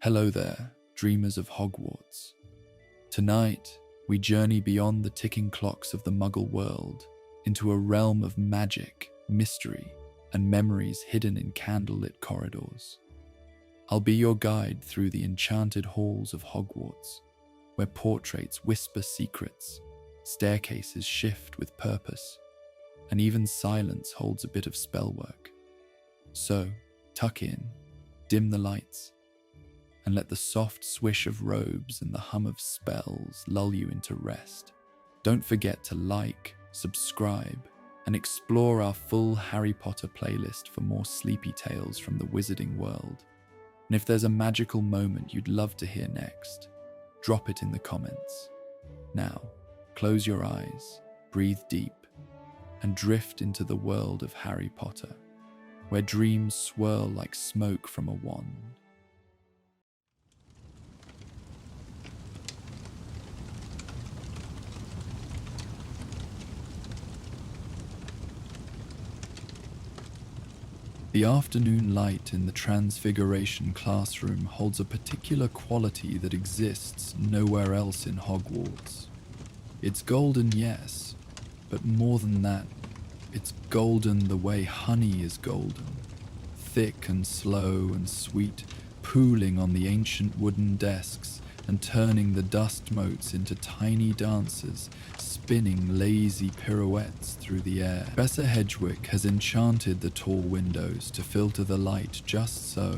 Hello there, dreamers of Hogwarts. Tonight, we journey beyond the ticking clocks of the Muggle world into a realm of magic, mystery, and memories hidden in candlelit corridors. I'll be your guide through the enchanted halls of Hogwarts, where portraits whisper secrets, staircases shift with purpose, and even silence holds a bit of spellwork. So, tuck in, dim the lights, and let the soft swish of robes and the hum of spells lull you into rest. Don't forget to like, subscribe, and explore our full Harry Potter playlist for more sleepy tales from the wizarding world. And if there's a magical moment you'd love to hear next, drop it in the comments. Now, close your eyes, breathe deep, and drift into the world of Harry Potter, where dreams swirl like smoke from a wand. The afternoon light in the Transfiguration classroom holds a particular quality that exists nowhere else in Hogwarts. It's golden, yes, but more than that, it's golden the way honey is golden, thick and slow and sweet, pooling on the ancient wooden desks and turning the dust motes into tiny dancers, spinning lazy pirouettes through the air. Professor Hedgewick has enchanted the tall windows to filter the light just so,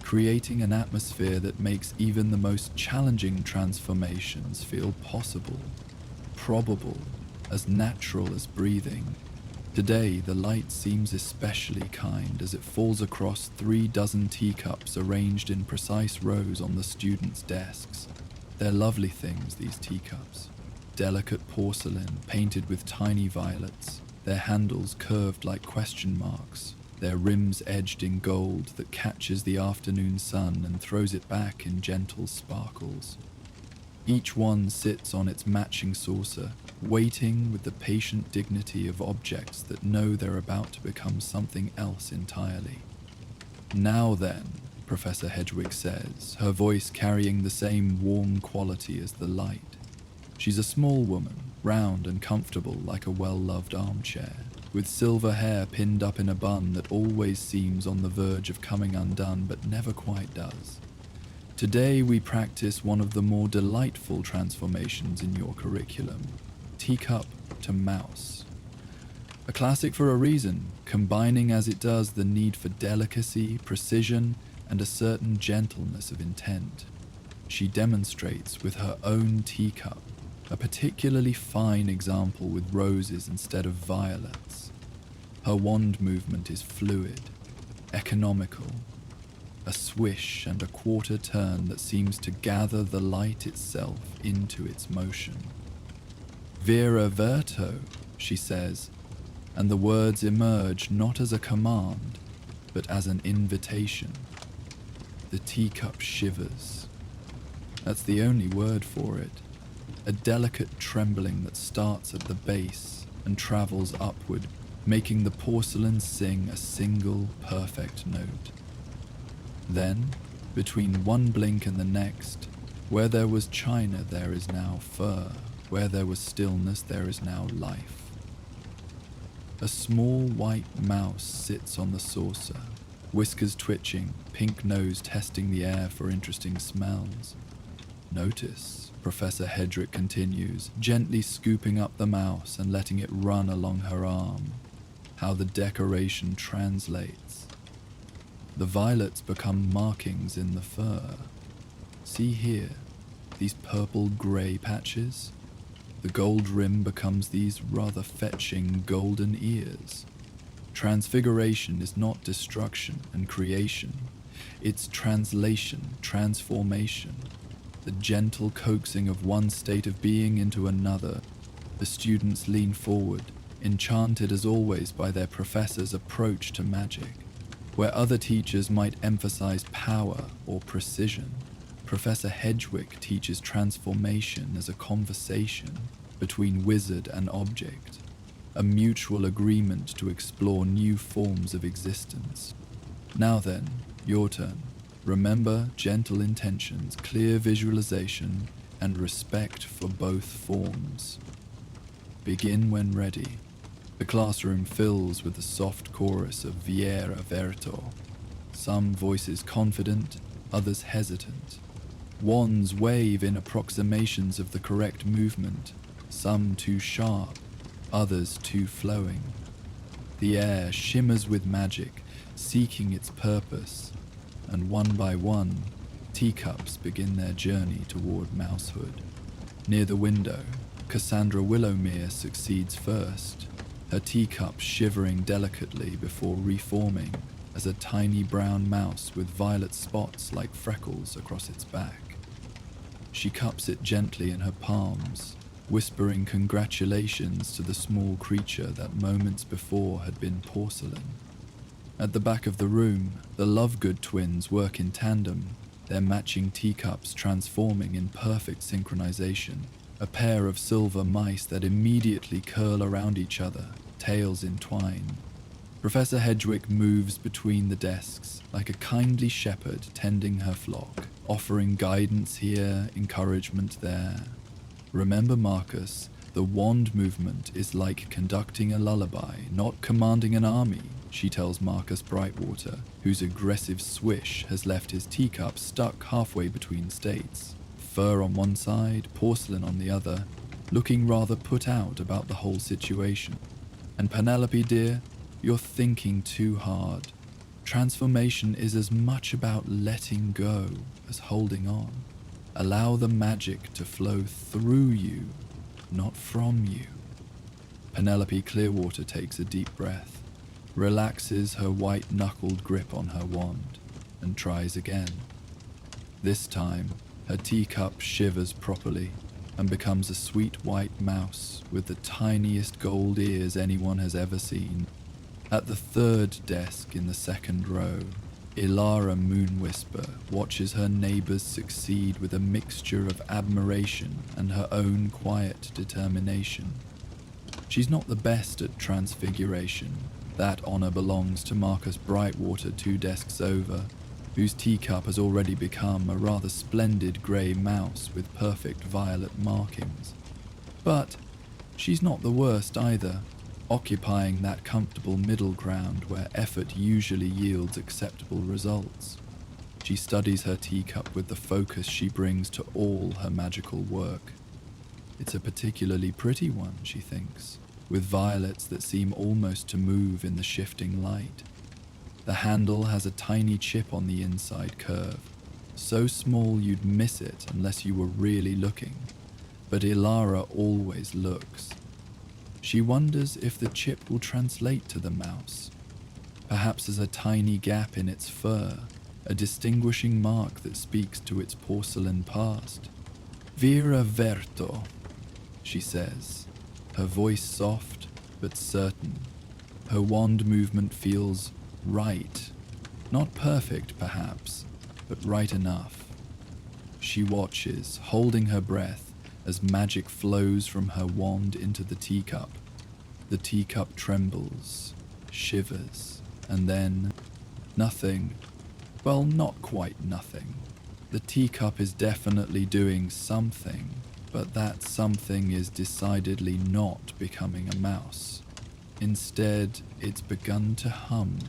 creating an atmosphere that makes even the most challenging transformations feel possible, probable, as natural as breathing. Today, the light seems especially kind as it falls across 36 teacups arranged in precise rows on the students' desks. They're lovely things, these teacups. Delicate porcelain painted with tiny violets, their handles curved like question marks, their rims edged in gold that catches the afternoon sun and throws it back in gentle sparkles. Each one sits on its matching saucer, waiting with the patient dignity of objects that know they're about to become something else entirely. Now then, Professor Hedgewick says, her voice carrying the same warm quality as the light. She's a small woman, round and comfortable like a well-loved armchair, with silver hair pinned up in a bun that always seems on the verge of coming undone but never quite does. Today we practice one of the more delightful transformations in your curriculum, Teacup to Mouse. A classic for a reason, combining as it does the need for delicacy, precision, and a certain gentleness of intent. She demonstrates with her own teacup, a particularly fine example with roses instead of violets. Her wand movement is fluid, economical, a swish and a quarter turn that seems to gather the light itself into its motion. Vera Verto, she says, and the words emerge not as a command, but as an invitation. The teacup shivers. That's the only word for it. A delicate trembling that starts at the base and travels upward, making the porcelain sing a single perfect note. Then, between one blink and the next, where there was china there is now fur, where there was stillness there is now life. A small white mouse sits on the saucer, whiskers twitching, pink nose testing the air for interesting smells. Notice, Professor Hedgewick continues, gently scooping up the mouse and letting it run along her arm, how the decoration translates. The violets become markings in the fur. See here, these purple-grey patches? The gold rim becomes these rather fetching golden ears. Transfiguration is not destruction and creation. It's translation, transformation. The gentle coaxing of one state of being into another. The students lean forward, enchanted as always by their professor's approach to magic. Where other teachers might emphasize power or precision, Professor Hedgewick teaches transformation as a conversation between wizard and object, a mutual agreement to explore new forms of existence. Now then, your turn. Remember gentle intentions, clear visualization, and respect for both forms. Begin when ready. The classroom fills with the soft chorus of Viera Verto. Some voices confident, others hesitant. Wands wave in approximations of the correct movement, some too sharp, others too flowing. The air shimmers with magic, seeking its purpose, and one by one, teacups begin their journey toward mousehood. Near the window, Cassandra Willowmere succeeds first, her teacup shivering delicately before reforming as a tiny brown mouse with violet spots like freckles across its back. She cups it gently in her palms, whispering congratulations to the small creature that moments before had been porcelain. At the back of the room, the Lovegood twins work in tandem, their matching teacups transforming in perfect synchronization, a pair of silver mice that immediately curl around each other, tails entwined. Professor Hedgewick moves between the desks like a kindly shepherd tending her flock, offering guidance here, encouragement there. Remember, Marcus, the wand movement is like conducting a lullaby, not commanding an army, she tells Marcus Brightwater, whose aggressive swish has left his teacup stuck halfway between states, fur on one side, porcelain on the other, looking rather put out about the whole situation. And Penelope, dear, you're thinking too hard. Transformation is as much about letting go as holding on. Allow the magic to flow through you, not from you. Penelope Clearwater takes a deep breath, relaxes her white-knuckled grip on her wand, and tries again. This time, her teacup shivers properly and becomes a sweet white mouse with the tiniest gold ears anyone has ever seen. At the third desk in the second row, Aara Moonwhisper watches her neighbors succeed with a mixture of admiration and her own quiet determination. She's not the best at transfiguration. That honor belongs to Marcus Brightwater 2 desks over, whose teacup has already become a rather splendid grey mouse with perfect violet markings. But she's not the worst either, occupying that comfortable middle ground where effort usually yields acceptable results. She studies her teacup with the focus she brings to all her magical work. It's a particularly pretty one, she thinks, with violets that seem almost to move in the shifting light. The handle has a tiny chip on the inside curve, so small you'd miss it unless you were really looking, but Aara always looks. She wonders if the chip will translate to the mouse, perhaps as a tiny gap in its fur, a distinguishing mark that speaks to its porcelain past. Vera Verto, she says, her voice soft but certain. Her wand movement feels right, not perfect perhaps, but right enough. She watches, holding her breath, as magic flows from her wand into the teacup. The teacup trembles, shivers, and then nothing. Well, not quite nothing. The teacup is definitely doing something, but that something is decidedly not becoming a mouse. Instead, it's begun to hum,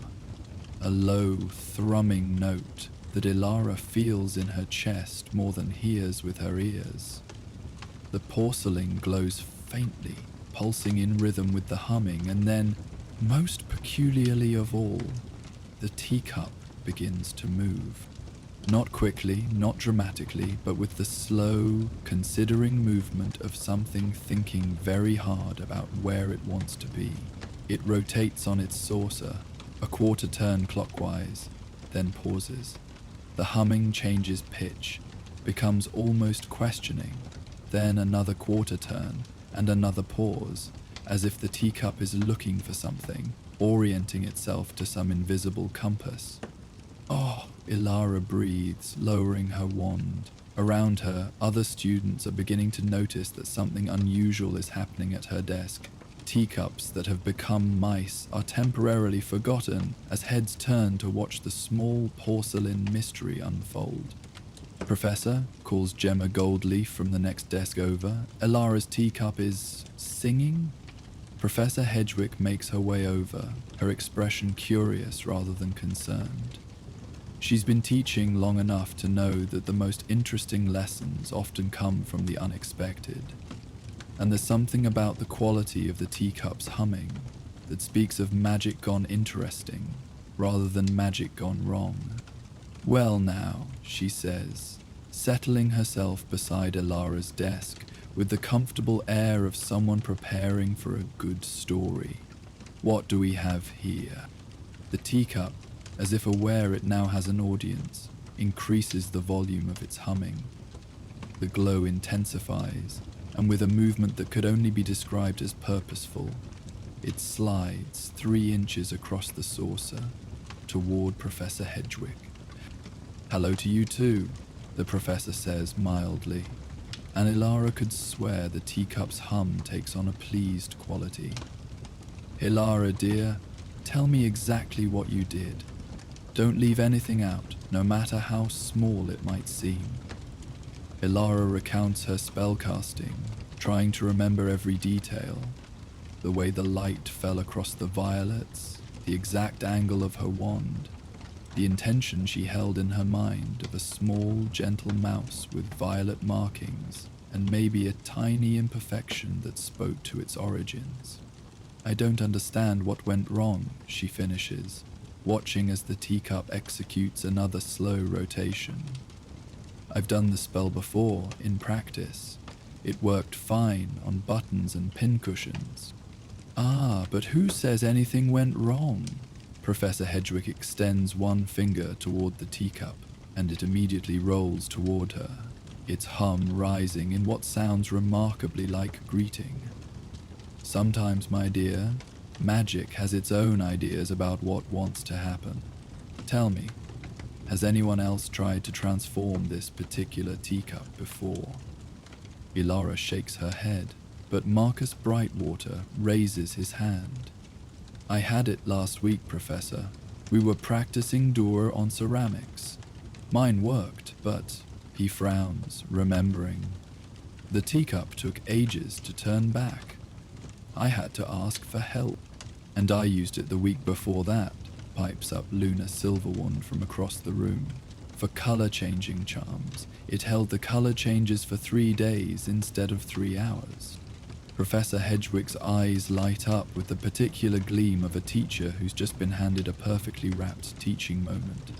a low, thrumming note that Aara feels in her chest more than hears with her ears. The porcelain glows faintly, pulsing in rhythm with the humming, and then, most peculiarly of all, the teacup begins to move. Not quickly, not dramatically, but with the slow, considering movement of something thinking very hard about where it wants to be. It rotates on its saucer, a quarter turn clockwise, then pauses. The humming changes pitch, becomes almost questioning, then another quarter turn, and another pause, as if the teacup is looking for something, orienting itself to some invisible compass. Oh, Aara breathes, lowering her wand. Around her, other students are beginning to notice that something unusual is happening at her desk. Teacups that have become mice are temporarily forgotten as heads turn to watch the small porcelain mystery unfold. Professor, calls Gemma Goldleaf from the next desk over. Aara's teacup is singing? Professor Hedgewick makes her way over, her expression curious rather than concerned. She's been teaching long enough to know that the most interesting lessons often come from the unexpected. And there's something about the quality of the teacup's humming that speaks of magic gone interesting rather than magic gone wrong. Well now, she says, settling herself beside Aara's desk with the comfortable air of someone preparing for a good story. What do we have here? The teacup, as if aware it now has an audience, increases the volume of its humming. The glow intensifies, and with a movement that could only be described as purposeful, it slides 3 inches across the saucer toward Professor Hedgewick. "Hello to you too," the professor says mildly, and Aara could swear the teacup's hum takes on a pleased quality. "Aara dear, tell me exactly what you did. Don't leave anything out, no matter how small it might seem." Aara recounts her spellcasting, trying to remember every detail. The way the light fell across the violets, the exact angle of her wand, the intention she held in her mind of a small, gentle mouse with violet markings and maybe a tiny imperfection that spoke to its origins. "I don't understand what went wrong," she finishes, watching as the teacup executes another slow rotation. "I've done the spell before, in practice. It worked fine on buttons and pincushions." "Ah, but who says anything went wrong?" Professor Hedgewick extends one finger toward the teacup, and it immediately rolls toward her, its hum rising in what sounds remarkably like greeting. "Sometimes, my dear, magic has its own ideas about what wants to happen. Tell me, has anyone else tried to transform this particular teacup before?" Aara shakes her head, but Marcus Brightwater raises his hand. "I had it last week, Professor. We were practicing Dura on ceramics. Mine worked, but," he frowns, remembering, "the teacup took ages to turn back. I had to ask for help. And I used it the week before that," pipes up Luna Silverwand from across the room. "For color-changing charms, it held the color changes for 3 days instead of 3 hours." Professor Hedgewick's eyes light up with the particular gleam of a teacher who's just been handed a perfectly wrapped teaching moment.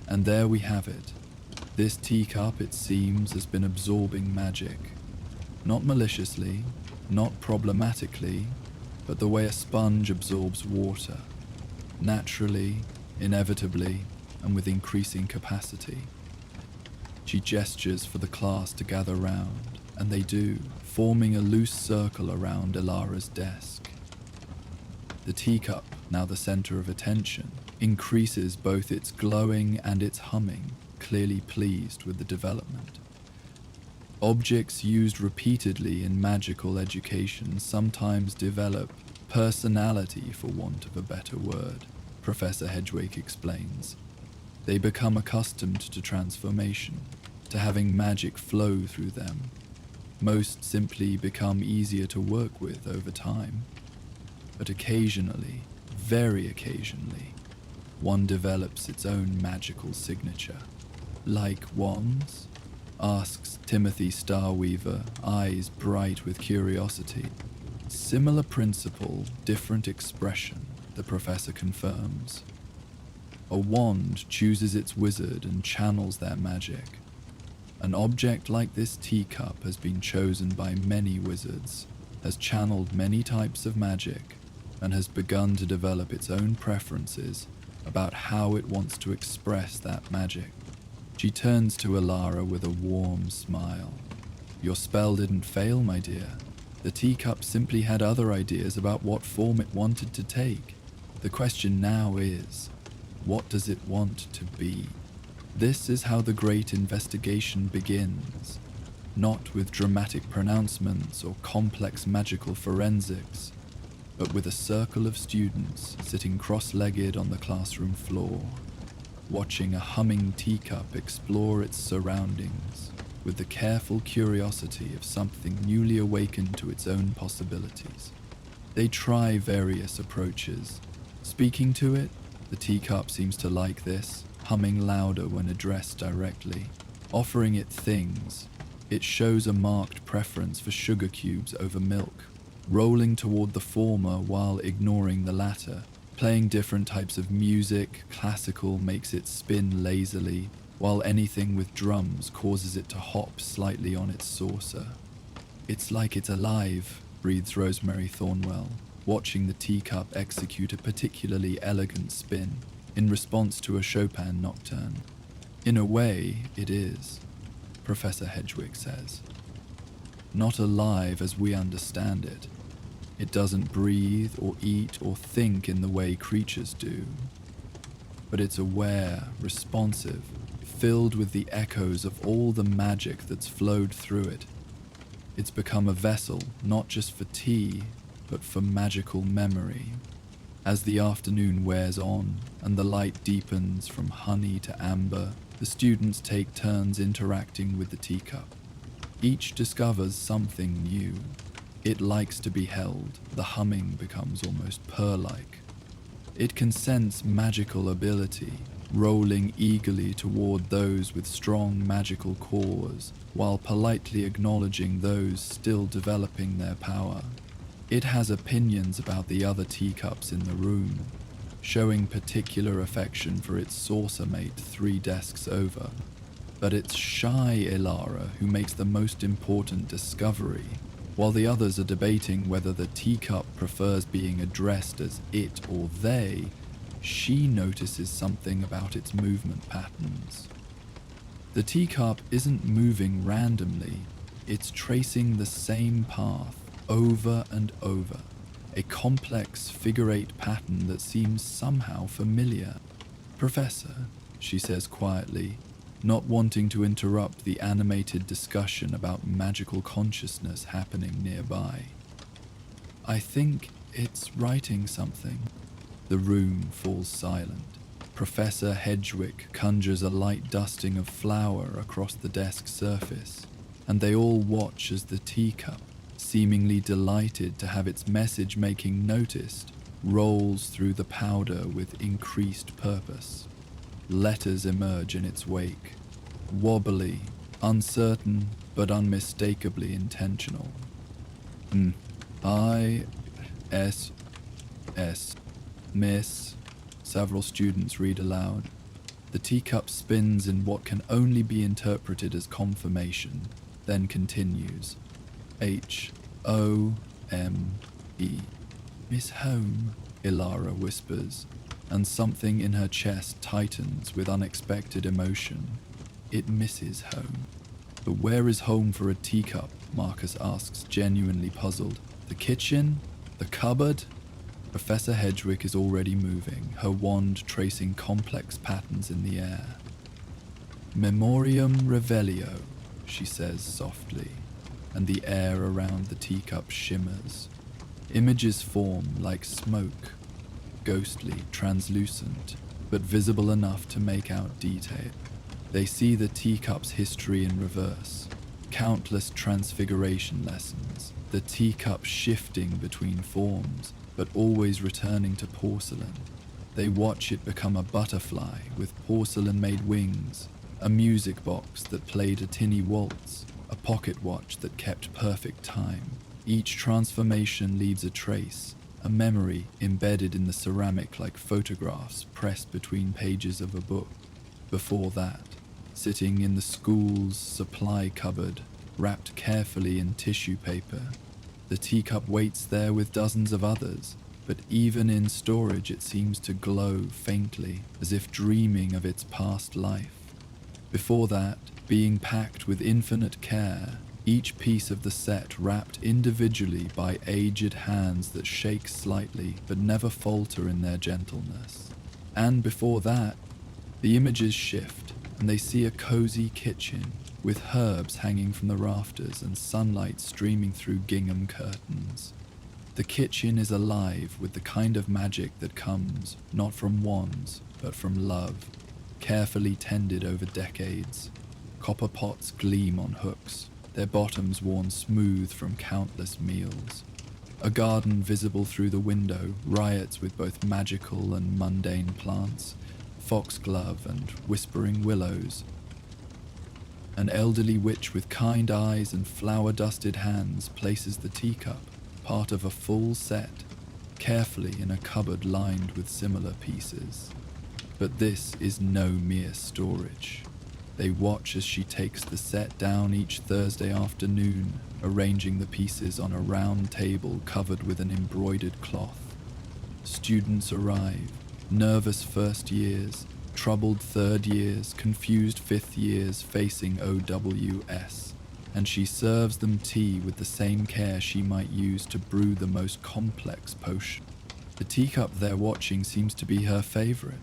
And there we have it. This teacup, it seems, has been absorbing magic. Not maliciously, not problematically, but the way a sponge absorbs water. Naturally, inevitably, and with increasing capacity. She gestures for the class to gather round, and they do, forming a loose circle around Aara's desk. The teacup, now the center of attention, increases both its glowing and its humming, clearly pleased with the development. Objects used repeatedly in magical education sometimes develop personality, for want of a better word, Professor Hedgewick explains. They become accustomed to transformation, to having magic flow through them. Most simply become easier to work with over time. But occasionally, very occasionally, one develops its own magical signature. "Like wands?" asks Timothy Starweaver, eyes bright with curiosity. "Similar principle, different expression," the professor confirms. A wand chooses its wizard and channels their magic. An object like this teacup has been chosen by many wizards, has channeled many types of magic, and has begun to develop its own preferences about how it wants to express that magic. She turns to Aara with a warm smile. "Your spell didn't fail, my dear. The teacup simply had other ideas about what form it wanted to take. The question now is, what does it want to be?" This is how the great investigation begins, not with dramatic pronouncements or complex magical forensics, but with a circle of students sitting cross-legged on the classroom floor, watching a humming teacup explore its surroundings with the careful curiosity of something newly awakened to its own possibilities. They try various approaches. Speaking to it, the teacup seems to like this, humming louder when addressed directly. Offering it things, it shows a marked preference for sugar cubes over milk, rolling toward the former while ignoring the latter. Playing different types of music, classical makes it spin lazily, while anything with drums causes it to hop slightly on its saucer. "It's like it's alive," breathes Rosemary Thornwell, watching the teacup execute a particularly elegant spin in response to a Chopin nocturne. "In a way, it is," Professor Hedgewick says. "Not alive as we understand it. It doesn't breathe or eat or think in the way creatures do. But it's aware, responsive, filled with the echoes of all the magic that's flowed through it. It's become a vessel, not just for tea, but for magical memory." As the afternoon wears on and the light deepens from honey to amber, the students take turns interacting with the teacup. Each discovers something new. It likes to be held. The humming becomes almost purr-like. It can sense magical ability, rolling eagerly toward those with strong magical cores, while politely acknowledging those still developing their power. It has opinions about the other teacups in the room, showing particular affection for its saucer mate 3 desks over. But it's shy Aara who makes the most important discovery. While the others are debating whether the teacup prefers being addressed as it or they, she notices something about its movement patterns. The teacup isn't moving randomly, it's tracing the same path over and over, a complex figure-8 pattern that seems somehow familiar. "Professor," she says quietly, not wanting to interrupt the animated discussion about magical consciousness happening nearby. "I think it's writing something." The room falls silent. Professor Hedgewick conjures a light dusting of flour across the desk's surface, and they all watch as the teacup, seemingly delighted to have its message-making noticed, rolls through the powder with increased purpose. Letters emerge in its wake, wobbly, uncertain, but unmistakably intentional. I-S-S, Miss, several students read aloud. The teacup spins in what can only be interpreted as confirmation, then continues. H-O-M-E. "Miss Home," Aara whispers, and something in her chest tightens with unexpected emotion. It misses home. "But where is home for a teacup?" Marcus asks, genuinely puzzled. "The kitchen? The cupboard?" Professor Hedgewick is already moving, her wand tracing complex patterns in the air. "Memoriam revelio," she says softly, and the air around the teacup shimmers. Images form like smoke, ghostly, translucent, but visible enough to make out detail. They see the teacup's history in reverse, countless transfiguration lessons, the teacup shifting between forms, but always returning to porcelain. They watch it become a butterfly with porcelain-made wings, a music box that played a tinny waltz, a pocket watch that kept perfect time. Each transformation leaves a trace, a memory embedded in the ceramic like photographs pressed between pages of a book. Before that, sitting in the school's supply cupboard, wrapped carefully in tissue paper, the teacup waits there with dozens of others, but even in storage it seems to glow faintly, as if dreaming of its past life. Before that, being packed with infinite care, each piece of the set wrapped individually by aged hands that shake slightly but never falter in their gentleness. And before that, the images shift, and they see a cozy kitchen with herbs hanging from the rafters and sunlight streaming through gingham curtains. The kitchen is alive with the kind of magic that comes not from wands, but from love, carefully tended over decades. Copper pots gleam on hooks, their bottoms worn smooth from countless meals. A garden visible through the window riots with both magical and mundane plants, foxglove and whispering willows. An elderly witch with kind eyes and flower-dusted hands places the teacup, part of a full set, carefully in a cupboard lined with similar pieces. But this is no mere storage. They watch as she takes the set down each Thursday afternoon, arranging the pieces on a round table covered with an embroidered cloth. Students arrive, nervous first years, troubled third years, confused fifth years facing OWS, and she serves them tea with the same care she might use to brew the most complex potion. The teacup they're watching seems to be her favorite.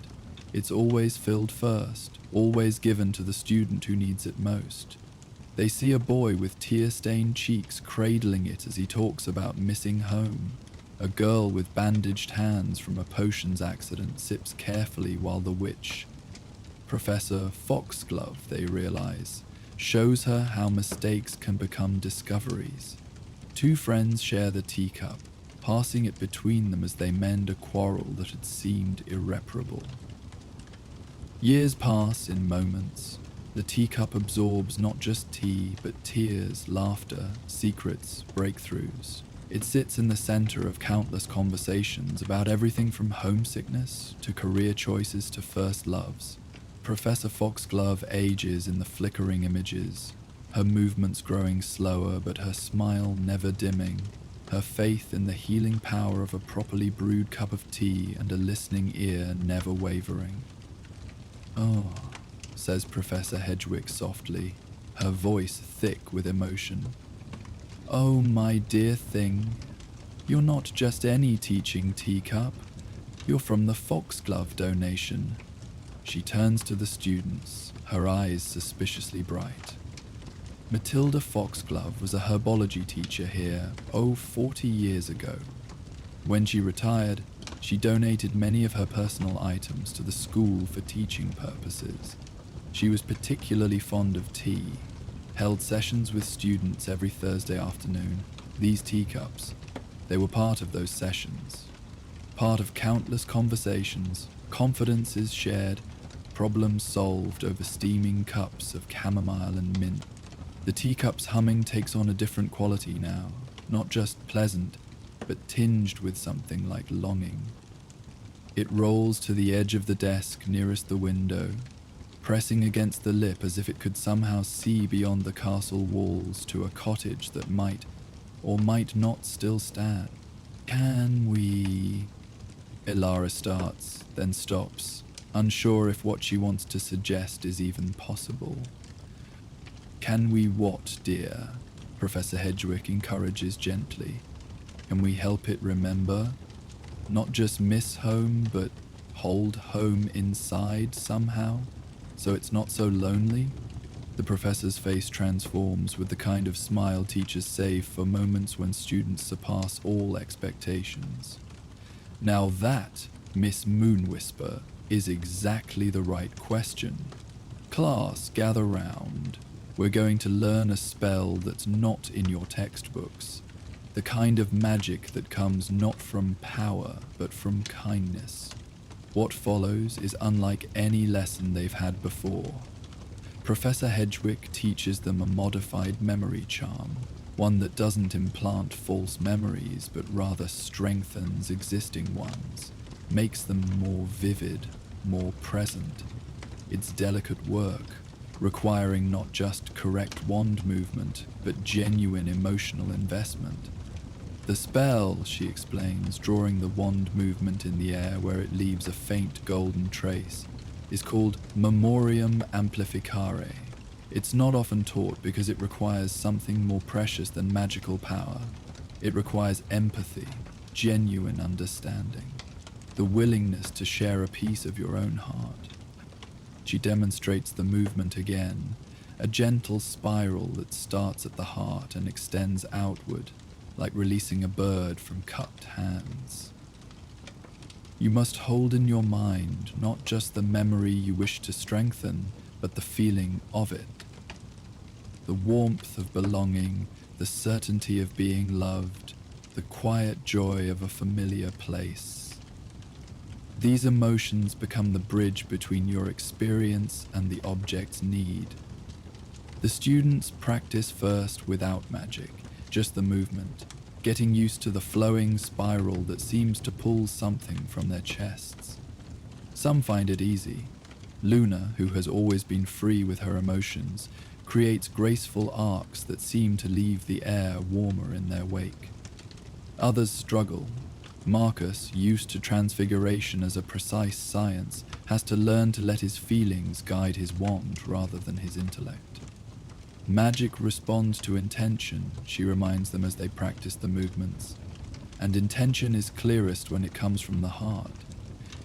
It's always filled first, always given to the student who needs it most. They see a boy with tear-stained cheeks cradling it as he talks about missing home. A girl with bandaged hands from a potions accident sips carefully while the witch, Professor Foxglove, they realize, shows her how mistakes can become discoveries. Two friends share the teacup, passing it between them as they mend a quarrel that had seemed irreparable. Years pass in moments. The teacup absorbs not just tea, but tears, laughter, secrets, breakthroughs. It sits in the center of countless conversations about everything from homesickness to career choices to first loves. Professor Foxglove ages in the flickering images, her movements growing slower but her smile never dimming, her faith in the healing power of a properly brewed cup of tea and a listening ear never wavering. "Oh," says Professor Hedgewick softly, her voice thick with emotion. "Oh, my dear thing, you're not just any teaching teacup. You're from the Foxglove donation." She turns to the students, her eyes suspiciously bright. Matilda Foxglove was a herbology teacher here, 40 years ago. When she retired, she donated many of her personal items to the school for teaching purposes. She was particularly fond of tea, held sessions with students every Thursday afternoon. These teacups, they were part of those sessions. Part of countless conversations, confidences shared, problems solved over steaming cups of chamomile and mint. The teacup's humming takes on a different quality now, not just pleasant, but tinged with something like longing. It rolls to the edge of the desk nearest the window, pressing against the lip as if it could somehow see beyond the castle walls to a cottage that might or might not still stand. "Can we..." Aara starts, then stops, unsure if what she wants to suggest is even possible. "Can we what, dear?" Professor Hedgewick encourages gently. "Can we help it remember? Not just miss home, but hold home inside somehow, so it's not so lonely?" The professor's face transforms with the kind of smile teachers save for moments when students surpass all expectations. Now that, Miss Moonwhisper, is exactly the right question. Class, gather round. We're going to learn a spell that's not in your textbooks. The kind of magic that comes not from power, but from kindness. What follows is unlike any lesson they've had before. Professor Hedgewick teaches them a modified memory charm, one that doesn't implant false memories, but rather strengthens existing ones, makes them more vivid, more present. It's delicate work, requiring not just correct wand movement, but genuine emotional investment. The spell, she explains, drawing the wand movement in the air where it leaves a faint golden trace, is called Memoriam Amplificare. It's not often taught because it requires something more precious than magical power. It requires empathy, genuine understanding, the willingness to share a piece of your own heart. She demonstrates the movement again, a gentle spiral that starts at the heart and extends outward, like releasing a bird from cupped hands. You must hold in your mind not just the memory you wish to strengthen, but the feeling of it. The warmth of belonging, the certainty of being loved, the quiet joy of a familiar place. These emotions become the bridge between your experience and the object's need. The students practice first without magic, just the movement, getting used to the flowing spiral that seems to pull something from their chests. Some find it easy. Luna, who has always been free with her emotions, creates graceful arcs that seem to leave the air warmer in their wake. Others struggle. Marcus, used to transfiguration as a precise science, has to learn to let his feelings guide his wand rather than his intellect. Magic responds to intention, she reminds them as they practice the movements, and intention is clearest when it comes from the heart.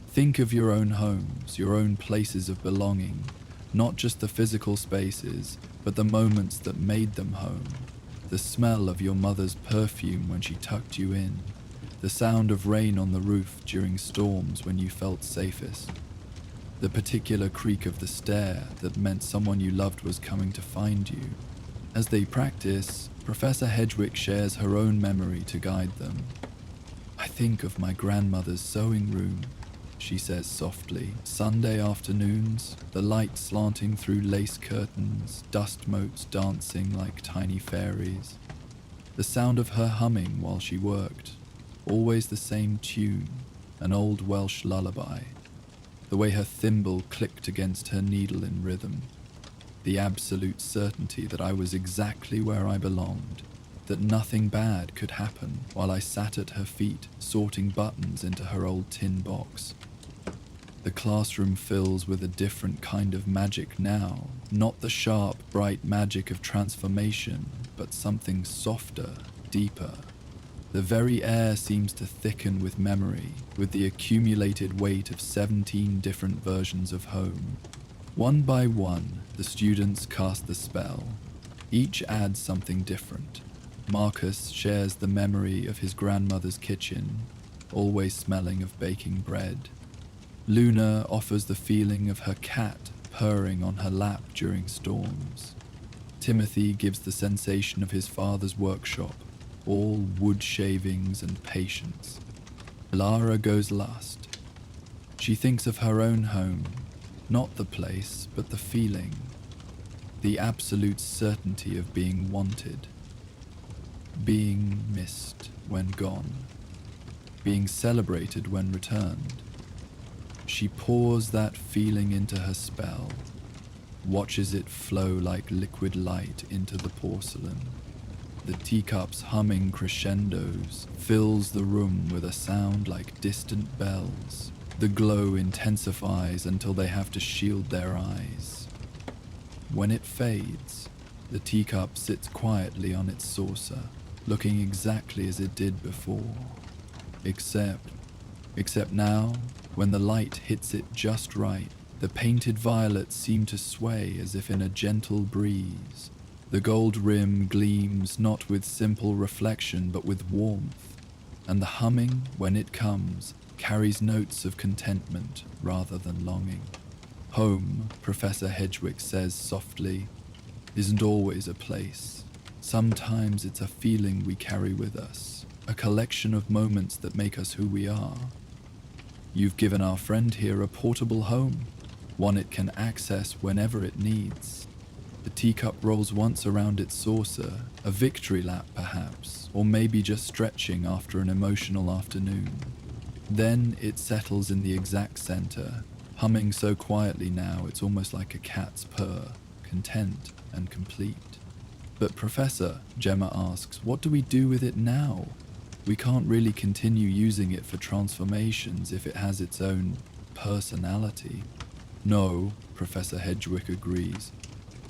Think of your own homes, your own places of belonging, not just the physical spaces, but the moments that made them home. The smell of your mother's perfume when she tucked you in, the sound of rain on the roof during storms when you felt safest, the particular creak of the stair that meant someone you loved was coming to find you. As they practice, Professor Hedgewick shares her own memory to guide them. I think of my grandmother's sewing room, she says softly. Sunday afternoons, the light slanting through lace curtains, dust motes dancing like tiny fairies. The sound of her humming while she worked, always the same tune, an old Welsh lullaby. The way her thimble clicked against her needle in rhythm. The absolute certainty that I was exactly where I belonged, that nothing bad could happen while I sat at her feet sorting buttons into her old tin box. The classroom fills with a different kind of magic now, not the sharp, bright magic of transformation, but something softer, deeper. The very air seems to thicken with memory, with the accumulated weight of 17 different versions of home. One by one, the students cast the spell. Each adds something different. Marcus shares the memory of his grandmother's kitchen, always smelling of baking bread. Luna offers the feeling of her cat purring on her lap during storms. Timothy gives the sensation of his father's workshop, all wood shavings and patience. Aara goes last. She thinks of her own home, not the place, but the feeling, the absolute certainty of being wanted, being missed when gone, being celebrated when returned. She pours that feeling into her spell, watches it flow like liquid light into the porcelain. The teacup's humming crescendos fills the room with a sound like distant bells. The glow intensifies until they have to shield their eyes. When it fades, the teacup sits quietly on its saucer, looking exactly as it did before. Except now, when the light hits it just right, the painted violets seem to sway as if in a gentle breeze. The gold rim gleams not with simple reflection but with warmth, and the humming, when it comes, carries notes of contentment rather than longing. Home, Professor Hedgewick says softly, isn't always a place. Sometimes it's a feeling we carry with us, a collection of moments that make us who we are. You've given our friend here a portable home, one it can access whenever it needs. The teacup rolls once around its saucer, a victory lap perhaps, or maybe just stretching after an emotional afternoon. Then it settles in the exact center, humming so quietly now it's almost like a cat's purr, content and complete. But Professor, Gemma asks, what do we do with it now? We can't really continue using it for transformations if it has its own personality. No, Professor Hedgewick agrees.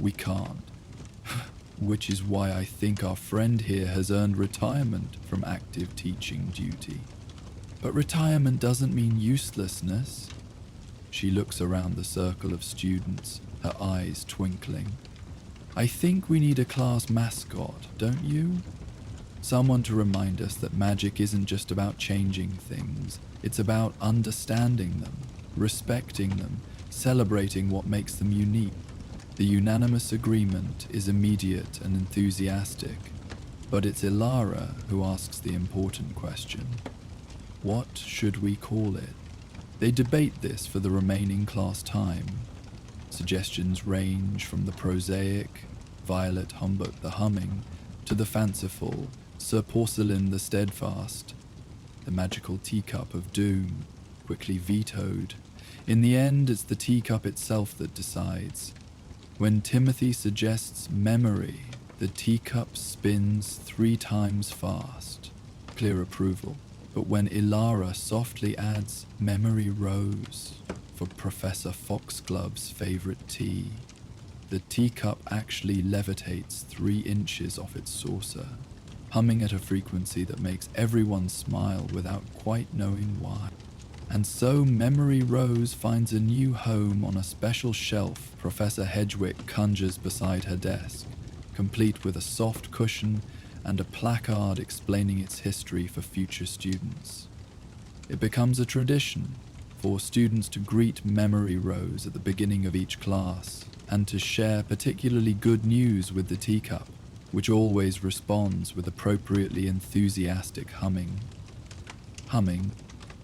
We can't. Which is why I think our friend here has earned retirement from active teaching duty. But retirement doesn't mean uselessness. She looks around the circle of students, her eyes twinkling. I think we need a class mascot, don't you? Someone to remind us that magic isn't just about changing things, it's about understanding them, respecting them, celebrating what makes them unique. The unanimous agreement is immediate and enthusiastic, but it's Aara who asks the important question. What should we call it? They debate this for the remaining class time. Suggestions range from the prosaic, Violet Humbug the Humming, to the fanciful, Sir Porcelain the Steadfast. The magical teacup of doom, quickly vetoed. In the end, it's the teacup itself that decides. When Timothy suggests memory, the teacup spins 3 times fast. Clear approval. But when Aara softly adds memory rose for Professor Foxglove's favorite tea, the teacup actually levitates 3 inches off its saucer, humming at a frequency that makes everyone smile without quite knowing why. And so Memory Rose finds a new home on a special shelf Professor Hedgewick conjures beside her desk, complete with a soft cushion and a placard explaining its history for future students. It becomes a tradition for students to greet Memory Rose at the beginning of each class and to share particularly good news with the teacup, which always responds with appropriately enthusiastic humming.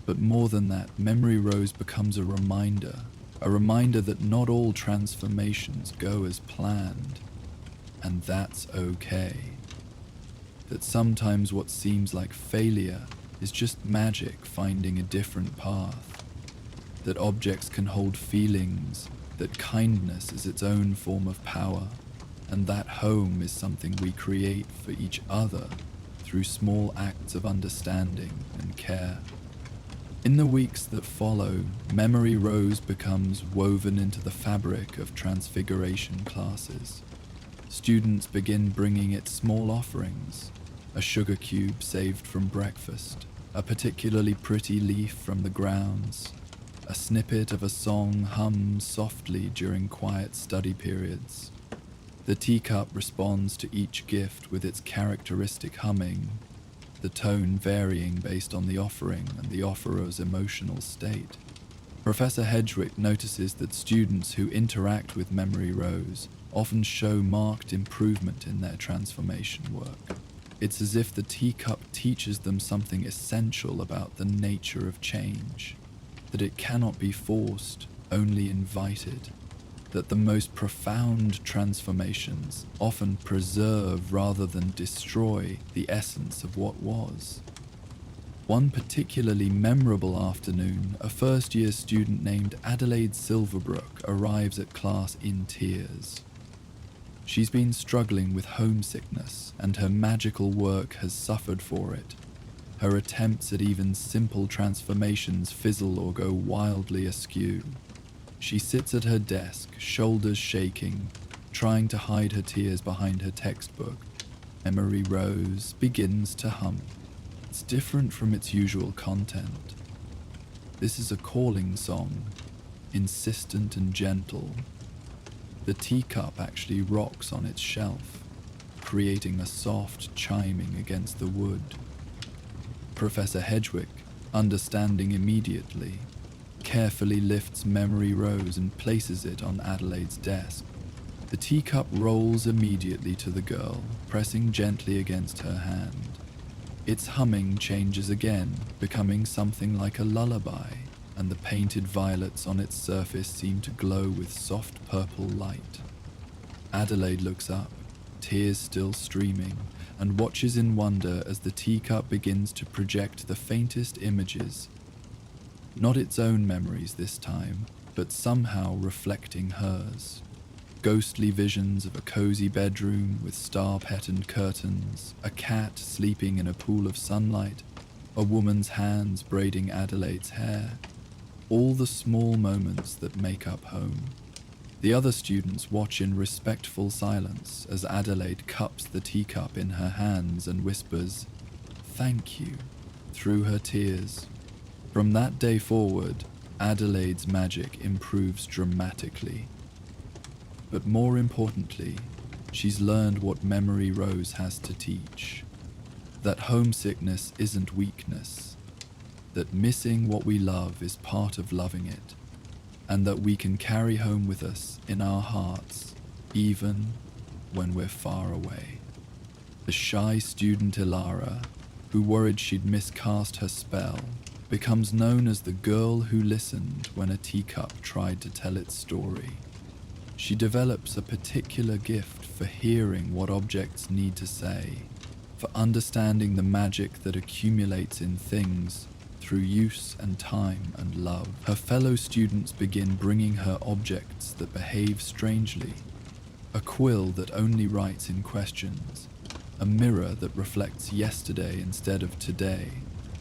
But more than that, Memory Rose becomes a reminder that not all transformations go as planned, and that's okay. That sometimes what seems like failure is just magic finding a different path. That objects can hold feelings, that kindness is its own form of power, and that home is something we create for each other through small acts of understanding and care. In the weeks that follow, Memory Rose becomes woven into the fabric of Transfiguration classes. Students begin bringing it small offerings, a sugar cube saved from breakfast, a particularly pretty leaf from the grounds, a snippet of a song hummed softly during quiet study periods. The teacup responds to each gift with its characteristic humming, the tone varying based on the offering and the offerer's emotional state. Professor Hedgewick notices that students who interact with Memory Rose often show marked improvement in their transformation work. It's as if the teacup teaches them something essential about the nature of change, that it cannot be forced, only invited, that the most profound transformations often preserve rather than destroy the essence of what was. One particularly memorable afternoon, a first-year student named Adelaide Silverbrook arrives at class in tears. She's been struggling with homesickness, and her magical work has suffered for it. Her attempts at even simple transformations fizzle or go wildly askew. She sits at her desk, shoulders shaking, trying to hide her tears behind her textbook. Memory Rose begins to hum. It's different from its usual content. This is a calling song, insistent and gentle. The teacup actually rocks on its shelf, creating a soft chiming against the wood. Professor Hedgewick, understanding immediately, carefully lifts Memory Rose and places it on Adelaide's desk. The teacup rolls immediately to the girl, pressing gently against her hand. Its humming changes again, becoming something like a lullaby, and the painted violets on its surface seem to glow with soft purple light. Adelaide looks up, tears still streaming, and watches in wonder as the teacup begins to project the faintest images. Not its own memories this time, but somehow reflecting hers. Ghostly visions of a cozy bedroom with star-patterned curtains, a cat sleeping in a pool of sunlight, a woman's hands braiding Adelaide's hair. All the small moments that make up home. The other students watch in respectful silence as Adelaide cups the teacup in her hands and whispers, "Thank you," through her tears. From that day forward, Adelaide's magic improves dramatically. But more importantly, she's learned what Memory Rose has to teach. that homesickness isn't weakness, that missing what we love is part of loving it, and that we can carry home with us in our hearts, even when we're far away. The shy student Aara, who worried she'd miscast her spell, becomes known as the girl who listened when a teacup tried to tell its story. She develops a particular gift for hearing what objects need to say, for understanding the magic that accumulates in things through use and time and love. Her fellow students begin bringing her objects that behave strangely, a quill that only writes in questions, a mirror that reflects yesterday instead of today,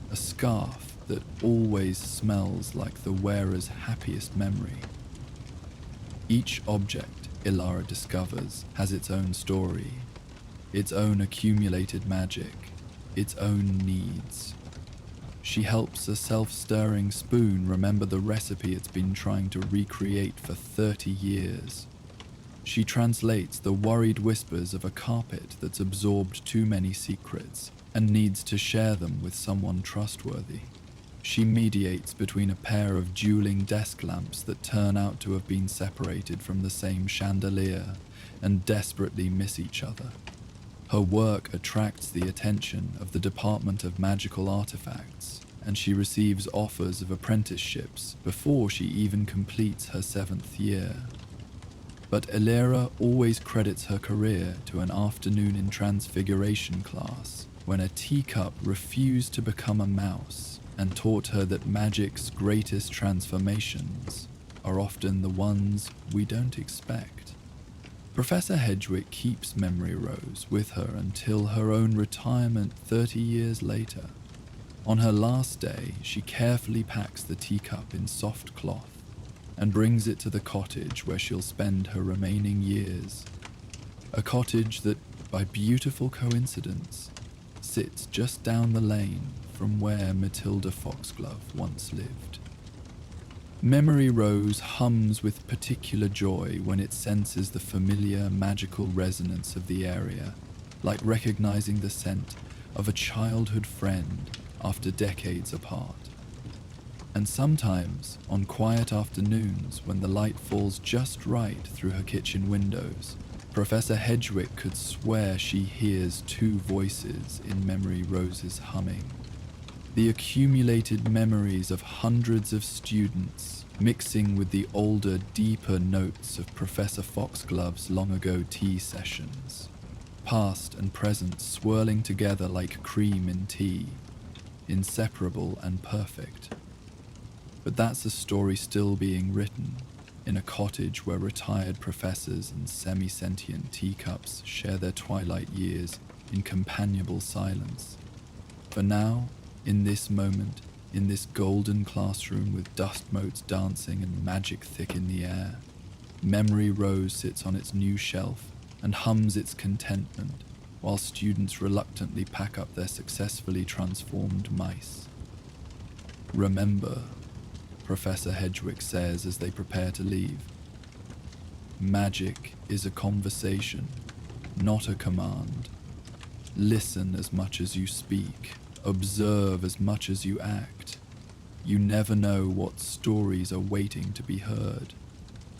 a scarf that always smells like the wearer's happiest memory. Each object Aara discovers has its own story, its own accumulated magic, its own needs. She helps a self-stirring spoon remember the recipe it's been trying to recreate for 30 years. She translates the worried whispers of a carpet that's absorbed too many secrets and needs to share them with someone trustworthy. She mediates between a pair of dueling desk lamps that turn out to have been separated from the same chandelier and desperately miss each other. Her work attracts the attention of the Department of Magical Artifacts, and she receives offers of apprenticeships before she even completes her 7th year. But Aara always credits her career to an afternoon in Transfiguration class when a teacup refused to become a mouse and taught her that magic's greatest transformations are often the ones we don't expect. Professor Hedgewick keeps Memory Rose with her until her own retirement 30 years later. On her last day, she carefully packs the teacup in soft cloth and brings it to the cottage where she'll spend her remaining years. A cottage that, by beautiful coincidence, sits just down the lane from where Matilda Foxglove once lived. Memory Rose hums with particular joy when it senses the familiar magical resonance of the area, like recognizing the scent of a childhood friend after decades apart. And sometimes, on quiet afternoons when the light falls just right through her kitchen windows, Professor Hedgewick could swear she hears 2 voices in Memory Rose's humming. The accumulated memories of hundreds of students mixing with the older, deeper notes of Professor Foxglove's long-ago tea sessions, past and present swirling together like cream in tea, inseparable and perfect. But that's a story still being written in a cottage where retired professors and semi-sentient teacups share their twilight years in companionable silence. For now, in this moment, in this golden classroom with dust motes dancing and magic thick in the air, Memory Rose sits on its new shelf and hums its contentment while students reluctantly pack up their successfully transformed mice. Remember, Professor Hedgewick says as they prepare to leave, magic is a conversation, not a command. Listen as much as you speak. Observe as much as you act. You never know what stories are waiting to be heard.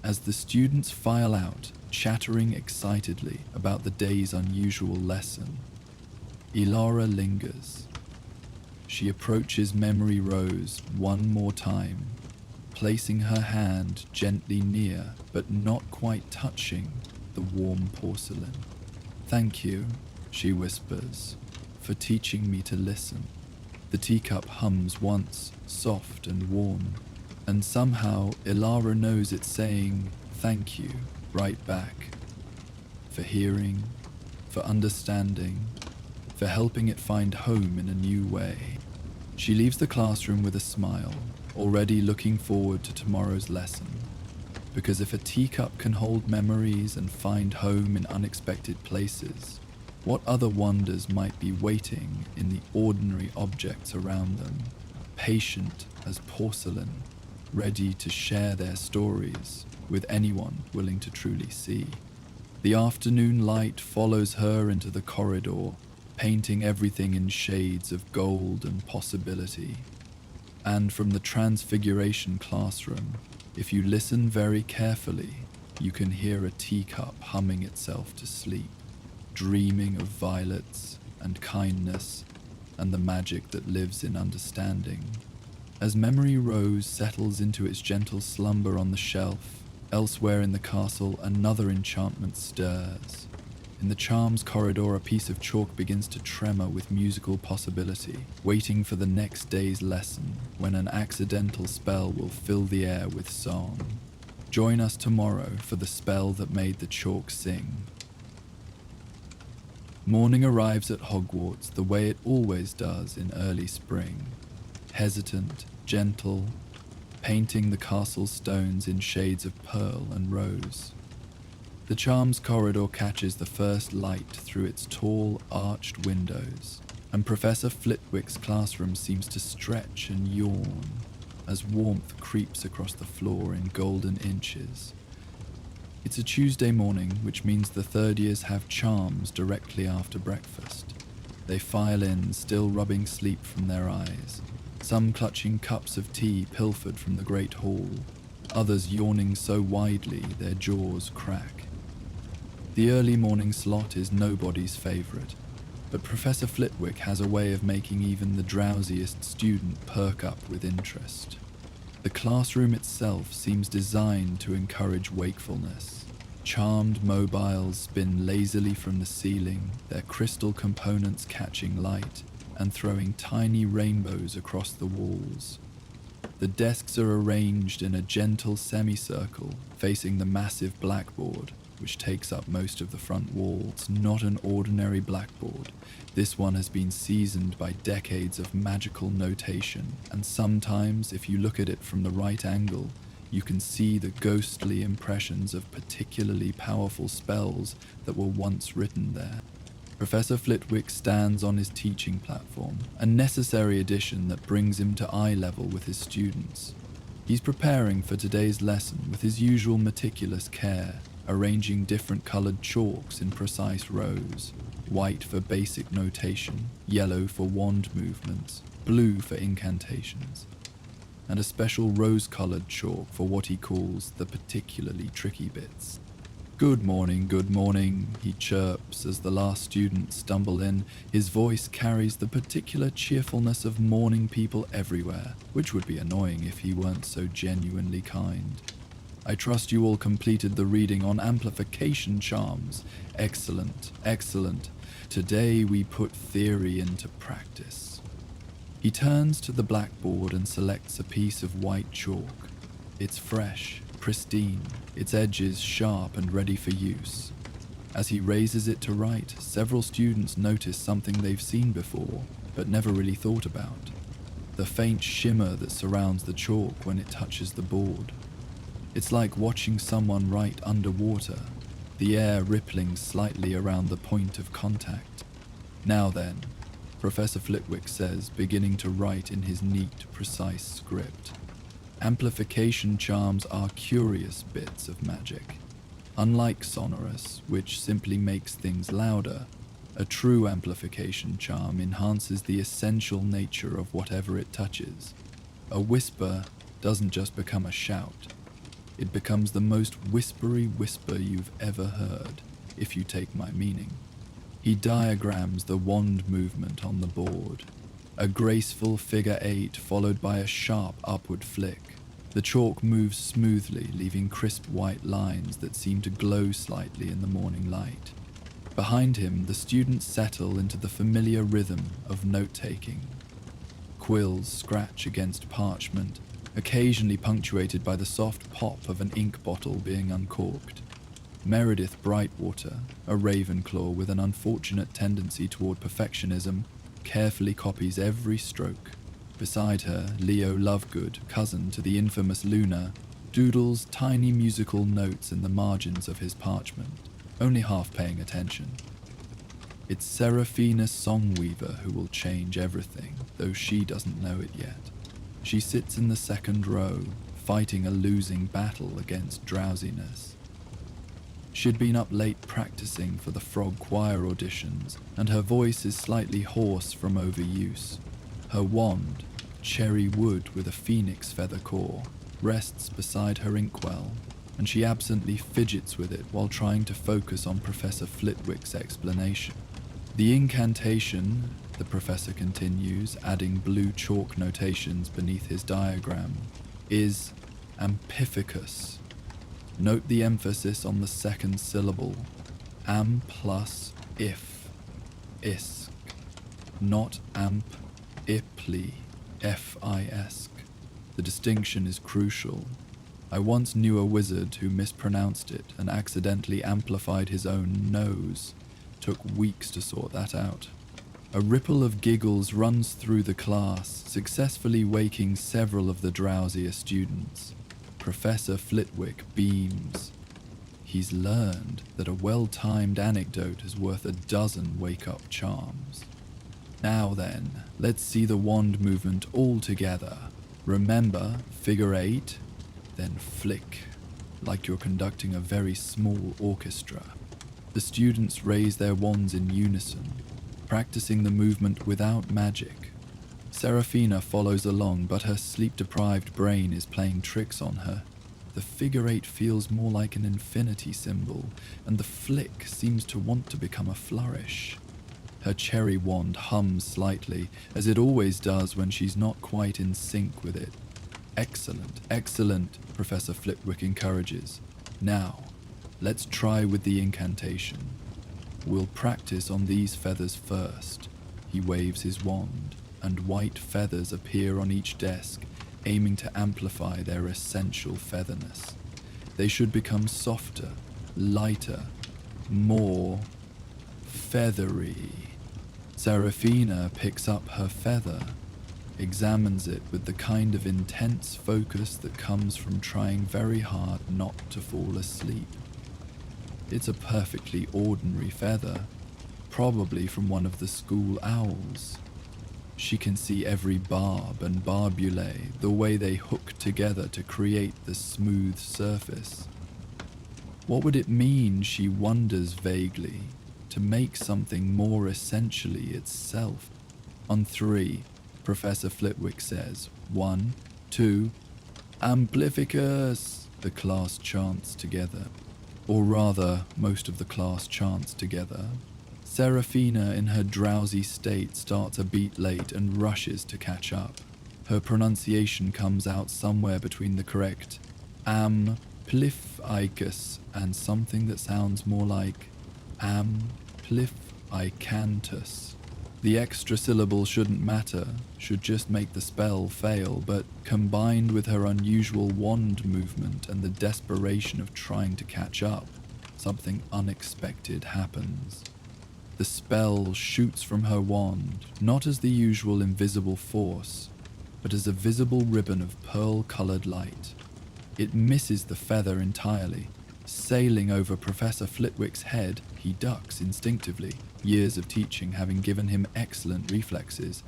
As the students file out, chattering excitedly about the day's unusual lesson, Aara lingers. She approaches Memory Rose one more time, placing her hand gently near but not quite touching the warm porcelain. "Thank you," she whispers, "for teaching me to listen." The teacup hums once, soft and warm, and somehow Aara knows it's saying thank you right back. For hearing, for understanding, for helping it find home in a new way. She leaves the classroom with a smile, already looking forward to tomorrow's lesson. Because if a teacup can hold memories and find home in unexpected places, what other wonders might be waiting in the ordinary objects around them, patient as porcelain, ready to share their stories with anyone willing to truly see. The afternoon light follows her into the corridor, painting everything in shades of gold and possibility. And from the Transfiguration classroom, if you listen very carefully, you can hear a teacup humming itself to sleep, dreaming of violets and kindness and the magic that lives in understanding. As Memory Rose settles into its gentle slumber on the shelf, elsewhere in the castle another enchantment stirs. In the charms corridor, a piece of chalk begins to tremor with musical possibility, waiting for the next day's lesson, when an accidental spell will fill the air with song. Join us tomorrow for the spell that made the chalk sing. Morning arrives at Hogwarts the way it always does in early spring. Hesitant, gentle, painting the castle's stones in shades of pearl and rose. The charms corridor catches the first light through its tall, arched windows, and Professor Flitwick's classroom seems to stretch and yawn as warmth creeps across the floor in golden inches. It's a Tuesday morning, which means the third years have charms directly after breakfast. They file in, still rubbing sleep from their eyes, some clutching cups of tea pilfered from the great hall, others yawning so widely their jaws crack. The early morning slot is nobody's favourite, but Professor Flitwick has a way of making even the drowsiest student perk up with interest. The classroom itself seems designed to encourage wakefulness. Charmed mobiles spin lazily from the ceiling, their crystal components catching light and throwing tiny rainbows across the walls. The desks are arranged in a gentle semicircle facing the massive blackboard, which takes up most of the front wall. It's not an ordinary blackboard. This one has been seasoned by decades of magical notation, and sometimes, if you look at it from the right angle, you can see the ghostly impressions of particularly powerful spells that were once written there. Professor Flitwick stands on his teaching platform, a necessary addition that brings him to eye level with his students. He's preparing for today's lesson with his usual meticulous care, arranging different colored chalks in precise rows, white for basic notation, yellow for wand movements, blue for incantations, and a special rose-colored chalk for what he calls the particularly tricky bits. Good morning, he chirps as the last students stumble in. His voice carries the particular cheerfulness of morning people everywhere, which would be annoying if he weren't so genuinely kind. I trust you all completed the reading on amplification charms. Excellent, excellent. Today we put theory into practice. He turns to the blackboard and selects a piece of white chalk. It's fresh, pristine, its edges sharp and ready for use. As he raises it to write, several students notice something they've seen before, but never really thought about. The faint shimmer that surrounds the chalk when it touches the board. It's like watching someone write underwater, the air rippling slightly around the point of contact. Now then, Professor Flitwick says, beginning to write in his neat, precise script. Amplification charms are curious bits of magic. Unlike sonorous, which simply makes things louder, a true amplification charm enhances the essential nature of whatever it touches. A whisper doesn't just become a shout. It becomes the most whispery whisper you've ever heard, if you take my meaning. He diagrams the wand movement on the board. A graceful figure 8 followed by a sharp upward flick. The chalk moves smoothly, leaving crisp white lines that seem to glow slightly in the morning light. Behind him, the students settle into the familiar rhythm of note-taking. Quills scratch against parchment, occasionally punctuated by the soft pop of an ink bottle being uncorked. Meredith Brightwater, a Ravenclaw with an unfortunate tendency toward perfectionism, carefully copies every stroke. Beside her, Leo Lovegood, cousin to the infamous Luna, doodles tiny musical notes in the margins of his parchment, only half paying attention. It's Seraphina Songweaver who will change everything, though she doesn't know it yet. She sits in the second row, fighting a losing battle against drowsiness. She'd been up late practicing for the frog choir auditions, and her voice is slightly hoarse from overuse. Her wand, cherry wood with a phoenix feather core, rests beside her inkwell, and she absently fidgets with it while trying to focus on Professor Flitwick's explanation. The incantation, the professor continues, adding blue chalk notations beneath his diagram, is ampificus. Note the emphasis on the second syllable, am plus if, isk, not amp, ipli, f-i-sk. The distinction is crucial. I once knew a wizard who mispronounced it and accidentally amplified his own nose. Took weeks to sort that out. A ripple of giggles runs through the class, successfully waking several of the drowsier students. Professor Flitwick beams. He's learned that a well-timed anecdote is worth a dozen wake-up charms. Now then, let's see the wand movement all together. Remember, figure 8, then flick, like you're conducting a very small orchestra. The students raise their wands in unison, practicing the movement without magic. Seraphina follows along, but her sleep-deprived brain is playing tricks on her. The figure 8 feels more like an infinity symbol, and the flick seems to want to become a flourish. Her cherry wand hums slightly, as it always does when she's not quite in sync with it. Excellent, excellent, Professor Flitwick encourages. Now, let's try with the incantation. We'll practice on these feathers first. He waves his wand, and white feathers appear on each desk, aiming to amplify their essential featherness. They should become softer, lighter, more feathery. Seraphina picks up her feather, examines it with the kind of intense focus that comes from trying very hard not to fall asleep. It's a perfectly ordinary feather, probably from one of the school owls. She can see every barb and barbule, the way they hook together to create the smooth surface. What would it mean, she wonders vaguely, to make something more essentially itself? On 3, Professor Flitwick says, 1, 2, amplificus, the class chants together. Or rather, most of the class chants together. Seraphina, in her drowsy state, starts a beat late and rushes to catch up. Her pronunciation comes out somewhere between the correct amplificus and something that sounds more like amplificantus. The extra syllable shouldn't matter, should just make the spell fail, but combined with her unusual wand movement and the desperation of trying to catch up, something unexpected happens. The spell shoots from her wand, not as the usual invisible force, but as a visible ribbon of pearl-colored light. It misses the feather entirely. Sailing over Professor Flitwick's head, he ducks instinctively, years of teaching having given him excellent reflexes,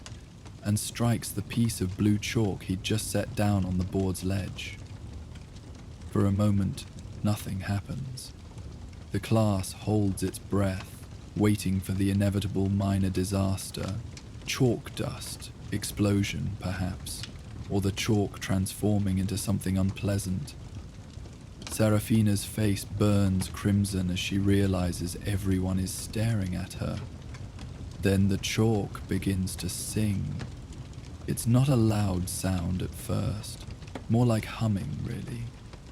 and strikes the piece of blue chalk he'd just set down on the board's ledge. For a moment, nothing happens. The class holds its breath, waiting for the inevitable minor disaster, chalk dust, explosion perhaps, or the chalk transforming into something unpleasant. Seraphina's face burns crimson as she realizes everyone is staring at her. Then the chalk begins to sing. It's not a loud sound at first, more like humming really,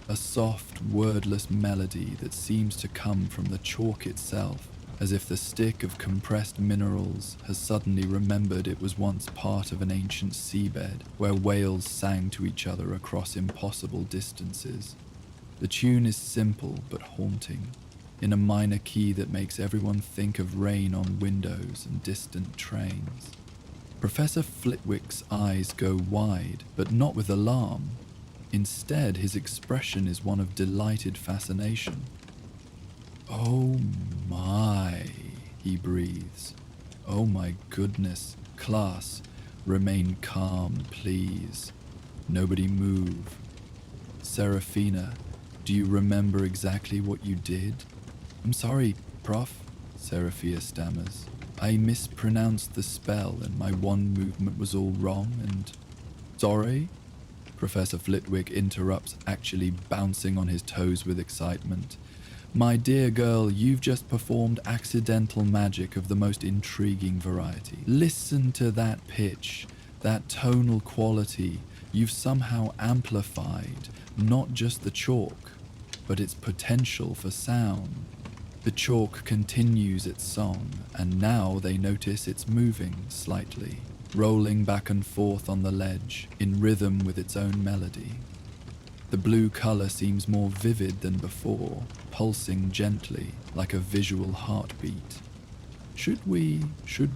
a soft, wordless melody that seems to come from the chalk itself, as if the stick of compressed minerals has suddenly remembered it was once part of an ancient seabed where whales sang to each other across impossible distances. The tune is simple but haunting, in a minor key that makes everyone think of rain on windows and distant trains. Professor Flitwick's eyes go wide, but not with alarm. Instead, his expression is one of delighted fascination. "Oh my," he breathes. "Oh my goodness. Class, remain calm, please. Nobody move. Seraphina, do you remember exactly what you did?" I'm sorry, Prof, Seraphia stammers. I mispronounced the spell and my wand movement was all wrong and... Sorry? Professor Flitwick interrupts, actually bouncing on his toes with excitement. My dear girl, you've just performed accidental magic of the most intriguing variety. Listen to that pitch, that tonal quality. You've somehow amplified not just the chalk, but its potential for sound. The chalk continues its song, and now they notice it's moving slightly, rolling back and forth on the ledge, in rhythm with its own melody. The blue color seems more vivid than before, pulsing gently, like a visual heartbeat. Should we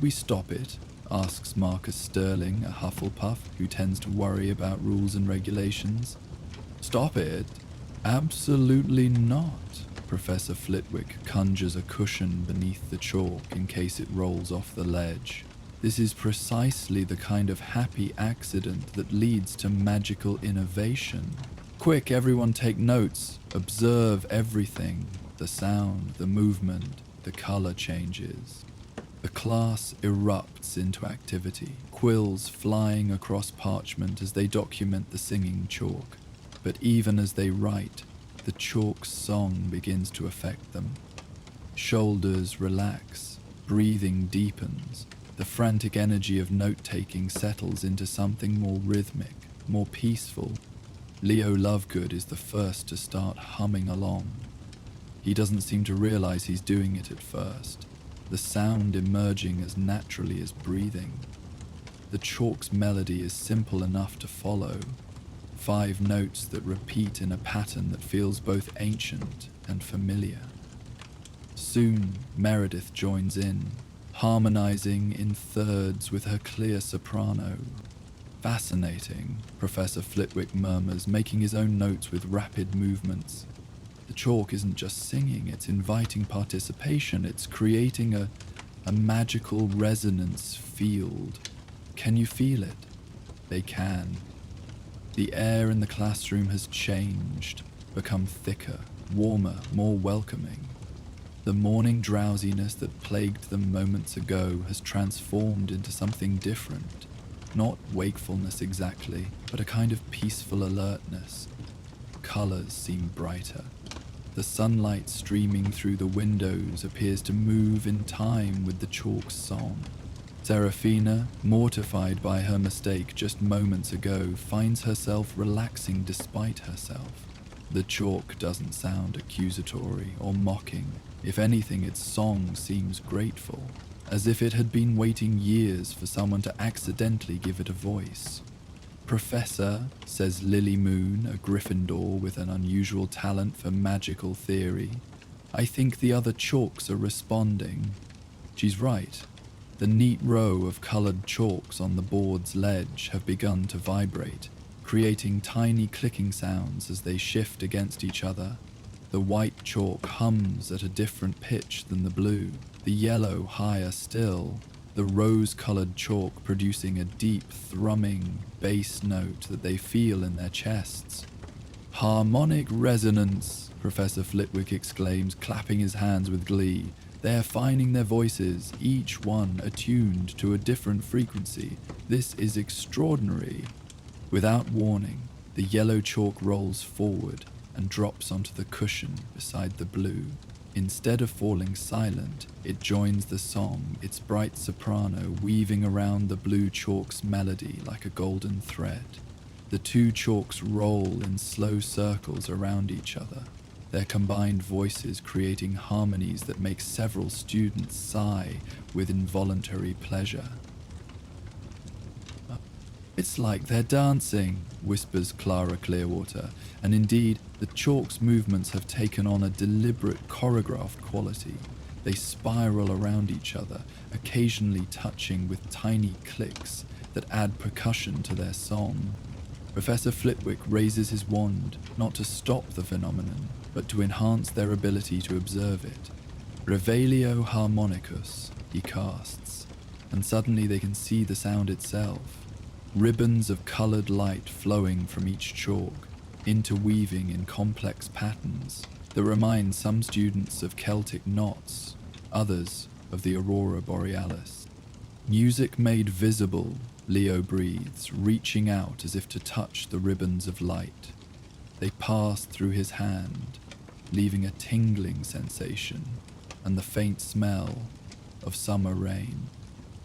stop it? Asks Marcus Sterling, a Hufflepuff who tends to worry about rules and regulations. Stop it? Absolutely not. Professor Flitwick conjures a cushion beneath the chalk in case it rolls off the ledge. This is precisely the kind of happy accident that leads to magical innovation. Quick, everyone take notes. Observe everything. The sound, the movement, the color changes. The class erupts into activity, quills flying across parchment as they document the singing chalk. But even as they write, the chalk's song begins to affect them. Shoulders relax, breathing deepens. The frantic energy of note-taking settles into something more rhythmic, more peaceful. Leo Lovegood is the first to start humming along. He doesn't seem to realize he's doing it at first, the sound emerging as naturally as breathing. The chalk's melody is simple enough to follow, 5 notes that repeat in a pattern that feels both ancient and familiar. Soon, Meredith joins in, harmonizing in thirds with her clear soprano. Fascinating, Professor Flitwick murmurs, making his own notes with rapid movements. The chalk isn't just singing, it's inviting participation, it's creating a magical resonance field. Can you feel it? They can. The air in the classroom has changed, become thicker, warmer, more welcoming. The morning drowsiness that plagued them moments ago has transformed into something different. Not wakefulness exactly, but a kind of peaceful alertness. Colors seem brighter. The sunlight streaming through the windows appears to move in time with the chalk's song. Seraphina, mortified by her mistake just moments ago, finds herself relaxing despite herself. The chalk doesn't sound accusatory or mocking. If anything, its song seems grateful, as if it had been waiting years for someone to accidentally give it a voice. Professor, says Lily Moon, a Gryffindor with an unusual talent for magical theory, I think the other chalks are responding. She's right. The neat row of coloured chalks on the board's ledge have begun to vibrate, creating tiny clicking sounds as they shift against each other. The white chalk hums at a different pitch than the blue, the yellow higher still, the rose-coloured chalk producing a deep, thrumming bass note that they feel in their chests. Harmonic resonance, Professor Flitwick exclaims, clapping his hands with glee. They're finding their voices, each one attuned to a different frequency. This is extraordinary. Without warning, the yellow chalk rolls forward and drops onto the cushion beside the blue. Instead of falling silent, it joins the song, its bright soprano weaving around the blue chalk's melody like a golden thread. The two chalks roll in slow circles around each other, their combined voices creating harmonies that make several students sigh with involuntary pleasure. It's like they're dancing, whispers Clara Clearwater, and indeed, the chalk's movements have taken on a deliberate choreographed quality. They spiral around each other, occasionally touching with tiny clicks that add percussion to their song. Professor Flitwick raises his wand, not to stop the phenomenon, but to enhance their ability to observe it. Revelio harmonicus, he casts, and suddenly they can see the sound itself. Ribbons of coloured light flowing from each chalk, interweaving in complex patterns. that remind some students of Celtic knots, others of the aurora borealis. Music made visible, Leo breathes, reaching out as if to touch the ribbons of light. They pass through his hand, leaving a tingling sensation and the faint smell of summer rain.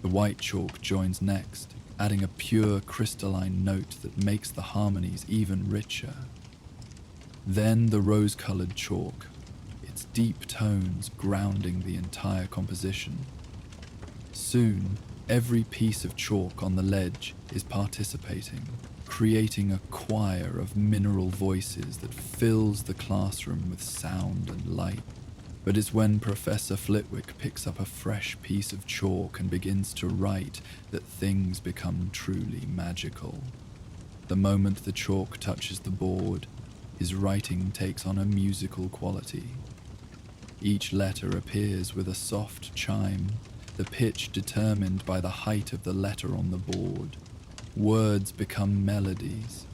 The white chalk joins next, adding a pure crystalline note that makes the harmonies even richer. Then the rose-colored chalk, its deep tones grounding the entire composition. Soon, every piece of chalk on the ledge is participating, creating a choir of mineral voices that fills the classroom with sound and light. But it's when Professor Flitwick picks up a fresh piece of chalk and begins to write that things become truly magical. The moment the chalk touches the board, his writing takes on a musical quality. Each letter appears with a soft chime, the pitch determined by the height of the letter on the board. Words become melodies.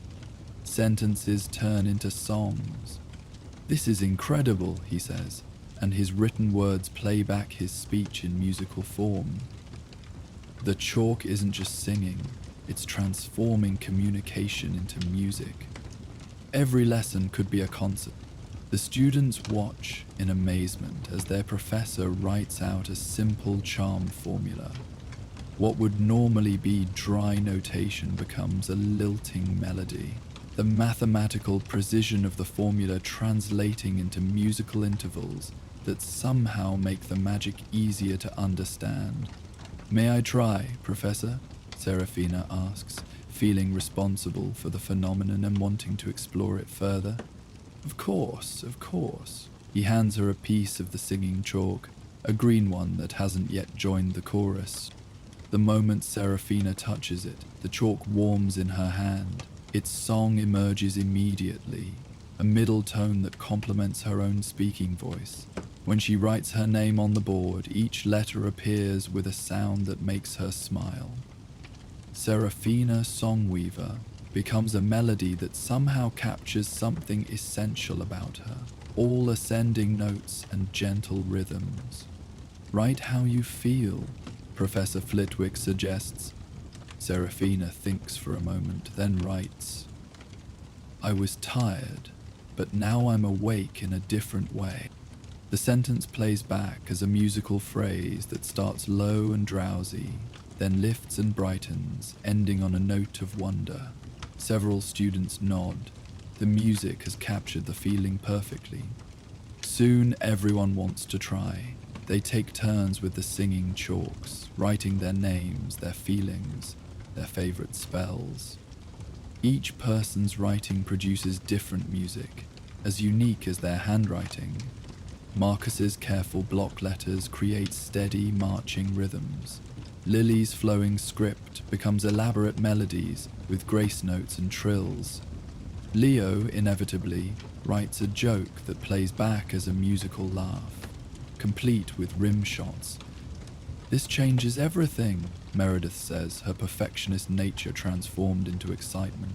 Sentences turn into songs. "This is incredible," he says, and his written words play back his speech in musical form. The chalk isn't just singing, it's transforming communication into music. Every lesson could be a concert. The students watch in amazement as their professor writes out a simple charm formula. What would normally be dry notation becomes a lilting melody, the mathematical precision of the formula translating into musical intervals that somehow make the magic easier to understand. "May I try, Professor?" Serafina asks, feeling responsible for the phenomenon and wanting to explore it further. Of course. He hands her a piece of the singing chalk, a green one that hasn't yet joined the chorus. The moment Serafina touches it, the chalk warms in her hand. Its song emerges immediately, a middle tone that complements her own speaking voice. When she writes her name on the board, each letter appears with a sound that makes her smile. Serafina Songweaver becomes a melody that somehow captures something essential about her, all ascending notes and gentle rhythms. "Write how you feel," Professor Flitwick suggests. Serafina thinks for a moment, then writes, "I was tired, but now I'm awake in a different way." The sentence plays back as a musical phrase that starts low and drowsy, then lifts and brightens, ending on a note of wonder. Several students nod. The music has captured the feeling perfectly. Soon everyone wants to try. They take turns with the singing chalks, writing their names, their feelings, their favorite spells. Each person's writing produces different music, as unique as their handwriting. Marcus's careful block letters create steady, marching rhythms. Lily's flowing script becomes elaborate melodies with grace notes and trills. Leo, inevitably, writes a joke that plays back as a musical laugh, complete with rim shots. "This changes everything," Meredith says, her perfectionist nature transformed into excitement.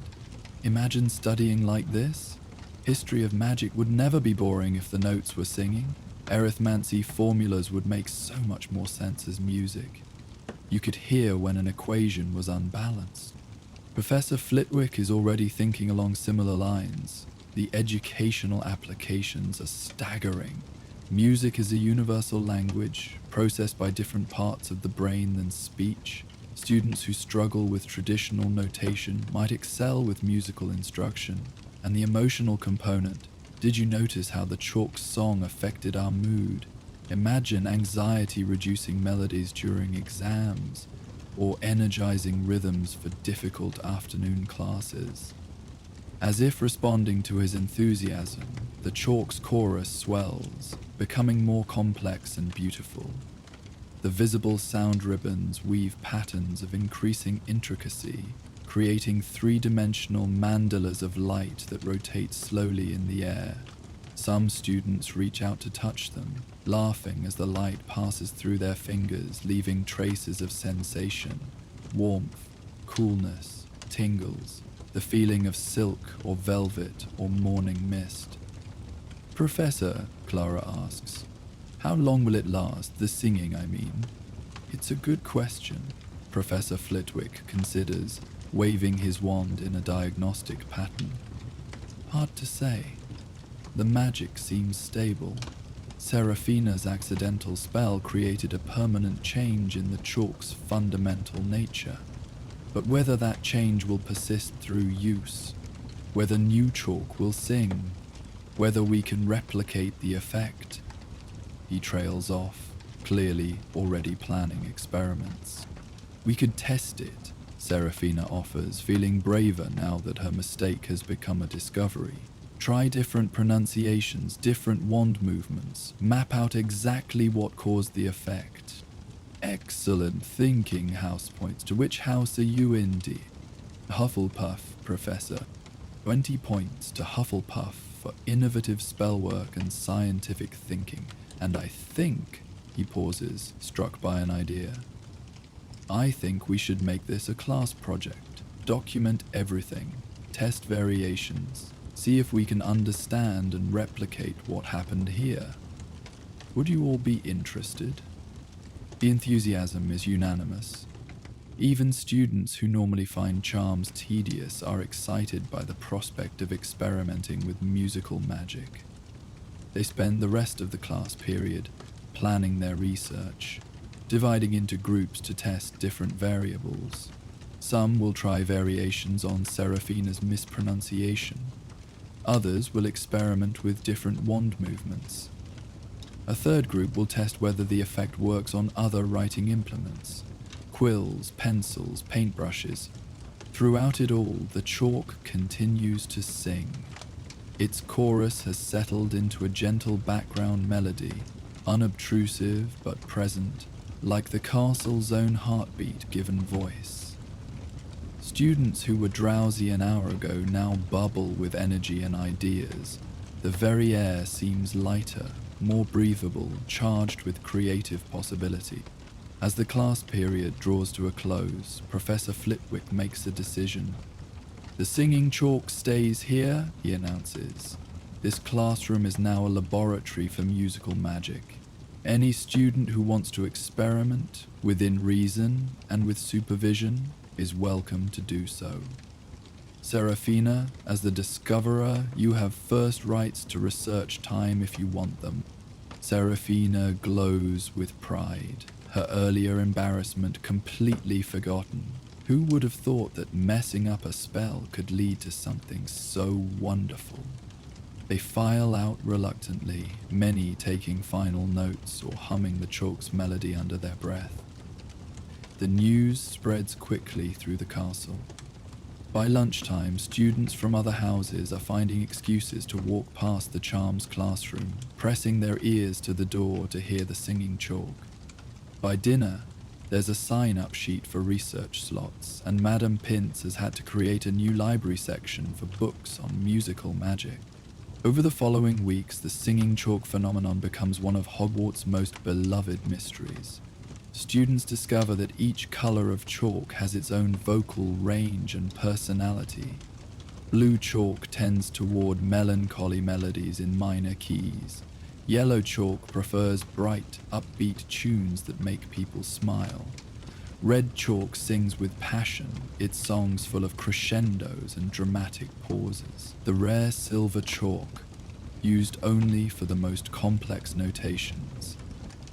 "Imagine studying like this? History of magic would never be boring if the notes were singing. Arithmancy formulas would make so much more sense as music. You could hear when an equation was unbalanced." Professor Flitwick is already thinking along similar lines. The educational applications are staggering. Music is a universal language, processed by different parts of the brain than speech. Students who struggle with traditional notation might excel with musical instruction. And the emotional component. Did you notice how the chalk song affected our mood? Imagine anxiety-reducing melodies during exams, or energizing rhythms for difficult afternoon classes. As if responding to his enthusiasm, the chalk's chorus swells, becoming more complex and beautiful. The visible sound ribbons weave patterns of increasing intricacy, creating three-dimensional mandalas of light that rotate slowly in the air. Some students reach out to touch them, laughing as the light passes through their fingers, leaving traces of sensation, warmth, coolness, tingles, the feeling of silk or velvet or morning mist. Professor, Clara asks, how long will it last, the singing, I mean? It's a good question, Professor Flitwick considers, waving his wand in a diagnostic pattern. Hard to say. The magic seems stable. Seraphina's accidental spell created a permanent change in the chalk's fundamental nature. But whether that change will persist through use, whether new chalk will sing, whether we can replicate the effect. He trails off, clearly already planning experiments. We could test it, Seraphina offers, feeling braver now that her mistake has become a discovery. Try different pronunciations, different wand movements, map out exactly what caused the effect. Excellent thinking, house points. To which house are you in, dear? Hufflepuff, Professor. 20 points to Hufflepuff for innovative spellwork and scientific thinking. And I think, he pauses, struck by an idea. I think we should make this a class project. Document everything, test variations, see if we can understand and replicate what happened here. Would you all be interested? The enthusiasm is unanimous. Even students who normally find charms tedious are excited by the prospect of experimenting with musical magic. They spend the rest of the class period planning their research, dividing into groups to test different variables. Some will try variations on Seraphina's mispronunciation. Others will experiment with different wand movements. A third group will test whether the effect works on other writing implements, quills, pencils, paintbrushes. Throughout it all, the chalk continues to sing. Its chorus has settled into a gentle background melody, unobtrusive but present, like the castle's own heartbeat given voice. Students who were drowsy an hour ago now bubble with energy and ideas. The very air seems lighter, more breathable, charged with creative possibility. As the class period draws to a close, Professor Flitwick makes a decision. The singing chalk stays here, he announces. This classroom is now a laboratory for musical magic. Any student who wants to experiment, within reason and with supervision, is welcome to do so. Seraphina, as the discoverer, you have first rights to research time if you want them. Seraphina glows with pride, her earlier embarrassment completely forgotten. Who would have thought that messing up a spell could lead to something so wonderful? They file out reluctantly, many taking final notes or humming the chalk's melody under their breath. The news spreads quickly through the castle. By lunchtime, students from other houses are finding excuses to walk past the charms classroom, pressing their ears to the door to hear the singing chalk. By dinner, there's a sign-up sheet for research slots, and Madame Pince has had to create a new library section for books on musical magic. Over the following weeks, the singing chalk phenomenon becomes one of Hogwarts' most beloved mysteries. Students discover that each color of chalk has its own vocal range and personality. Blue chalk tends toward melancholy melodies in minor keys. Yellow chalk prefers bright, upbeat tunes that make people smile. Red chalk sings with passion, its songs full of crescendos and dramatic pauses. The rare silver chalk, used only for the most complex notations,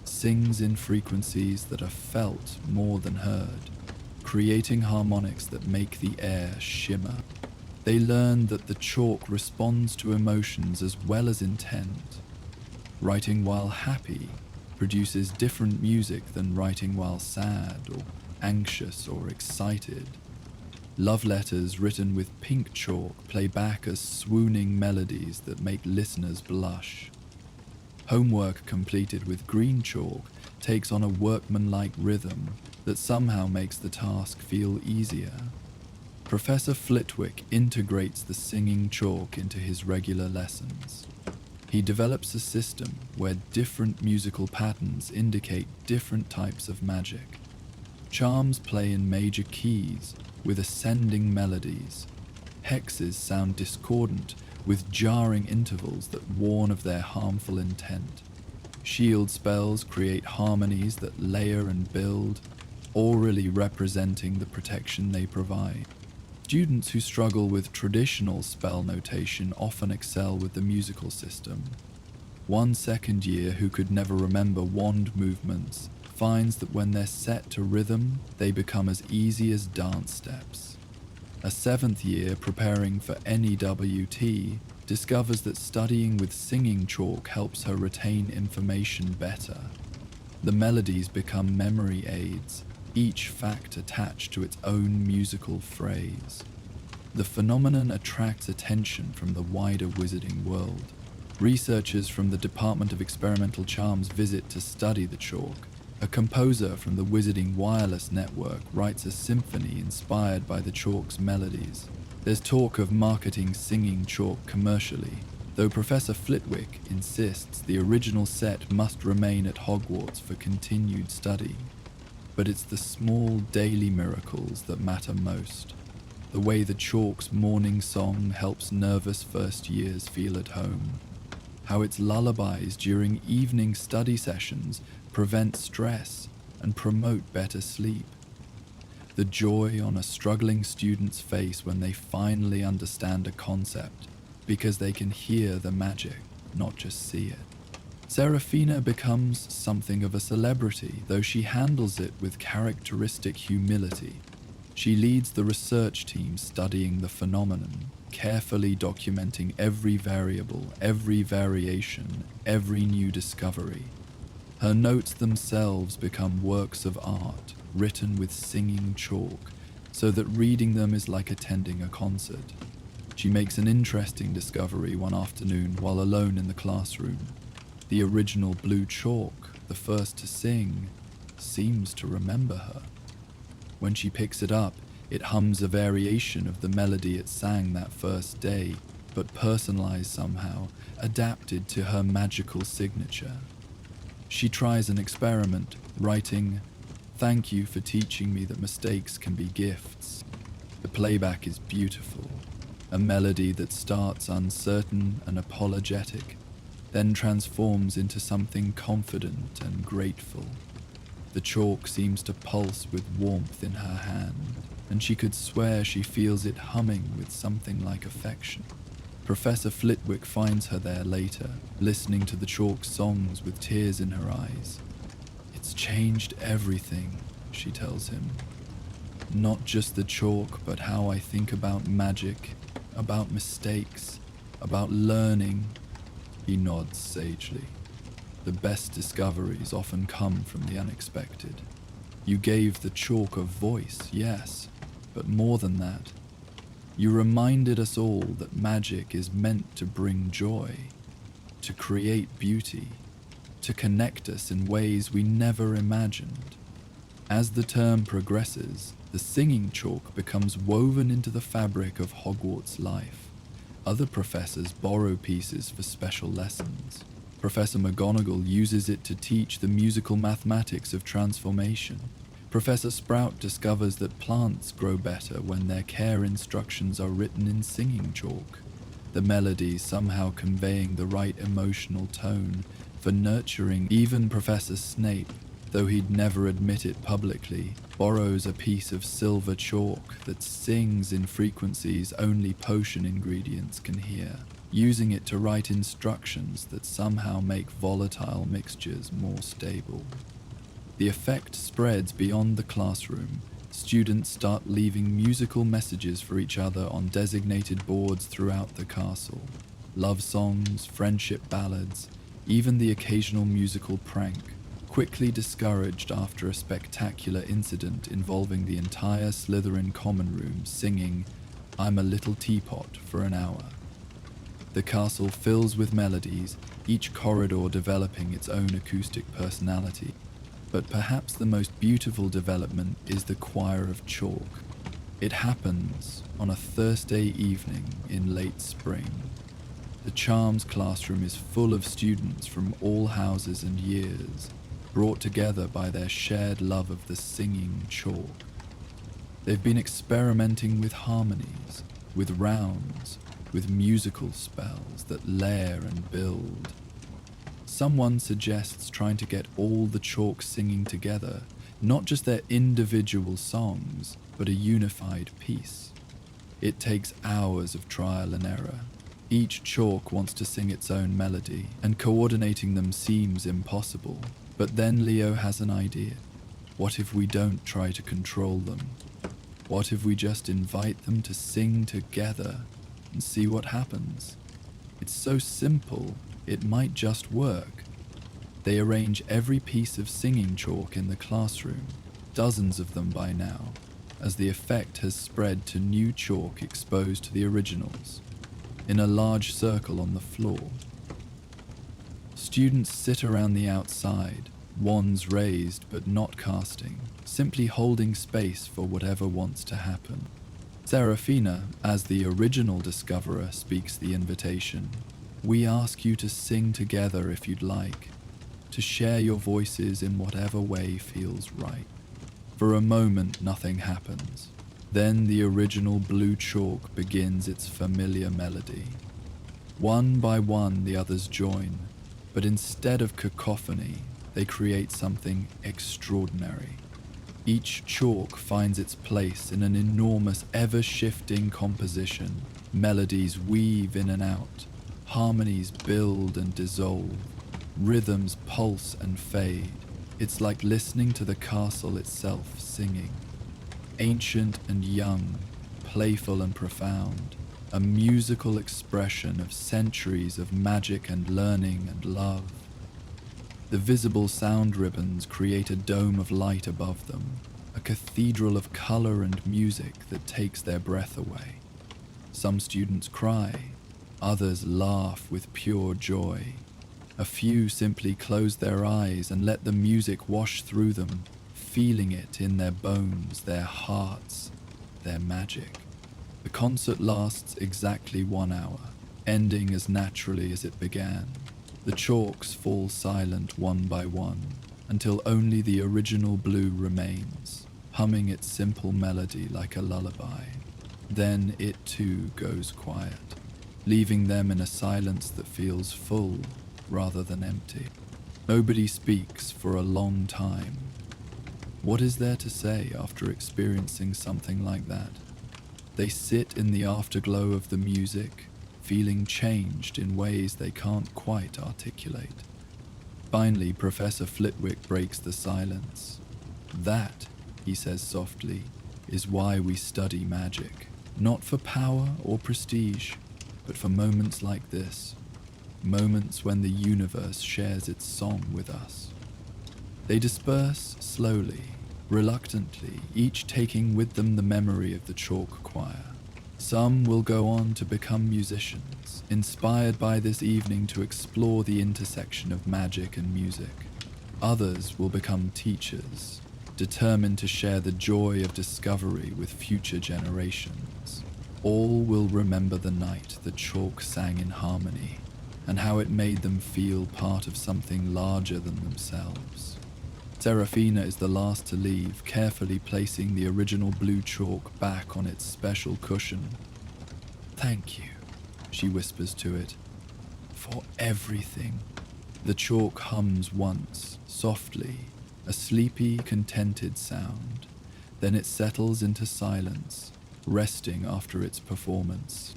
sings in frequencies that are felt more than heard, creating harmonics that make the air shimmer. They learn that the chalk responds to emotions as well as intent. Writing while happy produces different music than writing while sad or anxious or excited. Love letters written with pink chalk play back as swooning melodies that make listeners blush. Homework completed with green chalk takes on a workmanlike rhythm that somehow makes the task feel easier. Professor Flitwick integrates the singing chalk into his regular lessons. He develops a system where different musical patterns indicate different types of magic. Charms play in major keys with ascending melodies. Hexes sound discordant with jarring intervals that warn of their harmful intent. Shield spells create harmonies that layer and build, aurally representing the protection they provide. Students who struggle with traditional spell notation often excel with the musical system. One second year who could never remember wand movements finds that when they're set to rhythm, they become as easy as dance steps. A seventh year preparing for NEWT discovers that studying with singing chalk helps her retain information better. The melodies become memory aids, each fact attached to its own musical phrase. The phenomenon attracts attention from the wider wizarding world. Researchers from the Department of Experimental Charms visit to study the chalk. A composer from the Wizarding Wireless Network writes a symphony inspired by the chalk's melodies. There's talk of marketing singing chalk commercially, though Professor Flitwick insists the original set must remain at Hogwarts for continued study. But it's the small daily miracles that matter most. The way the chalk's morning song helps nervous first years feel at home. How its lullabies during evening study sessions prevent stress and promote better sleep. The joy on a struggling student's face when they finally understand a concept because they can hear the magic, not just see it. Serafina becomes something of a celebrity, though she handles it with characteristic humility. She leads the research team studying the phenomenon, carefully documenting every variable, every variation, every new discovery. Her notes themselves become works of art, written with singing chalk, so that reading them is like attending a concert. She makes an interesting discovery one afternoon while alone in the classroom. The original blue chalk, the first to sing, seems to remember her. When she picks it up, it hums a variation of the melody it sang that first day, but personalized somehow, adapted to her magical signature. She tries an experiment, writing, "Thank you for teaching me that mistakes can be gifts." The playback is beautiful, a melody that starts uncertain and apologetic, then transforms into something confident and grateful. The chalk seems to pulse with warmth in her hand, and she could swear she feels it humming with something like affection. Professor Flitwick finds her there later, listening to the chalk's songs with tears in her eyes. "It's changed everything," she tells him. "Not just the chalk, but how I think about magic, about mistakes, about learning." He nods sagely. "The best discoveries often come from the unexpected. You gave the chalk a voice, yes, but more than that. You reminded us all that magic is meant to bring joy, to create beauty, to connect us in ways we never imagined." As the term progresses, the singing chalk becomes woven into the fabric of Hogwarts life. Other professors borrow pieces for special lessons. Professor McGonagall uses it to teach the musical mathematics of transformation. Professor Sprout discovers that plants grow better when their care instructions are written in singing chalk, the melody somehow conveying the right emotional tone for nurturing. Even Professor Snape, though he'd never admit it publicly, borrows a piece of silver chalk that sings in frequencies only potion ingredients can hear, using it to write instructions that somehow make volatile mixtures more stable. The effect spreads beyond the classroom. Students start leaving musical messages for each other on designated boards throughout the castle. Love songs, friendship ballads, even the occasional musical prank, quickly discouraged after a spectacular incident involving the entire Slytherin common room singing "I'm a Little Teapot" for an hour. The castle fills with melodies, each corridor developing its own acoustic personality. But perhaps the most beautiful development is the choir of chalk. It happens on a Thursday evening in late spring. The Charms classroom is full of students from all houses and years, brought together by their shared love of the singing chalk. They've been experimenting with harmonies, with rounds, with musical spells that layer and build. Someone suggests trying to get all the chalk singing together, not just their individual songs, but a unified piece. It takes hours of trial and error. Each chalk wants to sing its own melody, and coordinating them seems impossible. But then Leo has an idea. What if we don't try to control them? What if we just invite them to sing together and see what happens? It's so simple, it might just work. They arrange every piece of singing chalk in the classroom, dozens of them by now, as the effect has spread to new chalk exposed to the originals, in a large circle on the floor. Students sit around the outside, wands raised but not casting, simply holding space for whatever wants to happen. Serafina, as the original discoverer, speaks the invitation. We ask you to sing together if you'd like, to share your voices in whatever way feels right. For a moment, nothing happens. Then the original blue chalk begins its familiar melody. One by one, the others join, but instead of cacophony, they create something extraordinary. Each chalk finds its place in an enormous, ever-shifting composition. Melodies weave in and out, harmonies build and dissolve, rhythms pulse and fade. It's like listening to the castle itself singing. Ancient and young, playful and profound, a musical expression of centuries of magic and learning and love. The visible sound ribbons create a dome of light above them, a cathedral of color and music that takes their breath away. Some students cry, others laugh with pure joy. A few simply close their eyes and let the music wash through them, feeling it in their bones, their hearts, their magic. The concert lasts exactly 1 hour, ending as naturally as it began. The chalks fall silent one by one, until only the original blue remains, humming its simple melody like a lullaby. Then it too goes quiet, leaving them in a silence that feels full rather than empty. Nobody speaks for a long time. What is there to say after experiencing something like that? They sit in the afterglow of the music, feeling changed in ways they can't quite articulate. Finally, Professor Flitwick breaks the silence. That, he says softly, is why we study magic. Not for power or prestige, but for moments like this. Moments when the universe shares its song with us. They disperse slowly, reluctantly, each taking with them the memory of the chalk choir. Some will go on to become musicians, inspired by this evening to explore the intersection of magic and music. Others will become teachers, determined to share the joy of discovery with future generations. All will remember the night the chalk sang in harmony, and how it made them feel part of something larger than themselves. Serafina is the last to leave, carefully placing the original blue chalk back on its special cushion. "Thank you," she whispers to it, "for everything." The chalk hums once, softly, a sleepy, contented sound. Then it settles into silence, resting after its performance.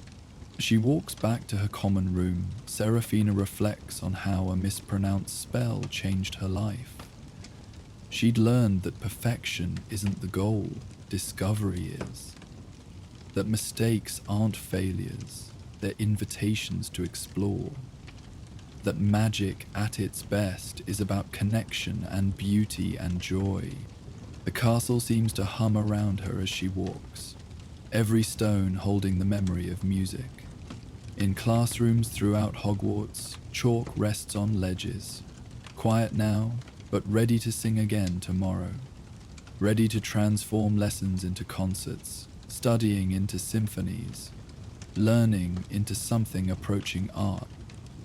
She walks back to her common room. Serafina reflects on how a mispronounced spell changed her life. She'd learned that perfection isn't the goal, discovery is. That mistakes aren't failures, they're invitations to explore. That magic at its best is about connection and beauty and joy. The castle seems to hum around her as she walks, every stone holding the memory of music. In classrooms throughout Hogwarts, chalk rests on ledges, quiet now, but ready to sing again tomorrow, ready to transform lessons into concerts, studying into symphonies, learning into something approaching art.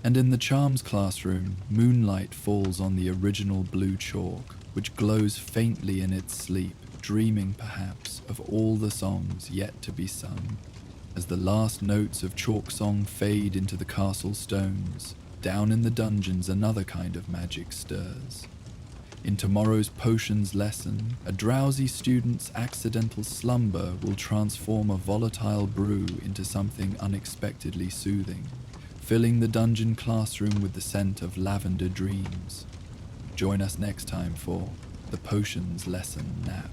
And in the charms classroom, moonlight falls on the original blue chalk, which glows faintly in its sleep, dreaming perhaps of all the songs yet to be sung. As the last notes of chalk song fade into the castle stones, down in the dungeons another kind of magic stirs. In tomorrow's potions lesson, a drowsy student's accidental slumber will transform a volatile brew into something unexpectedly soothing, filling the dungeon classroom with the scent of lavender dreams. Join us next time for the potions lesson nap.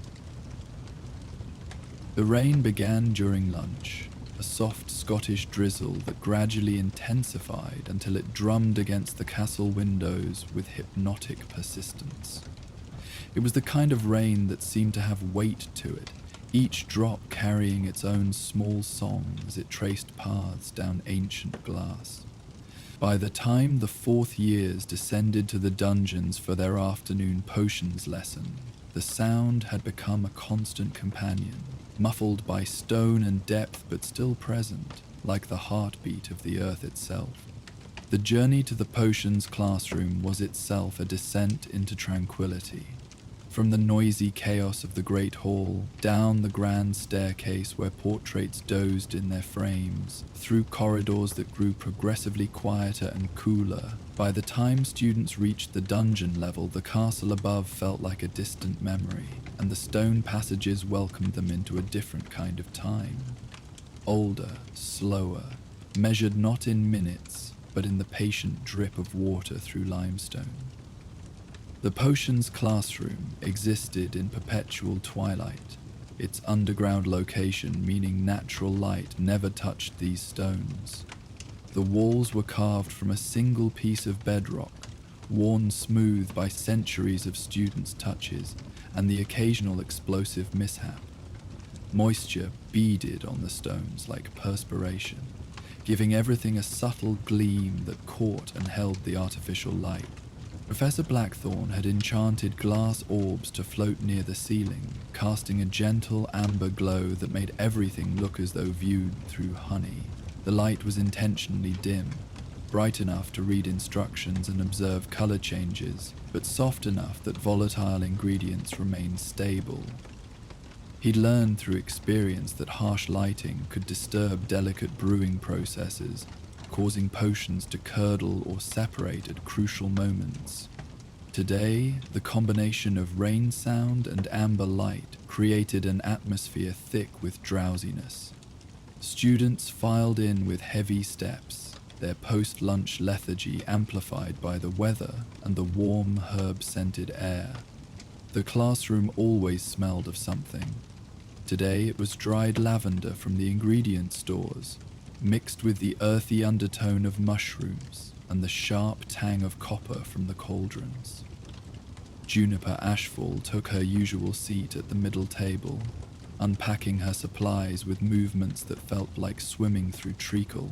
The rain began during lunch, a soft Scottish drizzle that gradually intensified until it drummed against the castle windows with hypnotic persistence. It was the kind of rain that seemed to have weight to it, each drop carrying its own small song as it traced paths down ancient glass. By the time the fourth years descended to the dungeons for their afternoon potions lesson, the sound had become a constant companion, muffled by stone and depth but still present, like the heartbeat of the earth itself. The journey to the potions classroom was itself a descent into tranquility. From the noisy chaos of the great hall, down the grand staircase where portraits dozed in their frames, through corridors that grew progressively quieter and cooler. By the time students reached the dungeon level, the castle above felt like a distant memory, and the stone passages welcomed them into a different kind of time. Older, slower, measured not in minutes, but in the patient drip of water through limestone. The potions classroom existed in perpetual twilight, its underground location meaning natural light never touched these stones. The walls were carved from a single piece of bedrock, worn smooth by centuries of students' touches and the occasional explosive mishap. Moisture beaded on the stones like perspiration, giving everything a subtle gleam that caught and held the artificial light. Professor Blackthorne had enchanted glass orbs to float near the ceiling, casting a gentle amber glow that made everything look as though viewed through honey. The light was intentionally dim, bright enough to read instructions and observe color changes, but soft enough that volatile ingredients remained stable. He'd learned through experience that harsh lighting could disturb delicate brewing processes, causing potions to curdle or separate at crucial moments. Today, the combination of rain sound and amber light created an atmosphere thick with drowsiness. Students filed in with heavy steps, their post-lunch lethargy amplified by the weather and the warm herb-scented air. The classroom always smelled of something. Today it was dried lavender from the ingredient stores, mixed with the earthy undertone of mushrooms and the sharp tang of copper from the cauldrons. Juniper Ashfall took her usual seat at the middle table, unpacking her supplies with movements that felt like swimming through treacle.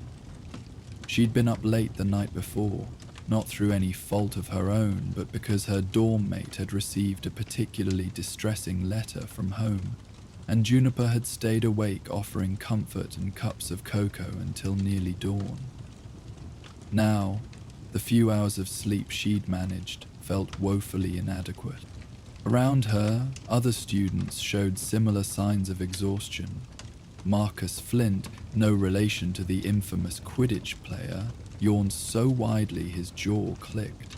She'd been up late the night before, not through any fault of her own, but because her dorm mate had received a particularly distressing letter from home, and Juniper had stayed awake offering comfort and cups of cocoa until nearly dawn. Now, the few hours of sleep she'd managed felt woefully inadequate. Around her, other students showed similar signs of exhaustion. Marcus Flint, no relation to the infamous Quidditch player, yawned so widely his jaw clicked.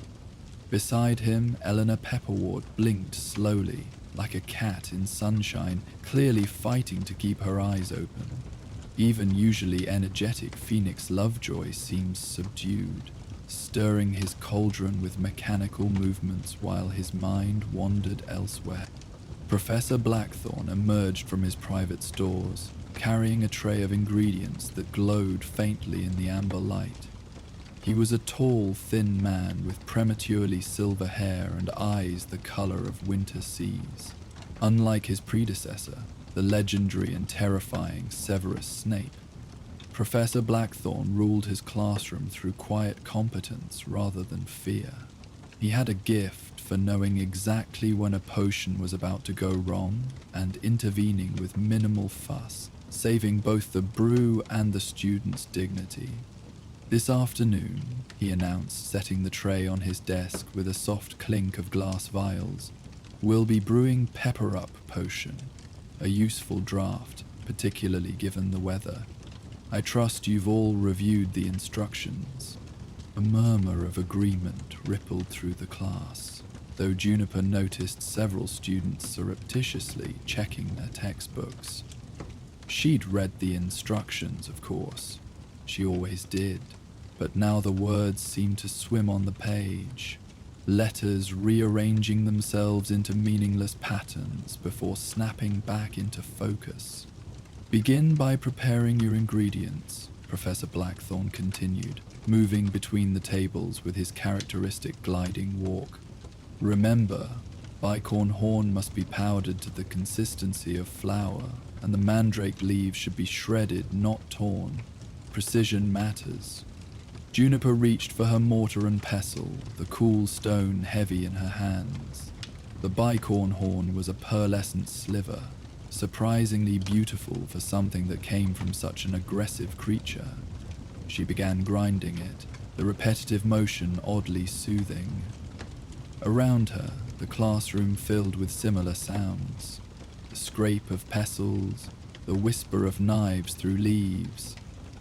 Beside him, Eleanor Pepperwort blinked slowly, like a cat in sunshine, clearly fighting to keep her eyes open. Even usually energetic Phoenix Lovejoy seemed subdued, stirring his cauldron with mechanical movements while his mind wandered elsewhere. Professor Blackthorne emerged from his private stores, carrying a tray of ingredients that glowed faintly in the amber light. He was a tall, thin man with prematurely silver hair and eyes the color of winter seas. Unlike his predecessor, the legendary and terrifying Severus Snape, Professor Blackthorne ruled his classroom through quiet competence rather than fear. He had a gift for knowing exactly when a potion was about to go wrong and intervening with minimal fuss, saving both the brew and the student's dignity. "This afternoon," he announced, setting the tray on his desk with a soft clink of glass vials, "we'll be brewing Pepper Up Potion, a useful draft, particularly given the weather. I trust you've all reviewed the instructions." A murmur of agreement rippled through the class, though Juniper noticed several students surreptitiously checking their textbooks. She'd read the instructions, of course. She always did. But now the words seemed to swim on the page, letters rearranging themselves into meaningless patterns before snapping back into focus. "Begin by preparing your ingredients," Professor Blackthorne continued, moving between the tables with his characteristic gliding walk. "Remember, bicorn horn must be powdered to the consistency of flour, and the mandrake leaves should be shredded, not torn. Precision matters." Juniper reached for her mortar and pestle, the cool stone heavy in her hands. The bicorn horn was a pearlescent sliver, surprisingly beautiful for something that came from such an aggressive creature. She began grinding it, the repetitive motion oddly soothing. Around her, the classroom filled with similar sounds. The scrape of pestles, the whisper of knives through leaves,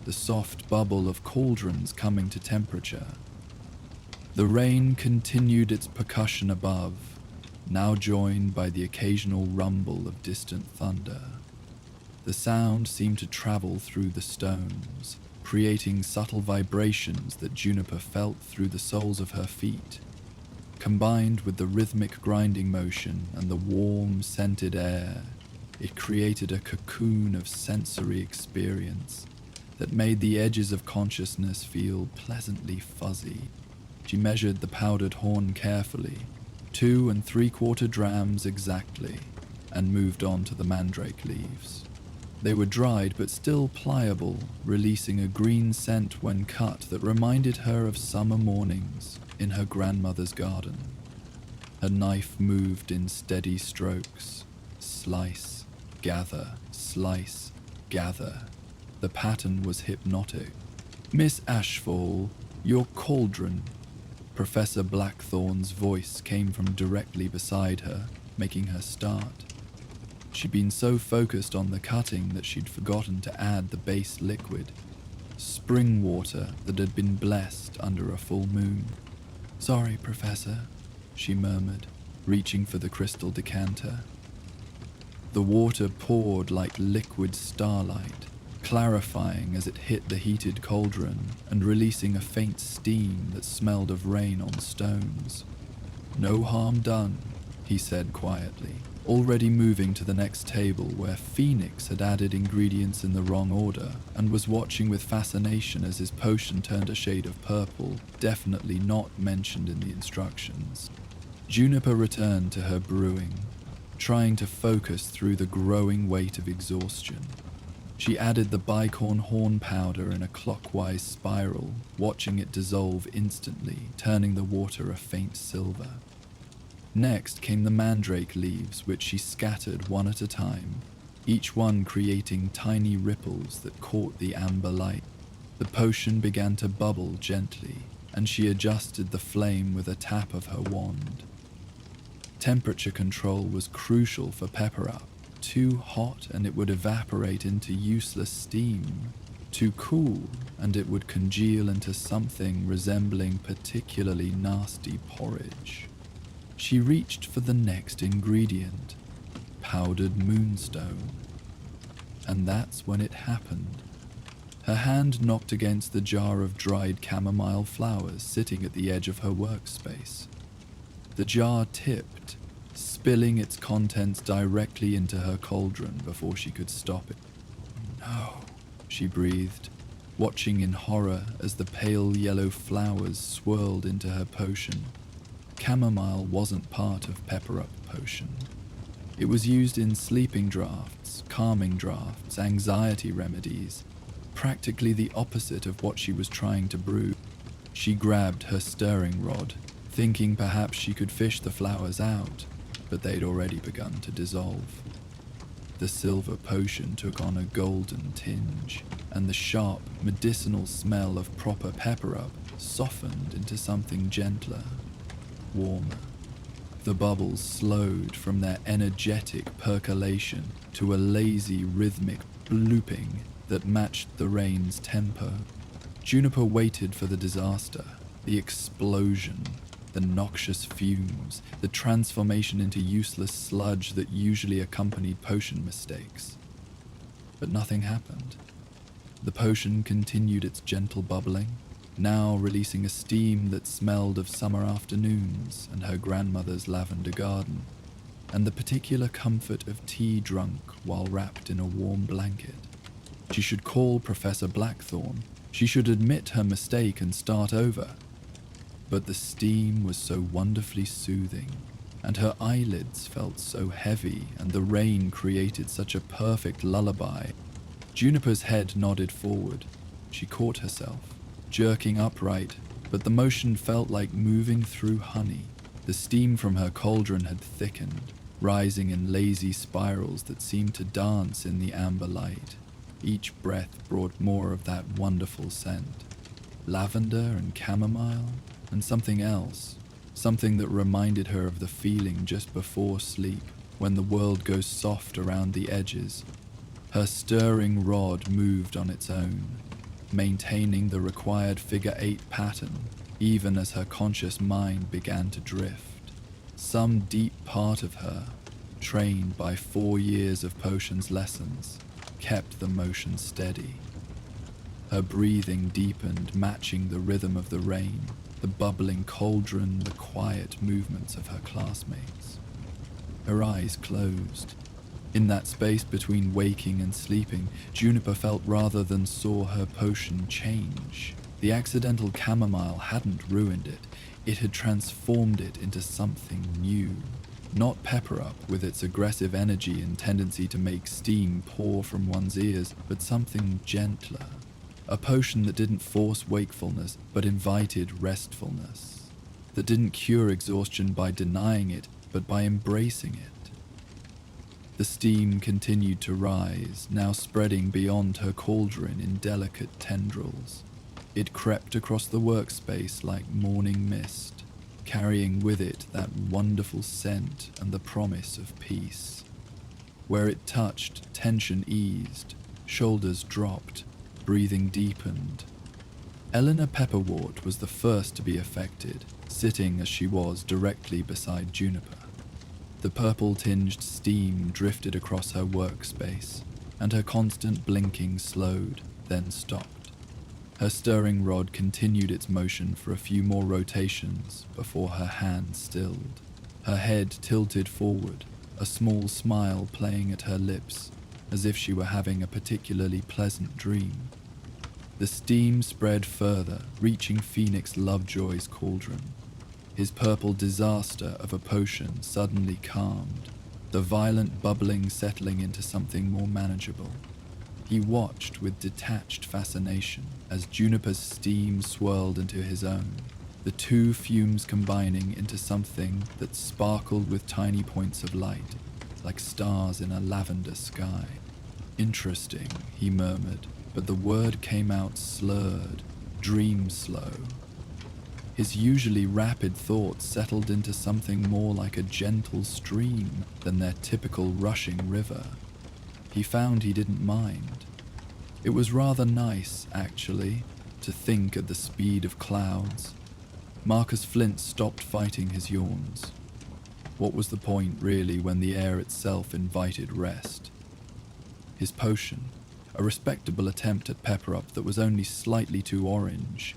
the soft bubble of cauldrons coming to temperature. The rain continued its percussion above, now joined by the occasional rumble of distant thunder. The sound seemed to travel through the stones, creating subtle vibrations that Juniper felt through the soles of her feet. Combined with the rhythmic grinding motion and the warm, scented air, it created a cocoon of sensory experience that made the edges of consciousness feel pleasantly fuzzy. She measured the powdered horn carefully, 2 3/4 drams exactly, and moved on to the mandrake leaves. They were dried but still pliable, releasing a green scent when cut that reminded her of summer mornings in her grandmother's garden. Her knife moved in steady strokes. Slice, gather, slice, gather. The pattern was hypnotic. "Miss Ashfall, your cauldron." Professor Blackthorne's voice came from directly beside her, making her start. She'd been so focused on the cutting that she'd forgotten to add the base liquid, spring water that had been blessed under a full moon. "Sorry, Professor," she murmured, reaching for the crystal decanter. The water poured like liquid starlight, clarifying as it hit the heated cauldron and releasing a faint steam that smelled of rain on stones. "No harm done," he said quietly, already moving to the next table where Phoenix had added ingredients in the wrong order and was watching with fascination as his potion turned a shade of purple, definitely not mentioned in the instructions. Juniper returned to her brewing, trying to focus through the growing weight of exhaustion. She added the bicorn horn powder in a clockwise spiral, watching it dissolve instantly, turning the water a faint silver. Next came the mandrake leaves, which she scattered one at a time, each one creating tiny ripples that caught the amber light. The potion began to bubble gently, and she adjusted the flame with a tap of her wand. Temperature control was crucial for Pepper Up. Too hot and it would evaporate into useless steam. Too cool and it would congeal into something resembling particularly nasty porridge. She reached for the next ingredient, powdered moonstone. And that's when it happened. Her hand knocked against the jar of dried chamomile flowers sitting at the edge of her workspace. The jar tipped, spilling its contents directly into her cauldron before she could stop it. "No," she breathed, watching in horror as the pale yellow flowers swirled into her potion. Chamomile wasn't part of Pepper Up potion. It was used in sleeping drafts, calming drafts, anxiety remedies, practically the opposite of what she was trying to brew. She grabbed her stirring rod, thinking perhaps she could fish the flowers out, but they'd already begun to dissolve. The silver potion took on a golden tinge, and the sharp, medicinal smell of proper Pepper Up softened into something gentler, warmer. The bubbles slowed from their energetic percolation to a lazy, rhythmic blooping that matched the rain's tempo. Juniper waited for the disaster, the explosion, the noxious fumes, the transformation into useless sludge that usually accompanied potion mistakes. But nothing happened. The potion continued its gentle bubbling, now releasing a steam that smelled of summer afternoons and her grandmother's lavender garden, and the particular comfort of tea drunk while wrapped in a warm blanket. She should call Professor Blackthorn. She should admit her mistake and start over. But the steam was so wonderfully soothing, and her eyelids felt so heavy, and the rain created such a perfect lullaby. Juniper's head nodded forward. She caught herself, jerking upright, but the motion felt like moving through honey. The steam from her cauldron had thickened, rising in lazy spirals that seemed to dance in the amber light. Each breath brought more of that wonderful scent. Lavender and chamomile, and something else. Something that reminded her of the feeling just before sleep, when the world goes soft around the edges. Her stirring rod moved on its own, maintaining the required figure-8 pattern, even as her conscious mind began to drift. Some deep part of her, trained by 4 years of potions lessons, kept the motion steady. Her breathing deepened, matching the rhythm of the rain, the bubbling cauldron, the quiet movements of her classmates. Her eyes closed. In that space between waking and sleeping, Juniper felt rather than saw her potion change. The accidental chamomile hadn't ruined it. It had transformed it into something new. Not pepper up with its aggressive energy and tendency to make steam pour from one's ears, but something gentler. A potion that didn't force wakefulness, but invited restfulness. That didn't cure exhaustion by denying it, but by embracing it. The steam continued to rise, now spreading beyond her cauldron in delicate tendrils. It crept across the workspace like morning mist, carrying with it that wonderful scent and the promise of peace. Where it touched, tension eased, shoulders dropped, breathing deepened. Eleanor Pepperwort was the first to be affected, sitting as she was directly beside Juniper. The purple-tinged steam drifted across her workspace, and her constant blinking slowed, then stopped. Her stirring rod continued its motion for a few more rotations before her hand stilled. Her head tilted forward, a small smile playing at her lips, as if she were having a particularly pleasant dream. The steam spread further, reaching Phoenix Lovejoy's cauldron. His purple disaster of a potion suddenly calmed, the violent bubbling settling into something more manageable. He watched with detached fascination as Juniper's steam swirled into his own, the two fumes combining into something that sparkled with tiny points of light, like stars in a lavender sky. Interesting, he murmured, but the word came out slurred, dream-slow. His usually rapid thoughts settled into something more like a gentle stream than their typical rushing river. He found he didn't mind. It was rather nice, actually, to think at the speed of clouds. Marcus Flint stopped fighting his yawns. What was the point, really, when the air itself invited rest? His potion, a respectable attempt at pepper-up that was only slightly too orange,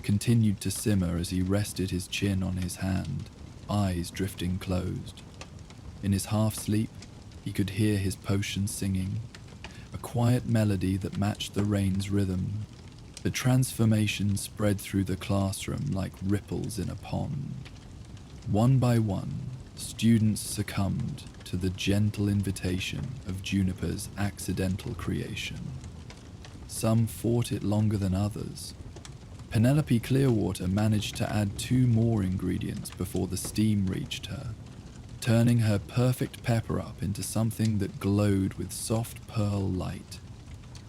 continued to simmer as he rested his chin on his hand, eyes drifting closed. In his half-sleep, he could hear his potion singing, a quiet melody that matched the rain's rhythm. The transformation spread through the classroom like ripples in a pond. One by one, students succumbed to the gentle invitation of Juniper's accidental creation. Some fought it longer than others. Penelope Clearwater managed to add 2 more ingredients before the steam reached her, turning her perfect pepper-up into something that glowed with soft pearl light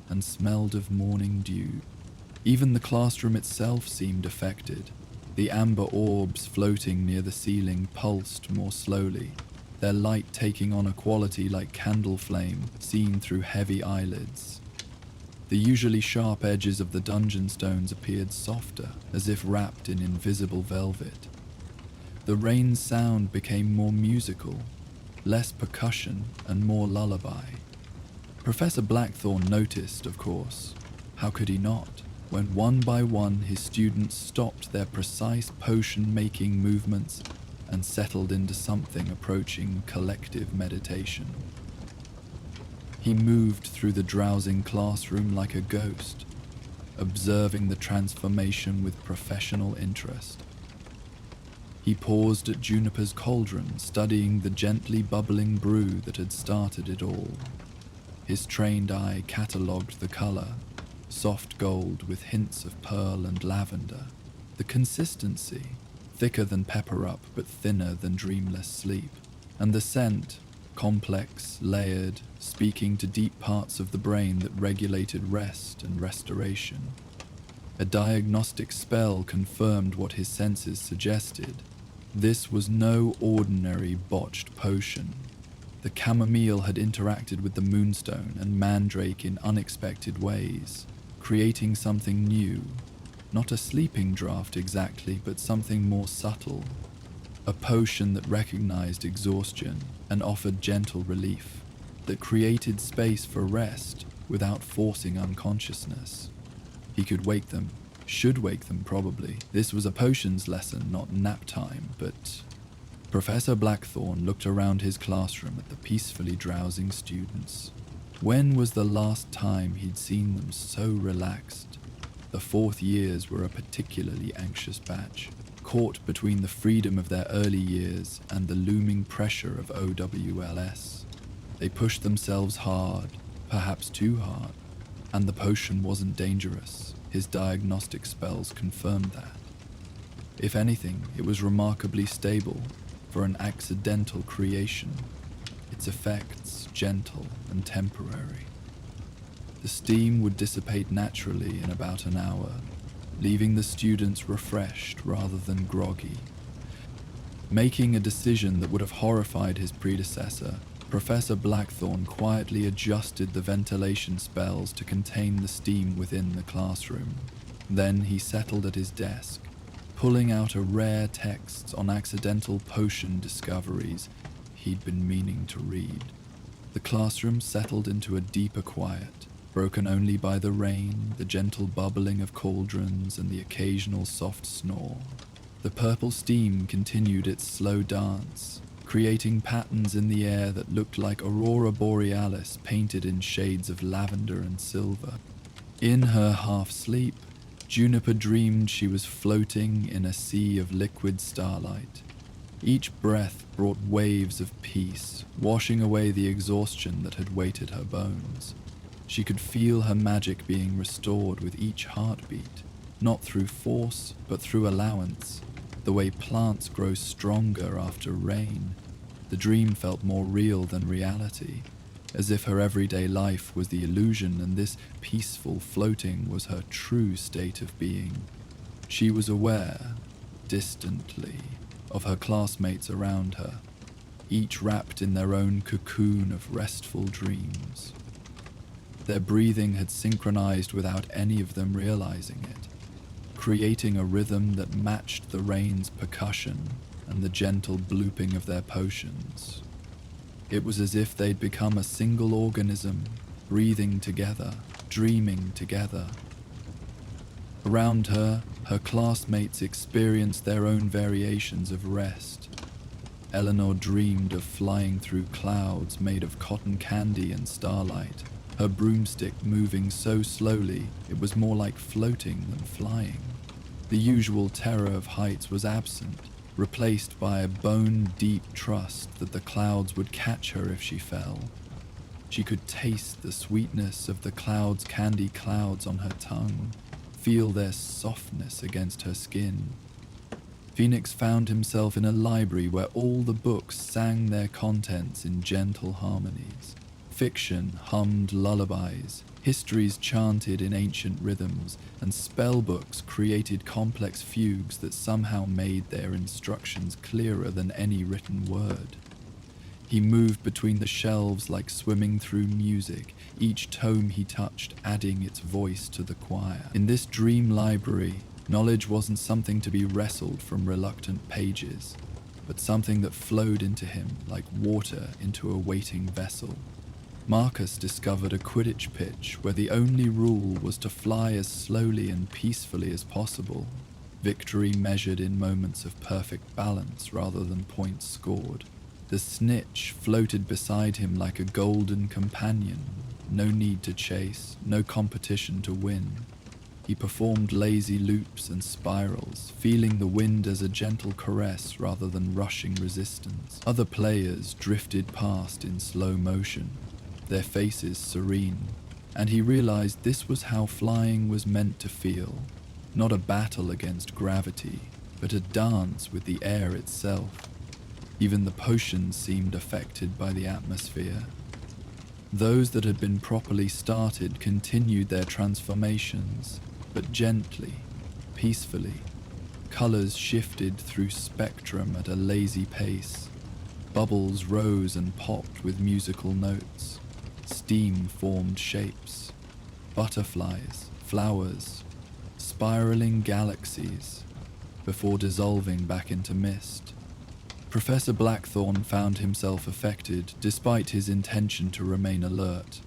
and smelled of morning dew. Even the classroom itself seemed affected. The amber orbs floating near the ceiling pulsed more slowly, their light taking on a quality like candle flame seen through heavy eyelids. The usually sharp edges of the dungeon stones appeared softer, as if wrapped in invisible velvet. The rain's sound became more musical, less percussion and more lullaby. Professor Blackthorne noticed, of course. How could he not, when one by one his students stopped their precise potion-making movements and settled into something approaching collective meditation. He moved through the drowsing classroom like a ghost, observing the transformation with professional interest. He paused at Juniper's cauldron, studying the gently bubbling brew that had started it all. His trained eye catalogued the color, soft gold with hints of pearl and lavender. The consistency, thicker than pepper up but thinner than dreamless sleep. And the scent, complex, layered, speaking to deep parts of the brain that regulated rest and restoration. A diagnostic spell confirmed what his senses suggested. This was no ordinary botched potion. The chamomile had interacted with the moonstone and mandrake in unexpected ways, creating something new. Not a sleeping draught exactly, but something more subtle. A potion that recognized exhaustion and offered gentle relief, that created space for rest without forcing unconsciousness. He could wake them, should wake them probably. This was a potions lesson, not nap time, but... Professor Blackthorne looked around his classroom at the peacefully drowsing students. When was the last time he'd seen them so relaxed? The fourth years were a particularly anxious batch, caught between the freedom of their early years and the looming pressure of OWLS. They pushed themselves hard, perhaps too hard, and the potion wasn't dangerous. His diagnostic spells confirmed that. If anything, it was remarkably stable for an accidental creation, its effects gentle and temporary. The steam would dissipate naturally in about an hour, leaving the students refreshed rather than groggy. Making a decision that would have horrified his predecessor, Professor Blackthorne quietly adjusted the ventilation spells to contain the steam within the classroom. Then he settled at his desk, pulling out a rare text on accidental potion discoveries he'd been meaning to read. The classroom settled into a deeper quiet, broken only by the rain, the gentle bubbling of cauldrons, and the occasional soft snore. The purple steam continued its slow dance, creating patterns in the air that looked like aurora borealis painted in shades of lavender and silver. In her half-sleep, Juniper dreamed she was floating in a sea of liquid starlight. Each breath brought waves of peace, washing away the exhaustion that had weighted her bones. She could feel her magic being restored with each heartbeat, not through force, but through allowance. The way plants grow stronger after rain, the dream felt more real than reality, as if her everyday life was the illusion and this peaceful floating was her true state of being. She was aware, distantly, of her classmates around her, each wrapped in their own cocoon of restful dreams. Their breathing had synchronized without any of them realizing it, creating a rhythm that matched the rain's percussion and the gentle blooping of their potions. It was as if they'd become a single organism, breathing together, dreaming together. Around her, her classmates experienced their own variations of rest. Eleanor dreamed of flying through clouds made of cotton candy and starlight, her broomstick moving so slowly it was more like floating than flying. The usual terror of heights was absent, replaced by a bone-deep trust that the clouds would catch her if she fell. She could taste the sweetness of the clouds' candy clouds on her tongue, feel their softness against her skin. Phoenix found himself in a library where all the books sang their contents in gentle harmonies. Fiction hummed lullabies, histories chanted in ancient rhythms, and spellbooks created complex fugues that somehow made their instructions clearer than any written word. He moved between the shelves like swimming through music, each tome he touched adding its voice to the choir. In this dream library, knowledge wasn't something to be wrestled from reluctant pages, but something that flowed into him like water into a waiting vessel. Marcus discovered a Quidditch pitch where the only rule was to fly as slowly and peacefully as possible, victory measured in moments of perfect balance rather than points scored. The snitch floated beside him like a golden companion, no need to chase, no competition to win. He performed lazy loops and spirals, feeling the wind as a gentle caress rather than rushing resistance. Other players drifted past in slow motion, their faces serene, and he realized this was how flying was meant to feel. Not a battle against gravity, but a dance with the air itself. Even the potions seemed affected by the atmosphere. Those that had been properly started continued their transformations, but gently, peacefully. Colors shifted through spectrum at a lazy pace. Bubbles rose and popped with musical notes. Steam formed shapes. Butterflies, flowers, spiraling galaxies, before dissolving back into mist. Professor Blackthorn found himself affected despite his intention to remain alert.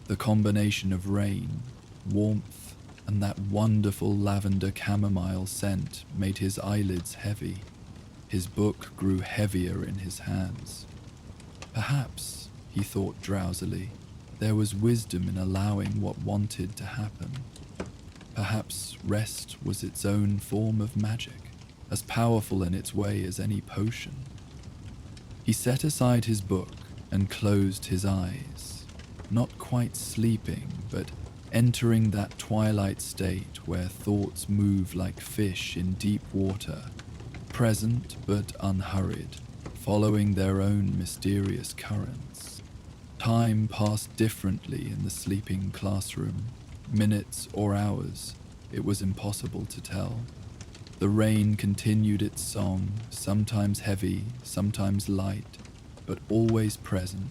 The combination of rain, warmth, and that wonderful lavender chamomile scent made his eyelids heavy. His book grew heavier in his hands. Perhaps, he thought drowsily, there was wisdom in allowing what wanted to happen. Perhaps rest was its own form of magic, as powerful in its way as any potion. He set aside his book and closed his eyes, not quite sleeping, but entering that twilight state where thoughts move like fish in deep water, present but unhurried, following their own mysterious currents. Time passed differently in the sleeping classroom. Minutes or hours, it was impossible to tell. The rain continued its song, sometimes heavy, sometimes light, but always present.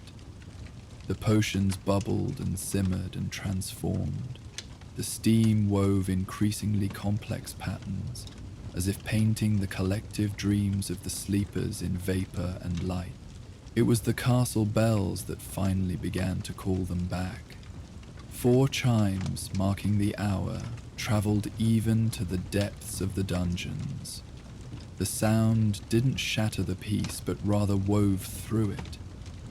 The potions bubbled and simmered and transformed. The steam wove increasingly complex patterns, as if painting the collective dreams of the sleepers in vapor and light. It was the castle bells that finally began to call them back. 4 chimes marking the hour traveled even to the depths of the dungeons. The sound didn't shatter the peace, but rather wove through it,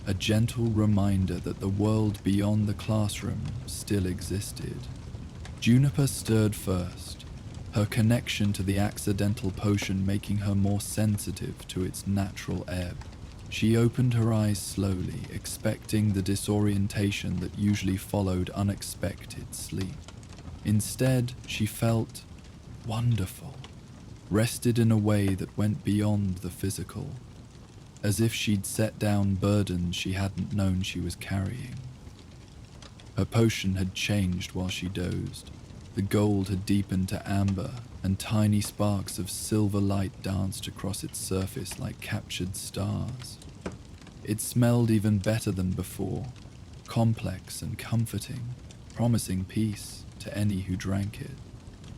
a gentle reminder that the world beyond the classroom still existed. Juniper stirred first, her connection to the accidental potion making her more sensitive to its natural ebb. She opened her eyes slowly, expecting the disorientation that usually followed unexpected sleep. Instead, she felt wonderful, rested in a way that went beyond the physical, as if she'd set down burdens she hadn't known she was carrying. Her potion had changed while she dozed. The gold had deepened to amber, and tiny sparks of silver light danced across its surface like captured stars. It smelled even better than before, complex and comforting, promising peace to any who drank it.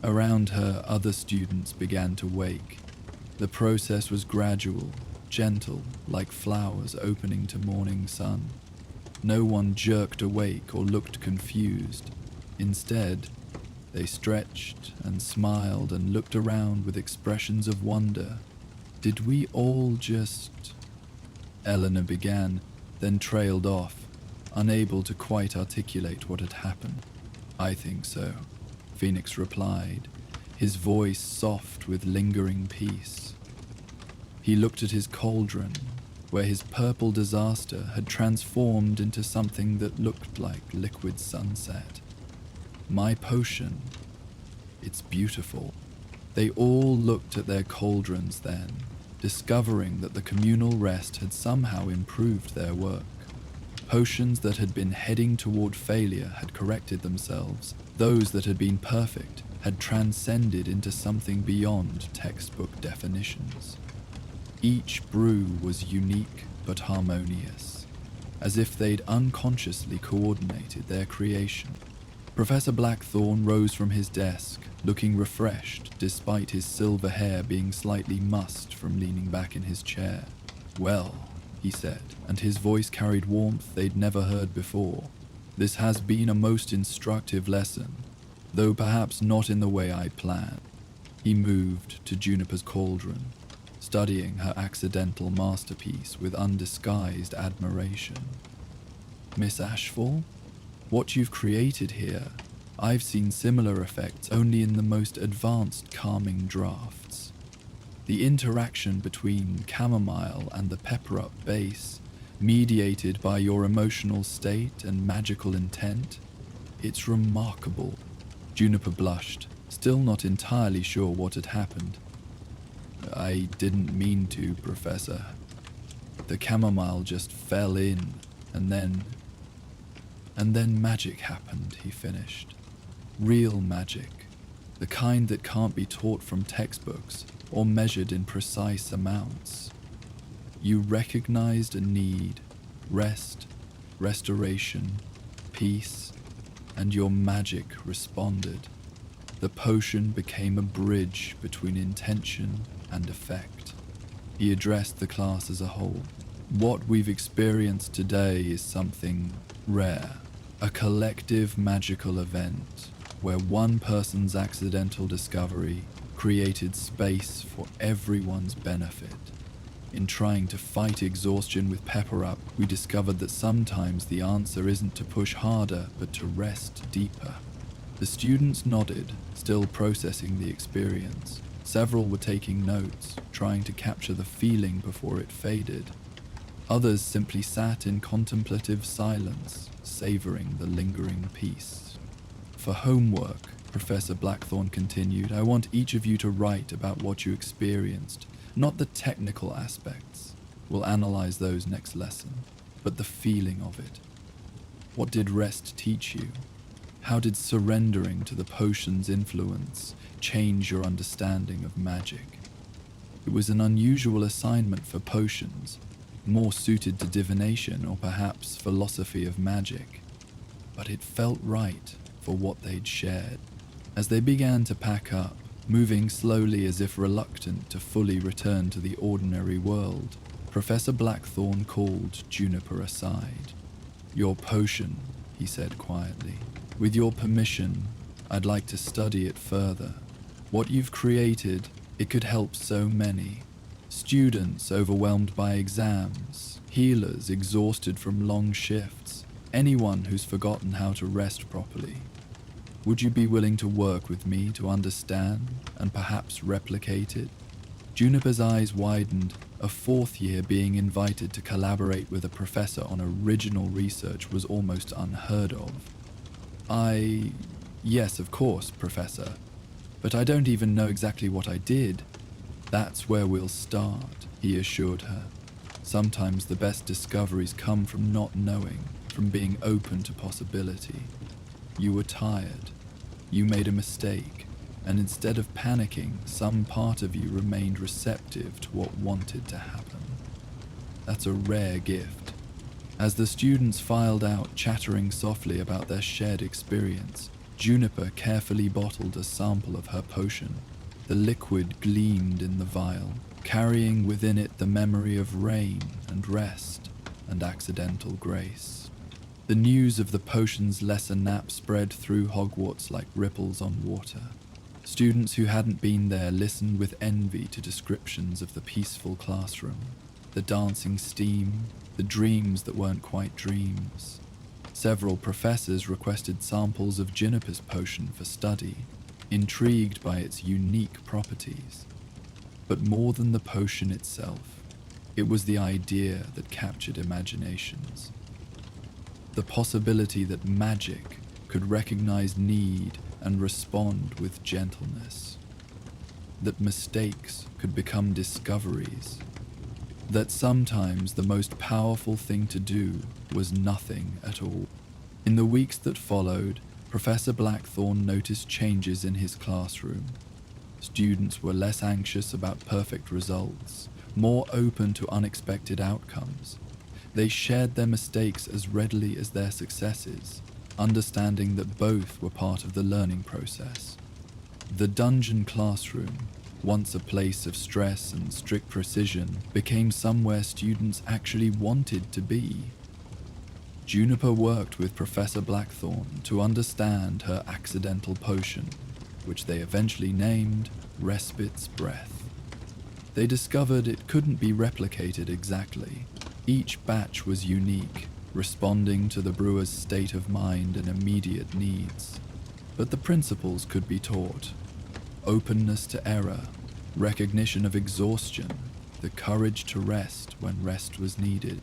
Around her, other students began to wake. The process was gradual, gentle, like flowers opening to morning sun. No one jerked awake or looked confused. Instead, they stretched and smiled and looked around with expressions of wonder. Did we all just... Eleanor began, then trailed off, unable to quite articulate what had happened. I think so, Phoenix replied, his voice soft with lingering peace. He looked at his cauldron, where his purple disaster had transformed into something that looked like liquid sunset. My potion. It's beautiful. They all looked at their cauldrons then, discovering that the communal rest had somehow improved their work. Potions that had been heading toward failure had corrected themselves. Those that had been perfect had transcended into something beyond textbook definitions. Each brew was unique, but harmonious, as if they'd unconsciously coordinated their creation. Professor Blackthorne rose from his desk, looking refreshed despite his silver hair being slightly mussed from leaning back in his chair. "Well," he said, and his voice carried warmth they'd never heard before, "this has been a most instructive lesson, though perhaps not in the way I planned." He moved to Juniper's cauldron, studying her accidental masterpiece with undisguised admiration. "Miss Ashfall? What you've created here, I've seen similar effects only in the most advanced calming drafts. The interaction between chamomile and the pepper-up base, mediated by your emotional state and magical intent, it's remarkable." Juniper blushed, still not entirely sure what had happened. "I didn't mean to, Professor. The chamomile just fell in, and then magic happened," he finished. "Real magic. The kind that can't be taught from textbooks or measured in precise amounts. You recognized a need, rest, restoration, peace, and your magic responded. The potion became a bridge between intention and effect." He addressed the class as a whole. "What we've experienced today is something rare. A collective magical event where one person's accidental discovery created space for everyone's benefit. In trying to fight exhaustion with Pepper Up, we discovered that sometimes the answer isn't to push harder, but to rest deeper." The students nodded, still processing the experience. Several were taking notes, trying to capture the feeling before it faded. Others simply sat in contemplative silence, savoring the lingering peace. "For homework," Professor Blackthorne continued, "I want each of you to write about what you experienced, not the technical aspects. We'll analyze those next lesson, but the feeling of it. What did rest teach you? How did surrendering to the potion's influence change your understanding of magic? It was an unusual assignment for potions, more suited to divination or perhaps philosophy of magic, but it felt right for what they'd shared." As they began to pack up, moving slowly as if reluctant to fully return to the ordinary world, Professor Blackthorne called Juniper aside. "Your potion," he said quietly. "With your permission, I'd like to study it further. What you've created, it could help so many. Students overwhelmed by exams, healers exhausted from long shifts, anyone who's forgotten how to rest properly. Would you be willing to work with me to understand and perhaps replicate it?" Juniper's eyes widened. A fourth year being invited to collaborate with a professor on original research was almost unheard of. Yes, of course, Professor. But I don't even know exactly what I did." "That's where we'll start," he assured her. "Sometimes the best discoveries come from not knowing, from being open to possibility. You were tired. You made a mistake, and instead of panicking, some part of you remained receptive to what wanted to happen. That's a rare gift." As the students filed out, chattering softly about their shared experience, Juniper carefully bottled a sample of her potion. The liquid gleamed in the vial, carrying within it the memory of rain and rest and accidental grace. The news of the potion's lesser nap spread through Hogwarts like ripples on water. Students who hadn't been there listened with envy to descriptions of the peaceful classroom, the dancing steam, the dreams that weren't quite dreams. Several professors requested samples of Juniper's potion for study, intrigued by its unique properties. But more than the potion itself, it was the idea that captured imaginations. The possibility that magic could recognize need and respond with gentleness. That mistakes could become discoveries. That sometimes the most powerful thing to do was nothing at all. In the weeks that followed, Professor Blackthorne noticed changes in his classroom. Students were less anxious about perfect results, more open to unexpected outcomes. They shared their mistakes as readily as their successes, understanding that both were part of the learning process. The dungeon classroom, once a place of stress and strict precision, became somewhere students actually wanted to be. Juniper worked with Professor Blackthorn to understand her accidental potion, which they eventually named Respite's Breath. They discovered it couldn't be replicated exactly. Each batch was unique, responding to the brewer's state of mind and immediate needs. But the principles could be taught. Openness to error, recognition of exhaustion, the courage to rest when rest was needed.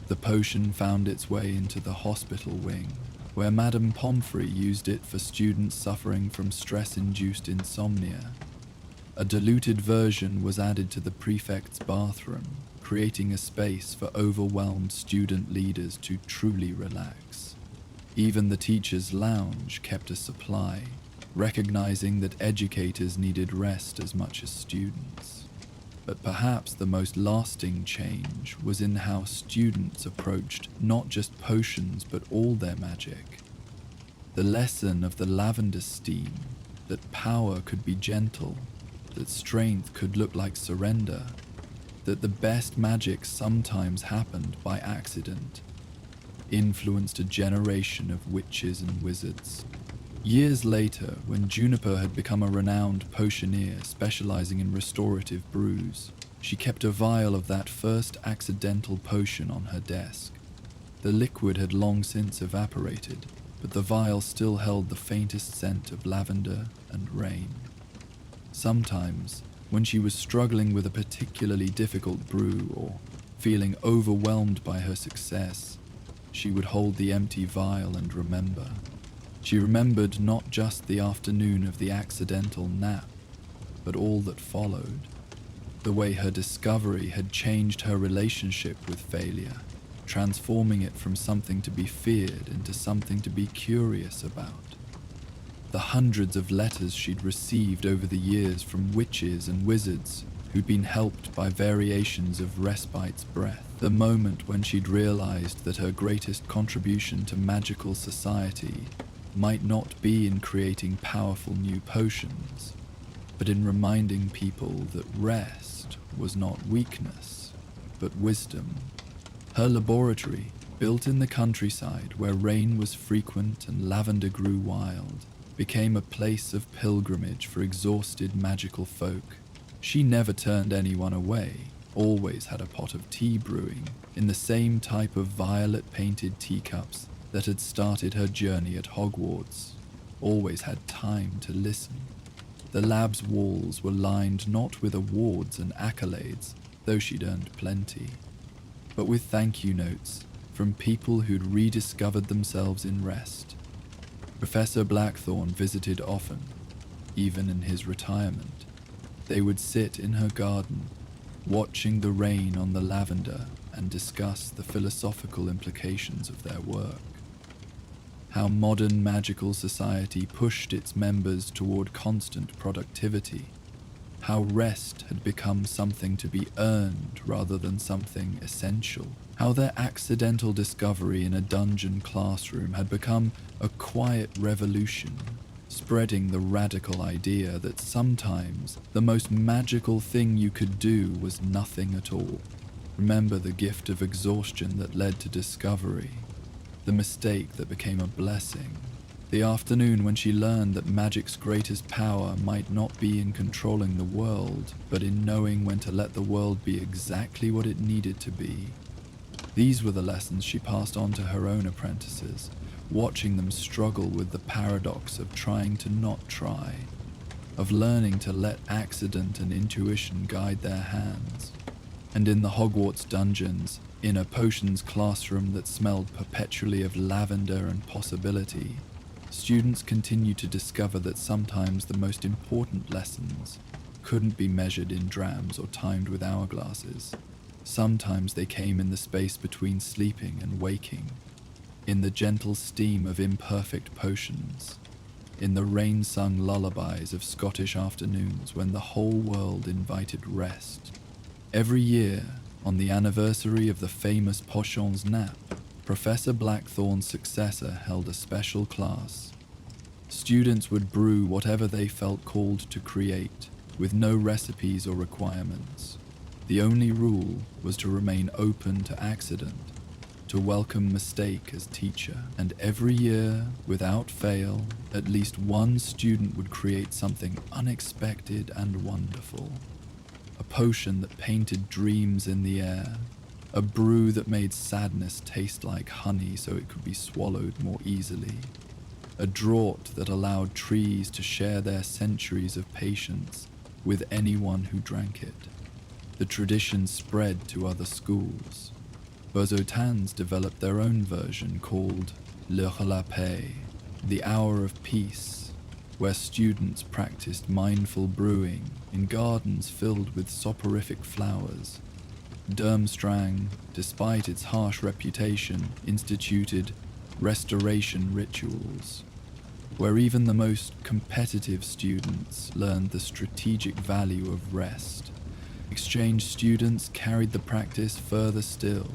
The potion found its way into the hospital wing, where Madame Pomfrey used it for students suffering from stress-induced insomnia. A diluted version was added to the prefect's bathroom, creating a space for overwhelmed student leaders to truly relax. Even the teacher's lounge kept a supply, recognizing that educators needed rest as much as students. But perhaps the most lasting change was in how students approached not just potions but all their magic. The lesson of the Lavender steam, that power could be gentle, that strength could look like surrender, that the best magic sometimes happened by accident, influenced a generation of witches and wizards. Years later, when Juniper had become a renowned potioneer specializing in restorative brews, she kept a vial of that first accidental potion on her desk. The liquid had long since evaporated, but the vial still held the faintest scent of lavender and rain. Sometimes, when she was struggling with a particularly difficult brew or feeling overwhelmed by her success, she would hold the empty vial and remember. She remembered not just the afternoon of the accidental nap, but all that followed. The way her discovery had changed her relationship with failure, transforming it from something to be feared into something to be curious about. The hundreds of letters she'd received over the years from witches and wizards who'd been helped by variations of Respite's Breath. The moment when she'd realized that her greatest contribution to magical society might not be in creating powerful new potions, but in reminding people that rest was not weakness, but wisdom. Her laboratory, built in the countryside where rain was frequent and lavender grew wild, became a place of pilgrimage for exhausted magical folk. She never turned anyone away, always had a pot of tea brewing in the same type of violet-painted teacups that had started her journey at Hogwarts, always had time to listen. The lab's walls were lined not with awards and accolades, though she'd earned plenty, but with thank you notes from people who'd rediscovered themselves in rest. Professor Blackthorn visited often, even in his retirement. They would sit in her garden, watching the rain on the lavender and discuss the philosophical implications of their work. How modern magical society pushed its members toward constant productivity. How rest had become something to be earned rather than something essential. How their accidental discovery in a dungeon classroom had become a quiet revolution, spreading the radical idea that sometimes the most magical thing you could do was nothing at all. Remember the gift of exhaustion that led to discovery, the mistake that became a blessing, the afternoon when she learned that magic's greatest power might not be in controlling the world, but in knowing when to let the world be exactly what it needed to be. These were the lessons she passed on to her own apprentices, watching them struggle with the paradox of trying to not try, of learning to let accident and intuition guide their hands. And in the Hogwarts dungeons, in a potions classroom that smelled perpetually of lavender and possibility, students continued to discover that sometimes the most important lessons couldn't be measured in drams or timed with hourglasses. Sometimes they came in the space between sleeping and waking, in the gentle steam of imperfect potions, in the rain-sung lullabies of Scottish afternoons when the whole world invited rest. Every year, on the anniversary of the famous Pochon's nap, Professor Blackthorn's successor held a special class. Students would brew whatever they felt called to create, with no recipes or requirements. The only rule was to remain open to accident, to welcome mistake as teacher, and every year, without fail, at least one student would create something unexpected and wonderful. A potion that painted dreams in the air, a brew that made sadness taste like honey so it could be swallowed more easily, a draught that allowed trees to share their centuries of patience with anyone who drank it. The tradition spread to other schools. Berzotans developed their own version called l'heure de la paix, the hour of peace, where students practiced mindful brewing in gardens filled with soporific flowers. Durmstrang, despite its harsh reputation, instituted restoration rituals, where even the most competitive students learned the strategic value of rest. Exchange students carried the practice further still,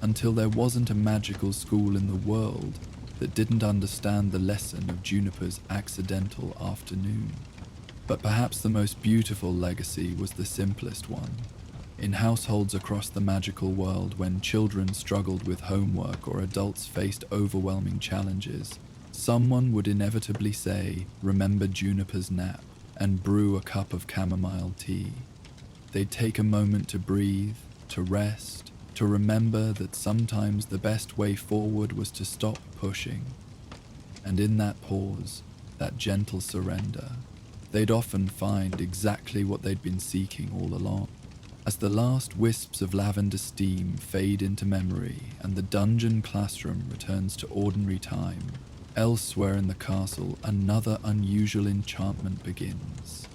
until there wasn't a magical school in the world that didn't understand the lesson of Juniper's accidental afternoon. But perhaps the most beautiful legacy was the simplest one. In households across the magical world, when children struggled with homework or adults faced overwhelming challenges, someone would inevitably say, "Remember Juniper's nap," and brew a cup of chamomile tea. They'd take a moment to breathe, to rest, to remember that sometimes the best way forward was to stop pushing. And in that pause, that gentle surrender, they'd often find exactly what they'd been seeking all along. As the last wisps of lavender steam fade into memory and the dungeon classroom returns to ordinary time, elsewhere in the castle, another unusual enchantment begins.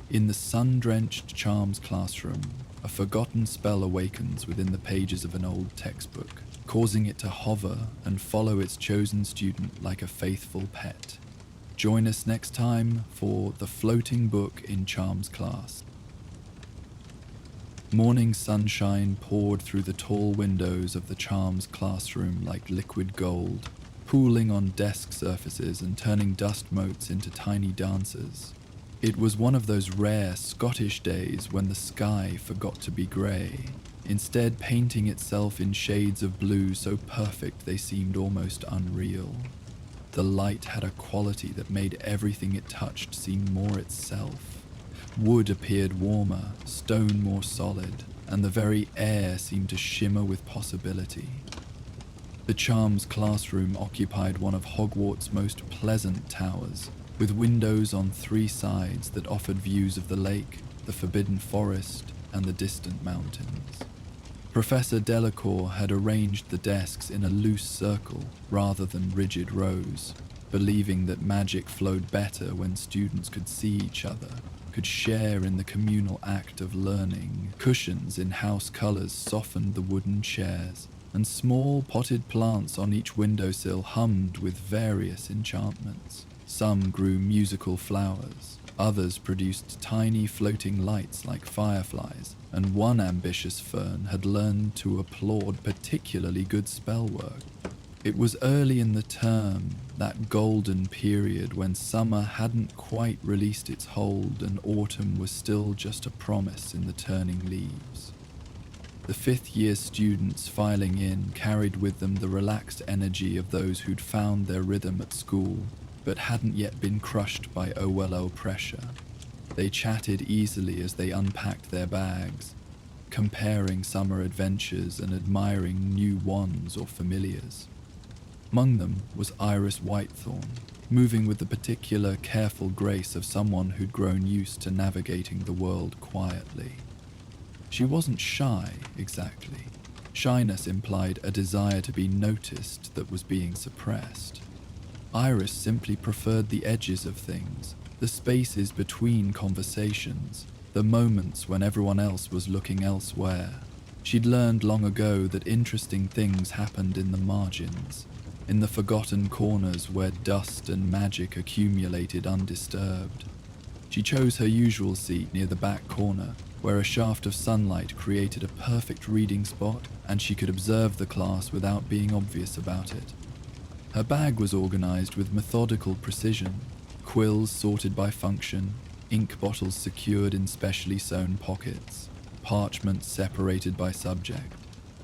In the sun-drenched charms classroom, a forgotten spell awakens within the pages of an old textbook, causing it to hover and follow its chosen student like a faithful pet. Join us next time for The Floating Book in Charms class. Morning sunshine poured through the tall windows of the charms classroom like liquid gold, pooling on desk surfaces and turning dust motes into tiny dancers. It was one of those rare Scottish days when the sky forgot to be grey, instead painting itself in shades of blue so perfect they seemed almost unreal. The light had a quality that made everything it touched seem more itself. Wood appeared warmer, stone more solid, and the very air seemed to shimmer with possibility. The charms classroom occupied one of Hogwarts' most pleasant towers, with windows on 3 sides that offered views of the lake, the forbidden forest, and the distant mountains. Professor Delacour had arranged the desks in a loose circle rather than rigid rows, believing that magic flowed better when students could see each other, could share in the communal act of learning. Cushions in house colors softened the wooden chairs, and small potted plants on each windowsill hummed with various enchantments. Some grew musical flowers, others produced tiny floating lights like fireflies, and one ambitious fern had learned to applaud particularly good spell work. It was early in the term, that golden period when summer hadn't quite released its hold and autumn was still just a promise in the turning leaves. The 5th-year students filing in carried with them the relaxed energy of those who'd found their rhythm at school, but hadn't yet been crushed by OLO pressure. They chatted easily as they unpacked their bags, comparing summer adventures and admiring new wands or familiars. Among them was Iris Whitethorn, moving with the particular careful grace of someone who'd grown used to navigating the world quietly. She wasn't shy, exactly. Shyness implied a desire to be noticed that was being suppressed. Iris simply preferred the edges of things, the spaces between conversations, the moments when everyone else was looking elsewhere. She'd learned long ago that interesting things happened in the margins, in the forgotten corners where dust and magic accumulated undisturbed. She chose her usual seat near the back corner, where a shaft of sunlight created a perfect reading spot and she could observe the class without being obvious about it. Her bag was organized with methodical precision, quills sorted by function, ink bottles secured in specially sewn pockets, parchment separated by subject.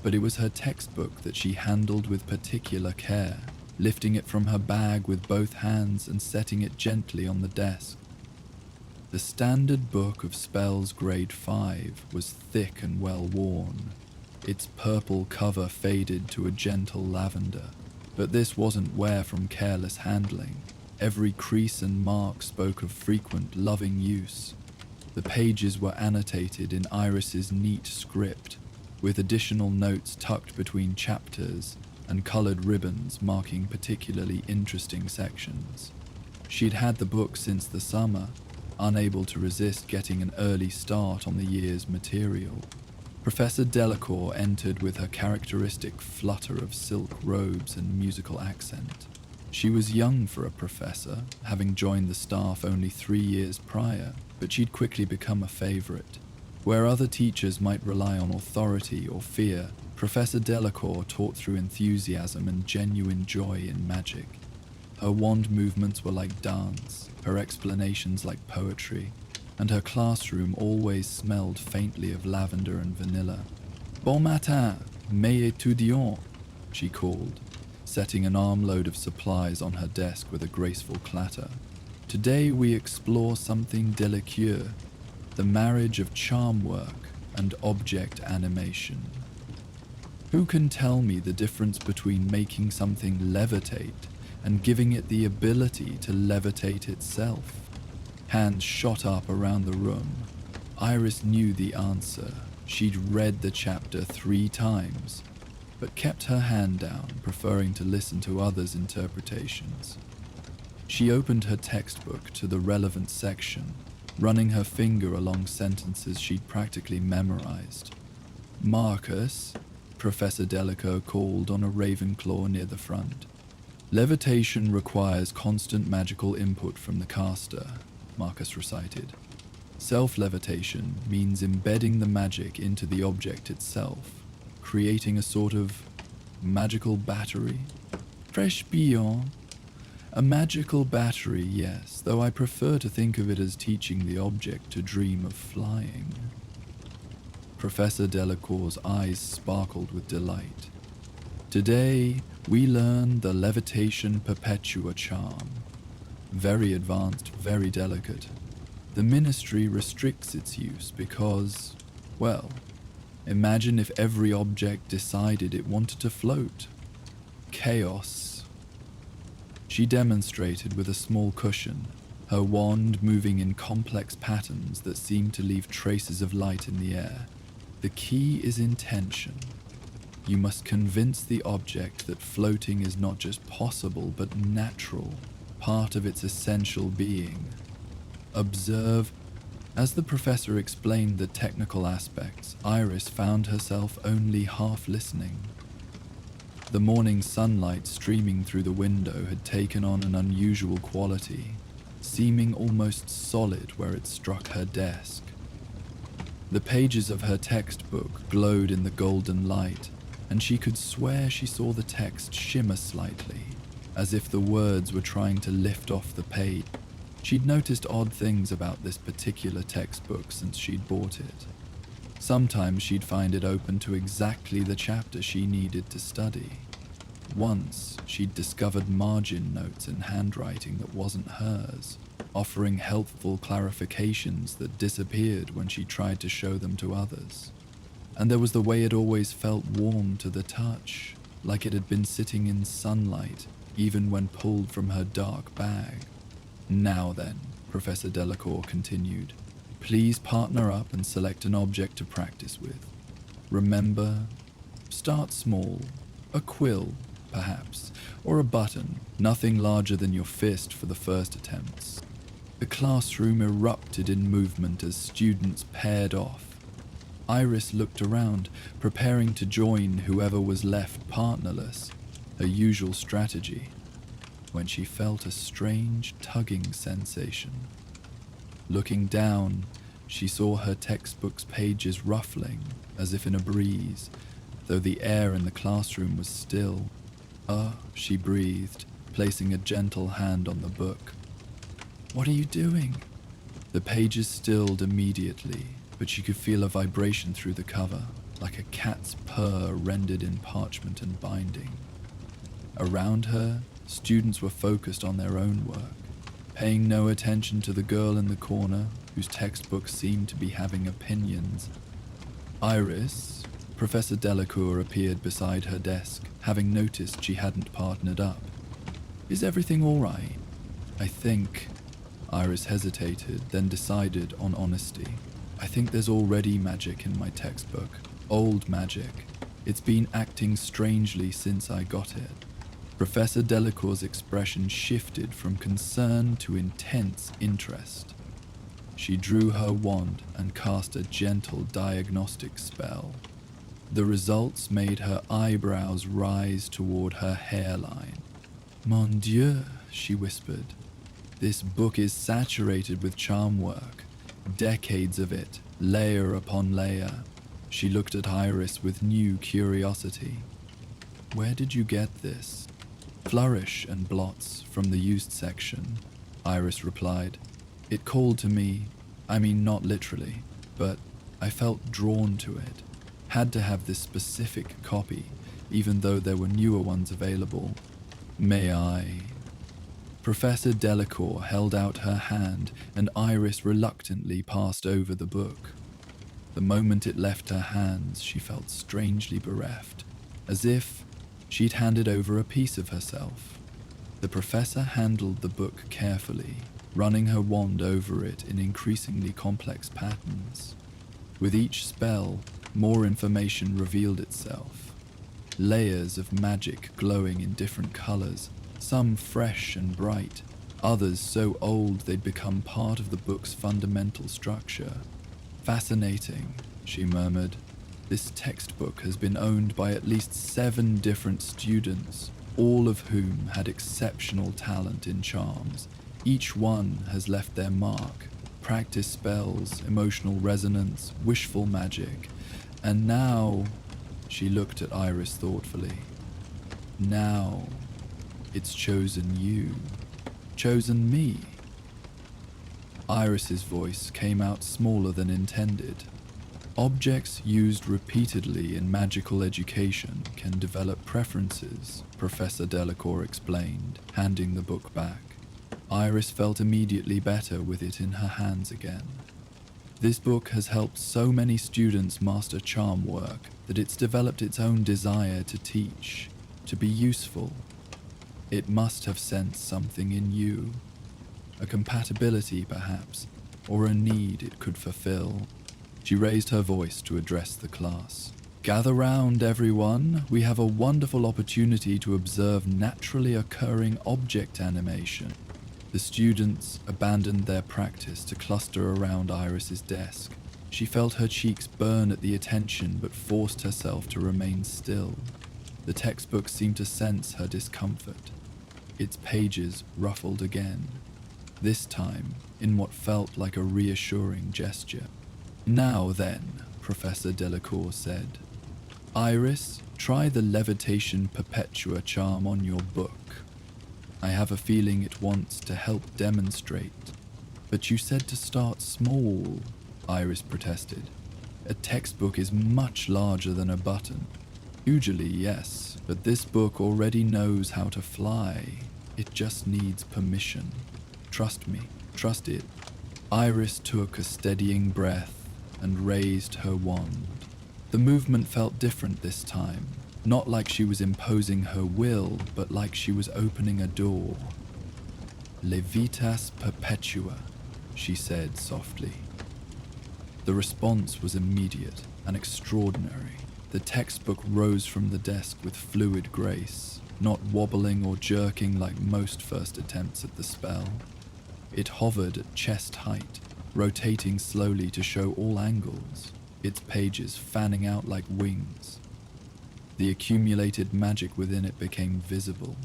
But it was her textbook that she handled with particular care, lifting it from her bag with both hands and setting it gently on the desk. The standard book of spells grade 5 was thick and well worn, its purple cover faded to a gentle lavender. But this wasn't wear from careless handling. Every crease and mark spoke of frequent, loving use. The pages were annotated in Iris's neat script, with additional notes tucked between chapters and colored ribbons marking particularly interesting sections. She'd had the book since the summer, unable to resist getting an early start on the year's material. Professor Delacour entered with her characteristic flutter of silk robes and musical accent. She was young for a professor, having joined the staff only 3 years prior, but she'd quickly become a favorite. Where other teachers might rely on authority or fear, Professor Delacour taught through enthusiasm and genuine joy in magic. Her wand movements were like dance, her explanations like poetry, and her classroom always smelled faintly of lavender and vanilla. Bon matin, mes étudiants, she called, setting an armload of supplies on her desk with a graceful clatter. Today we explore something delicaeux, the marriage of charm work and object animation. Who can tell me the difference between making something levitate and giving it the ability to levitate itself? Hands shot up around the room. Iris knew the answer. She'd read the chapter 3 times, but kept her hand down, preferring to listen to others' interpretations. She opened her textbook to the relevant section, running her finger along sentences she'd practically memorized. Marcus, Professor Delacour called on a Ravenclaw near the front. Levitation requires constant magical input from the caster, Marcus recited. Self-levitation means embedding the magic into the object itself, creating a sort of magical battery. Fresh beyond. A magical battery, yes, though I prefer to think of it as teaching the object to dream of flying. Professor Delacour's eyes sparkled with delight. Today, we learn the Levitation Perpetua charm. Very advanced, very delicate. The ministry restricts its use because, well, imagine if every object decided it wanted to float. Chaos. She demonstrated with a small cushion, her wand moving in complex patterns that seemed to leave traces of light in the air. The key is intention. You must convince the object that floating is not just possible but natural, part of its essential being. Observe. As the professor explained the technical aspects, Iris found herself only half listening. The morning sunlight streaming through the window had taken on an unusual quality, seeming almost solid where it struck her desk. The pages of her textbook glowed in the golden light, and she could swear she saw the text shimmer slightly, as if the words were trying to lift off the page. She'd noticed odd things about this particular textbook since she'd bought it. Sometimes she'd find it open to exactly the chapter she needed to study. Once, she'd discovered margin notes in handwriting that wasn't hers, offering helpful clarifications that disappeared when she tried to show them to others. And there was the way it always felt warm to the touch, like it had been sitting in sunlight, even when pulled from her dark bag. Now then, Professor Delacour continued, please partner up and select an object to practice with. Remember, start small, a quill, perhaps, or a button, nothing larger than your fist for the first attempts. The classroom erupted in movement as students paired off. Iris looked around, preparing to join whoever was left partnerless, her usual strategy, when she felt a strange tugging sensation. Looking down, she saw her textbook's pages ruffling, as if in a breeze, though the air in the classroom was still. She breathed, placing a gentle hand on the book. "What are you doing?" The pages stilled immediately, but she could feel a vibration through the cover, like a cat's purr rendered in parchment and binding. Around her, students were focused on their own work, paying no attention to the girl in the corner whose textbook seemed to be having opinions. Iris, Professor Delacour appeared beside her desk, having noticed she hadn't partnered up. "Is everything all right?" "I think..." Iris hesitated, then decided on honesty. "I think there's already magic in my textbook. Old magic. It's been acting strangely since I got it." Professor Delacour's expression shifted from concern to intense interest. She drew her wand and cast a gentle diagnostic spell. The results made her eyebrows rise toward her hairline. "Mon Dieu," she whispered. "This book is saturated with charm work. Decades of it, layer upon layer." She looked at Iris with new curiosity. "Where did you get this?" "Flourish and blots from the used section," Iris replied. "It called to me. I mean, not literally, but I felt drawn to it. Had to have this specific copy, even though there were newer ones available. May I?" Professor Delacour held out her hand, and Iris reluctantly passed over the book. The moment it left her hands, she felt strangely bereft, as if she'd handed over a piece of herself. The professor handled the book carefully, running her wand over it in increasingly complex patterns. With each spell, more information revealed itself. Layers of magic glowing in different colors, some fresh and bright, others so old they'd become part of the book's fundamental structure. "Fascinating," she murmured. "This textbook has been owned by at least 7 different students, all of whom had exceptional talent in charms. Each one has left their mark, practiced spells, emotional resonance, wishful magic. And now," she looked at Iris thoughtfully, "now it's chosen you, chosen me." Iris's voice came out smaller than intended. "Objects used repeatedly in magical education can develop preferences," Professor Delacour explained, handing the book back. Iris felt immediately better with it in her hands again. "This book has helped so many students master charm work that it's developed its own desire to teach, to be useful. It must have sensed something in you. A compatibility, perhaps, or a need it could fulfill." She raised her voice to address the class. "Gather round, everyone. We have a wonderful opportunity to observe naturally occurring object animation." The students abandoned their practice to cluster around Iris's desk. She felt her cheeks burn at the attention but forced herself to remain still. The textbook seemed to sense her discomfort. Its pages ruffled again, this time in what felt like a reassuring gesture. "Now then," Professor Delacour said. "Iris, try the Levitation Perpetua charm on your book. I have a feeling it wants to help demonstrate." "But you said to start small," Iris protested. "A textbook is much larger than a button." "Usually, yes, but this book already knows how to fly. It just needs permission. Trust me, trust it." Iris took a steadying breath and raised her wand. The movement felt different this time, not like she was imposing her will, but like she was opening a door. "Levitas Perpetua," she said softly. The response was immediate and extraordinary. The textbook rose from the desk with fluid grace, not wobbling or jerking like most first attempts at the spell. It hovered at chest height, rotating slowly to show all angles, its pages fanning out like wings. The accumulated magic within it became visible.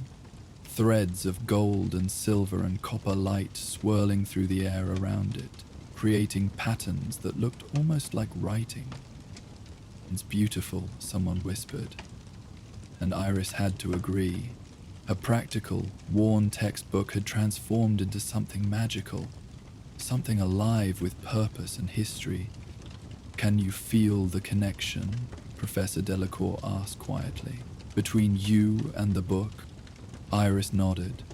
Threads of gold and silver and copper light swirling through the air around it, creating patterns that looked almost like writing. "It's beautiful," someone whispered, and Iris had to agree. Her practical, worn textbook had transformed into something magical, something alive with purpose and history. "Can you feel the connection?" Professor Delacour asked quietly. "Between you and the book?" Iris nodded.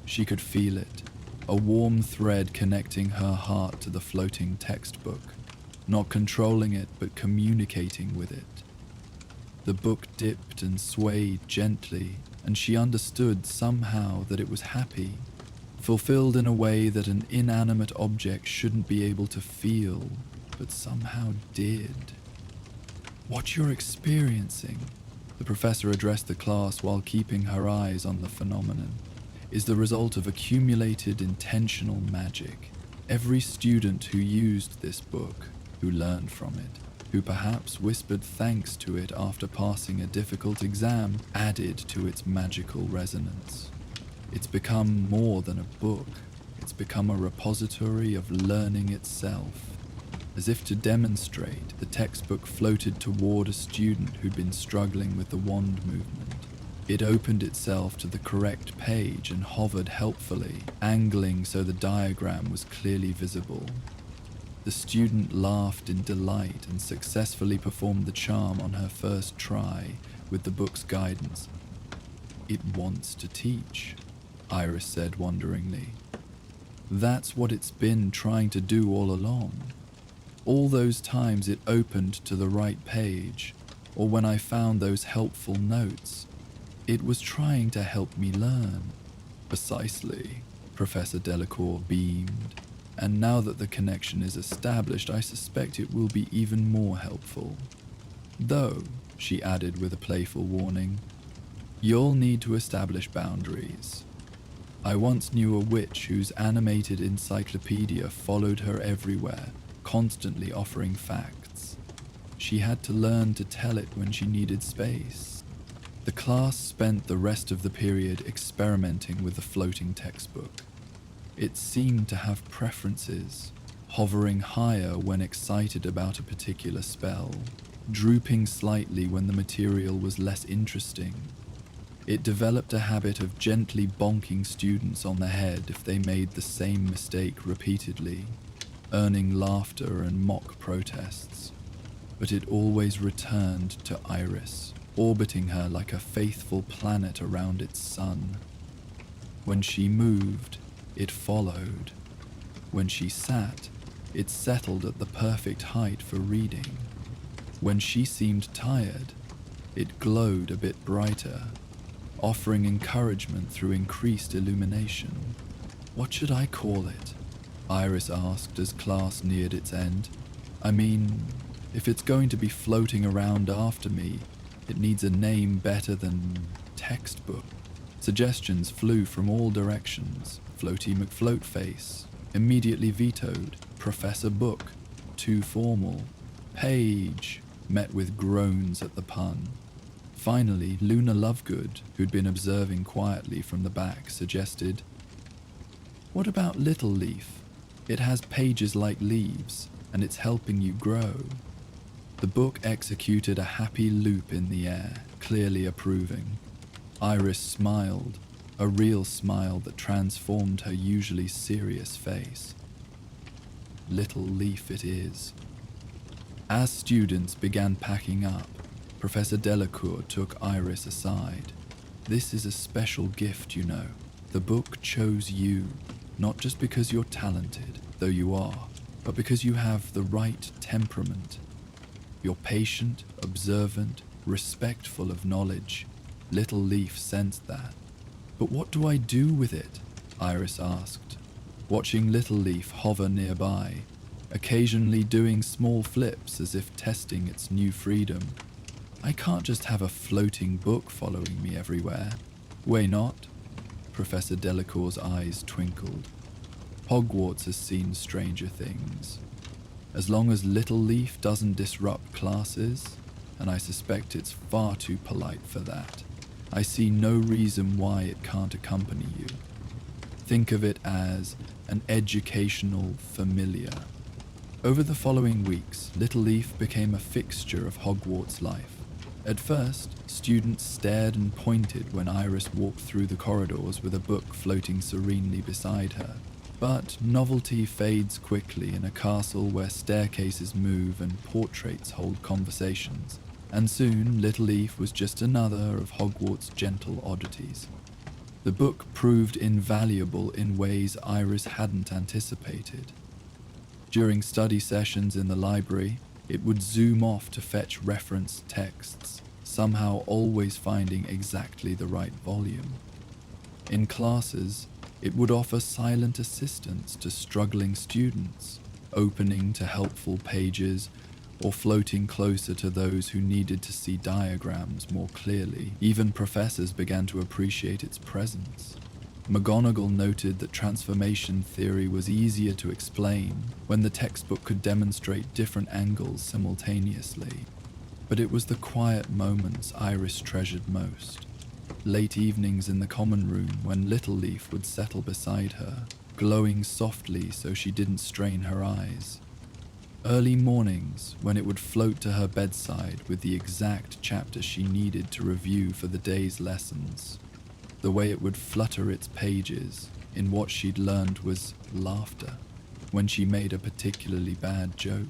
She could feel it, a warm thread connecting her heart to the floating textbook, not controlling it but communicating with it. The book dipped and swayed gently, and she understood somehow that it was happy, fulfilled in a way that an inanimate object shouldn't be able to feel, but somehow did. "What you're experiencing," the professor addressed the class while keeping her eyes on the phenomenon, "is the result of accumulated intentional magic. Every student who used this book, who learned from it, who perhaps whispered thanks to it after passing a difficult exam, added to its magical resonance. It's become more than a book. It's become a repository of learning itself." As if to demonstrate, the textbook floated toward a student who'd been struggling with the wand movement. It opened itself to the correct page and hovered helpfully, angling so the diagram was clearly visible. The student laughed in delight and successfully performed the charm on her first try with the book's guidance. "It wants to teach," Iris said wonderingly. "That's what it's been trying to do all along. All those times it opened to the right page, or when I found those helpful notes, it was trying to help me learn." "Precisely," Professor Delacour beamed. "And now that the connection is established, I suspect it will be even more helpful. Though," she added with a playful warning, "you'll need to establish boundaries. I once knew a witch whose animated encyclopedia followed her everywhere, constantly offering facts. She had to learn to tell it when she needed space." The class spent the rest of the period experimenting with the floating textbook. It seemed to have preferences, hovering higher when excited about a particular spell, drooping slightly when the material was less interesting. It developed a habit of gently bonking students on the head if they made the same mistake repeatedly, earning laughter and mock protests. But it always returned to Iris, orbiting her like a faithful planet around its sun. When she moved, it followed. When she sat, it settled at the perfect height for reading. When she seemed tired, it glowed a bit brighter, offering encouragement through increased illumination. "What should I call it?" Iris asked as class neared its end. "I mean, if it's going to be floating around after me, it needs a name better than textbook." Suggestions flew from all directions. Floaty McFloatface, immediately vetoed. Professor Book, too formal. Page, met with groans at the pun. Finally, Luna Lovegood, who'd been observing quietly from the back, suggested, "What about Little Leaf? It has pages like leaves, and it's helping you grow." The book executed a happy loop in the air, clearly approving. Iris smiled, a real smile that transformed her usually serious face. Little Leaf it is. As students began packing up, Professor Delacour took Iris aside. "This is a special gift, you know. The book chose you, not just because you're talented, though you are, but because you have the right temperament. You're patient, observant, respectful of knowledge. Little Leaf sensed that." "But what do I do with it?" Iris asked, watching Little Leaf hover nearby, occasionally doing small flips as if testing its new freedom. "I can't just have a floating book following me everywhere." "Why not?" Professor Delacour's eyes twinkled. "Hogwarts has seen stranger things. As long as Little Leaf doesn't disrupt classes, and I suspect it's far too polite for that, I see no reason why it can't accompany you." Think of it as an educational familiar. Over the following weeks, Little Leaf became a fixture of Hogwarts life. At first, students stared and pointed when Iris walked through the corridors with a book floating serenely beside her. But novelty fades quickly in a castle where staircases move and portraits hold conversations, and soon Little Leaf was just another of Hogwarts' gentle oddities. The book proved invaluable in ways Iris hadn't anticipated. During study sessions in the library, it would zoom off to fetch referenced texts, somehow always finding exactly the right volume. In classes, it would offer silent assistance to struggling students, opening to helpful pages or floating closer to those who needed to see diagrams more clearly. Even professors began to appreciate its presence. McGonagall noted that transformation theory was easier to explain when the textbook could demonstrate different angles simultaneously. But it was the quiet moments Iris treasured most. Late evenings in the common room when Little Leaf would settle beside her, glowing softly so she didn't strain her eyes. Early mornings when it would float to her bedside with the exact chapter she needed to review for the day's lessons. The way it would flutter its pages in what she'd learned was laughter when she made a particularly bad joke.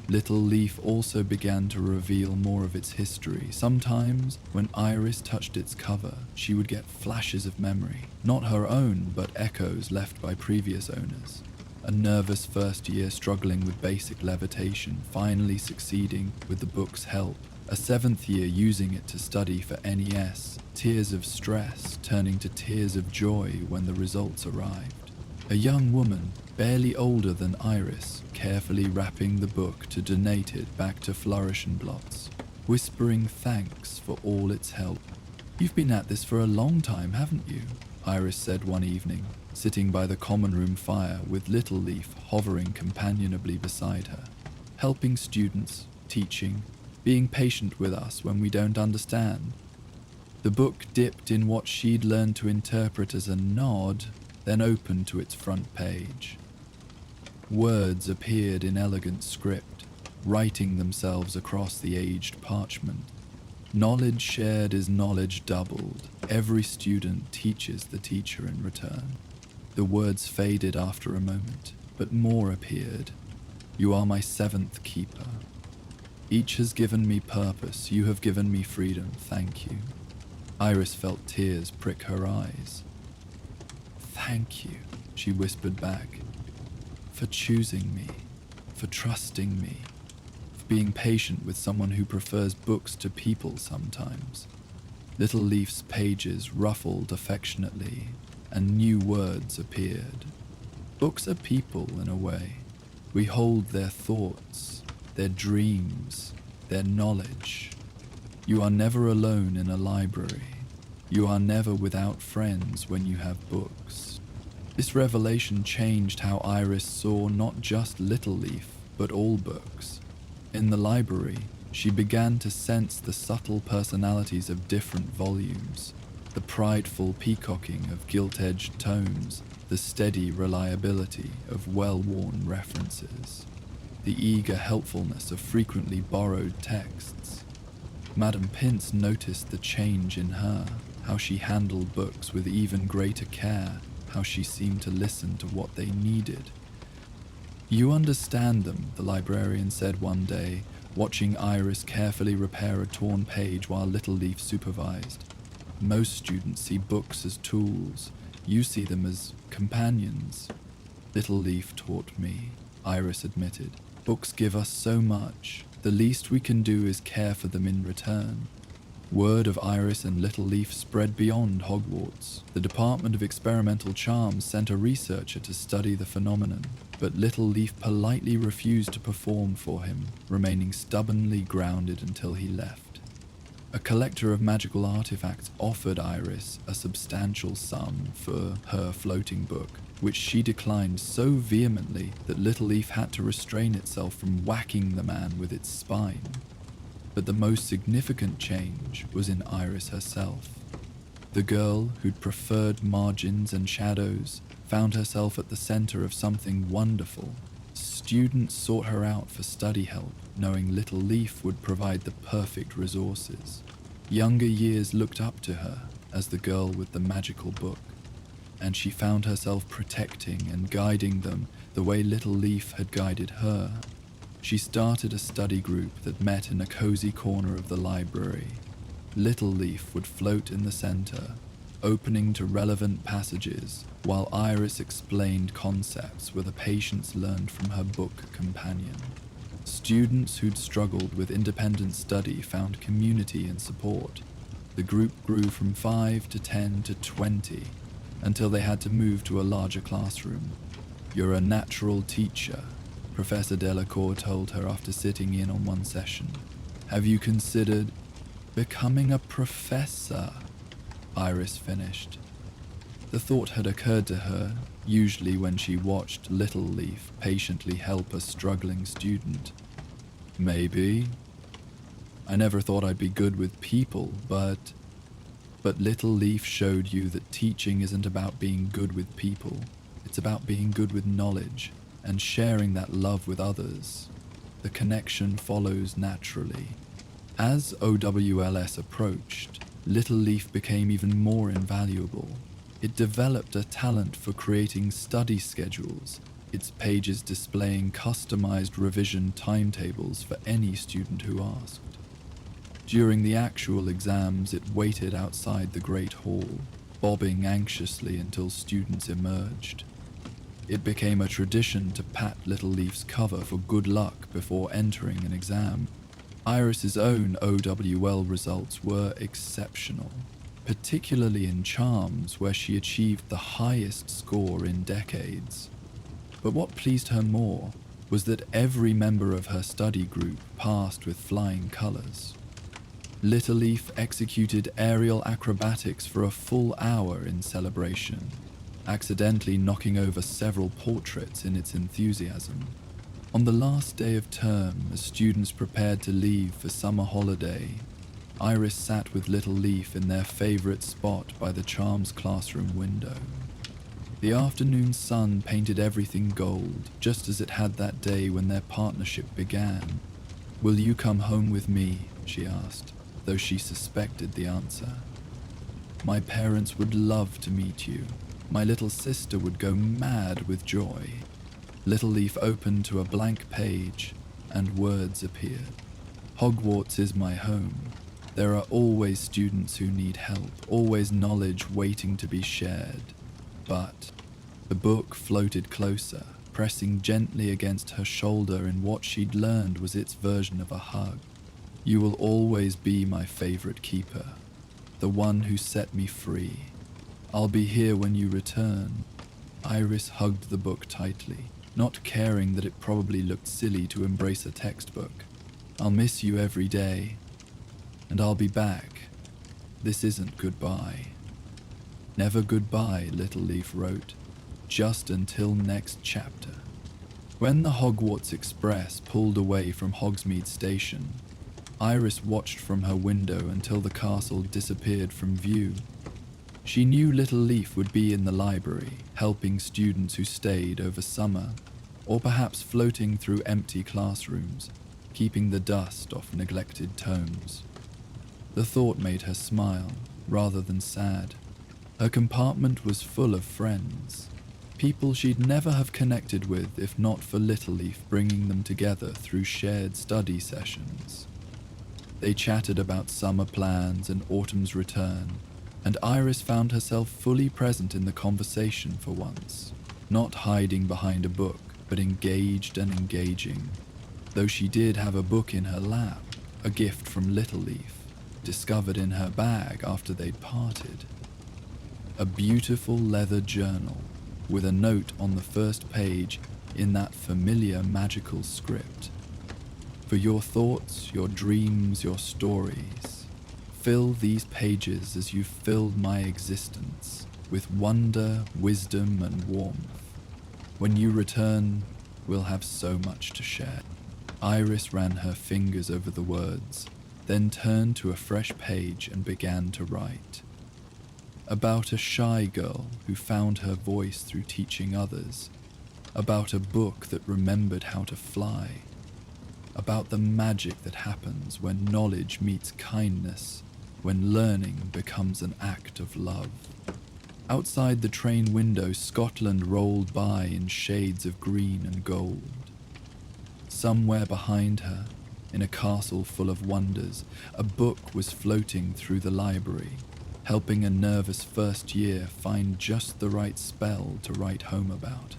Little Leaf also began to reveal more of its history. Sometimes, when Iris touched its cover, she would get flashes of memory, not her own, but echoes left by previous owners. A nervous first year struggling with basic levitation, finally succeeding with the book's help. A seventh year using it to study for NES, tears of stress turning to tears of joy when the results arrived. A young woman, barely older than Iris, carefully wrapping the book to donate it back to Flourish and Blots, whispering thanks for all its help. "You've been at this for a long time, haven't you?" Iris said one evening, sitting by the common room fire with Little Leaf hovering companionably beside her, helping students, teaching, being patient with us when we don't understand. The book dipped in what she'd learned to interpret as a nod, then opened to its front page. Words appeared in elegant script, writing themselves across the aged parchment. Knowledge shared is knowledge doubled. Every student teaches the teacher in return. The words faded after a moment, but more appeared. "You are my seventh keeper. Each has given me purpose. You have given me freedom. Thank you." Iris felt tears prick her eyes. "Thank you," she whispered back, "for choosing me, for trusting me, for being patient with someone who prefers books to people sometimes." Little Leaf's pages ruffled affectionately, and new words appeared. Books are people in a way. We hold their thoughts, their dreams, their knowledge. You are never alone in a library. You are never without friends when you have books. This revelation changed how Iris saw not just Little Leaf, but all books. In the library, she began to sense the subtle personalities of different volumes, the prideful peacocking of gilt-edged tomes, the steady reliability of well-worn references, the eager helpfulness of frequently borrowed texts. Madame Pince noticed the change in her, how she handled books with even greater care, how she seemed to listen to what they needed. "You understand them," the librarian said one day, watching Iris carefully repair a torn page while Little Leaf supervised. "Most students see books as tools. You see them as companions." "Little Leaf taught me," Iris admitted. "Books give us so much. The least we can do is care for them in return." Word of Iris and Little Leaf spread beyond Hogwarts. The Department of Experimental Charms sent a researcher to study the phenomenon, but Little Leaf politely refused to perform for him, remaining stubbornly grounded until he left. A collector of magical artifacts offered Iris a substantial sum for her floating book, which she declined so vehemently that Little Leaf had to restrain itself from whacking the man with its spine. But the most significant change was in Iris herself. The girl who'd preferred margins and shadows found herself at the center of something wonderful. Students sought her out for study help, knowing Little Leaf would provide the perfect resources. Younger years looked up to her as the girl with the magical book, and she found herself protecting and guiding them the way Little Leaf had guided her. She started a study group that met in a cozy corner of the library. Little Leaf would float in the center, opening to relevant passages, while Iris explained concepts with a patience learned from her book companion. Students who'd struggled with independent study found community and support. The group grew from 5 to 10 to 20, until they had to move to a larger classroom. "You're a natural teacher," Professor Delacour told her after sitting in on one session. "Have you considered becoming a professor?" Iris finished. The thought had occurred to her, usually when she watched Little Leaf patiently help a struggling student. "Maybe. I never thought I'd be good with people, but Little Leaf showed you that teaching isn't about being good with people. It's about being good with knowledge and sharing that love with others. The connection follows naturally." As OWLS approached, Little Leaf became even more invaluable. It developed a talent for creating study schedules, its pages displaying customized revision timetables for any student who asked. During the actual exams, it waited outside the Great Hall, bobbing anxiously until students emerged. It became a tradition to pat Little Leaf's cover for good luck before entering an exam. Iris's own OWL results were exceptional, particularly in charms where she achieved the highest score in decades. But what pleased her more was that every member of her study group passed with flying colors. Little Leaf executed aerial acrobatics for a full hour in celebration, accidentally knocking over several portraits in its enthusiasm. On the last day of term, as students prepared to leave for summer holiday, Iris sat with Little Leaf in their favorite spot by the charms classroom window. The afternoon sun painted everything gold, just as it had that day when their partnership began. "Will you come home with me?" she asked, though she suspected the answer. "My parents would love to meet you. My little sister would go mad with joy." Little Leaf opened to a blank page, and words appeared. "Hogwarts is my home. There are always students who need help, always knowledge waiting to be shared. But..." The book floated closer, pressing gently against her shoulder in what she'd learned was its version of a hug. "You will always be my favorite keeper, the one who set me free. I'll be here when you return." Iris hugged the book tightly, not caring that it probably looked silly to embrace a textbook. "I'll miss you every day, and I'll be back. This isn't goodbye." "Never goodbye," Little Leaf wrote, "just until next chapter." When the Hogwarts Express pulled away from Hogsmeade Station, Iris watched from her window until the castle disappeared from view. She knew Little Leaf would be in the library, helping students who stayed over summer, or perhaps floating through empty classrooms, keeping the dust off neglected tomes. The thought made her smile, rather than sad. Her compartment was full of friends, people she'd never have connected with if not for Little Leaf bringing them together through shared study sessions. They chatted about summer plans and autumn's return, and Iris found herself fully present in the conversation for once, not hiding behind a book, but engaged and engaging. Though she did have a book in her lap, a gift from Little Leaf, discovered in her bag after they'd parted. A beautiful leather journal, with a note on the first page in that familiar magical script. "For your thoughts, your dreams, your stories, fill these pages as you've filled my existence, with wonder, wisdom, and warmth. When you return, we'll have so much to share." Iris ran her fingers over the words, then turned to a fresh page and began to write. about a shy girl who found her voice through teaching others, about a book that remembered how to fly, about the magic that happens when knowledge meets kindness, when learning becomes an act of love. Outside the train window, Scotland rolled by in shades of green and gold. Somewhere behind her, in a castle full of wonders, a book was floating through the library, helping a nervous first year find just the right spell to write home about.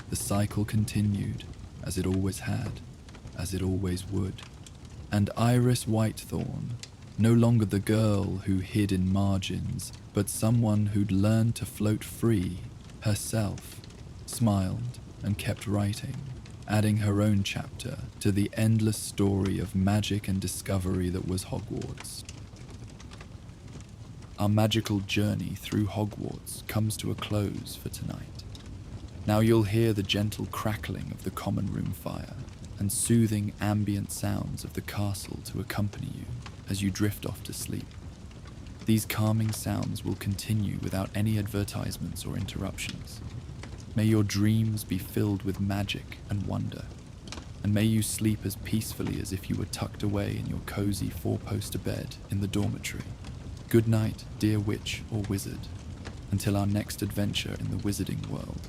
The cycle continued, as it always had, as it always would. And Iris Whitethorn, no longer the girl who hid in margins, but someone who'd learned to float free, herself, smiled and kept writing, adding her own chapter to the endless story of magic and discovery that was Hogwarts. Our magical journey through Hogwarts comes to a close for tonight. Now you'll hear the gentle crackling of the common room fire and soothing ambient sounds of the castle to accompany you as you drift off to sleep. These calming sounds will continue without any advertisements or interruptions. May your dreams be filled with magic and wonder, and may you sleep as peacefully as if you were tucked away in your cozy four-poster bed in the dormitory. Good night, dear witch or wizard, until our next adventure in the wizarding world.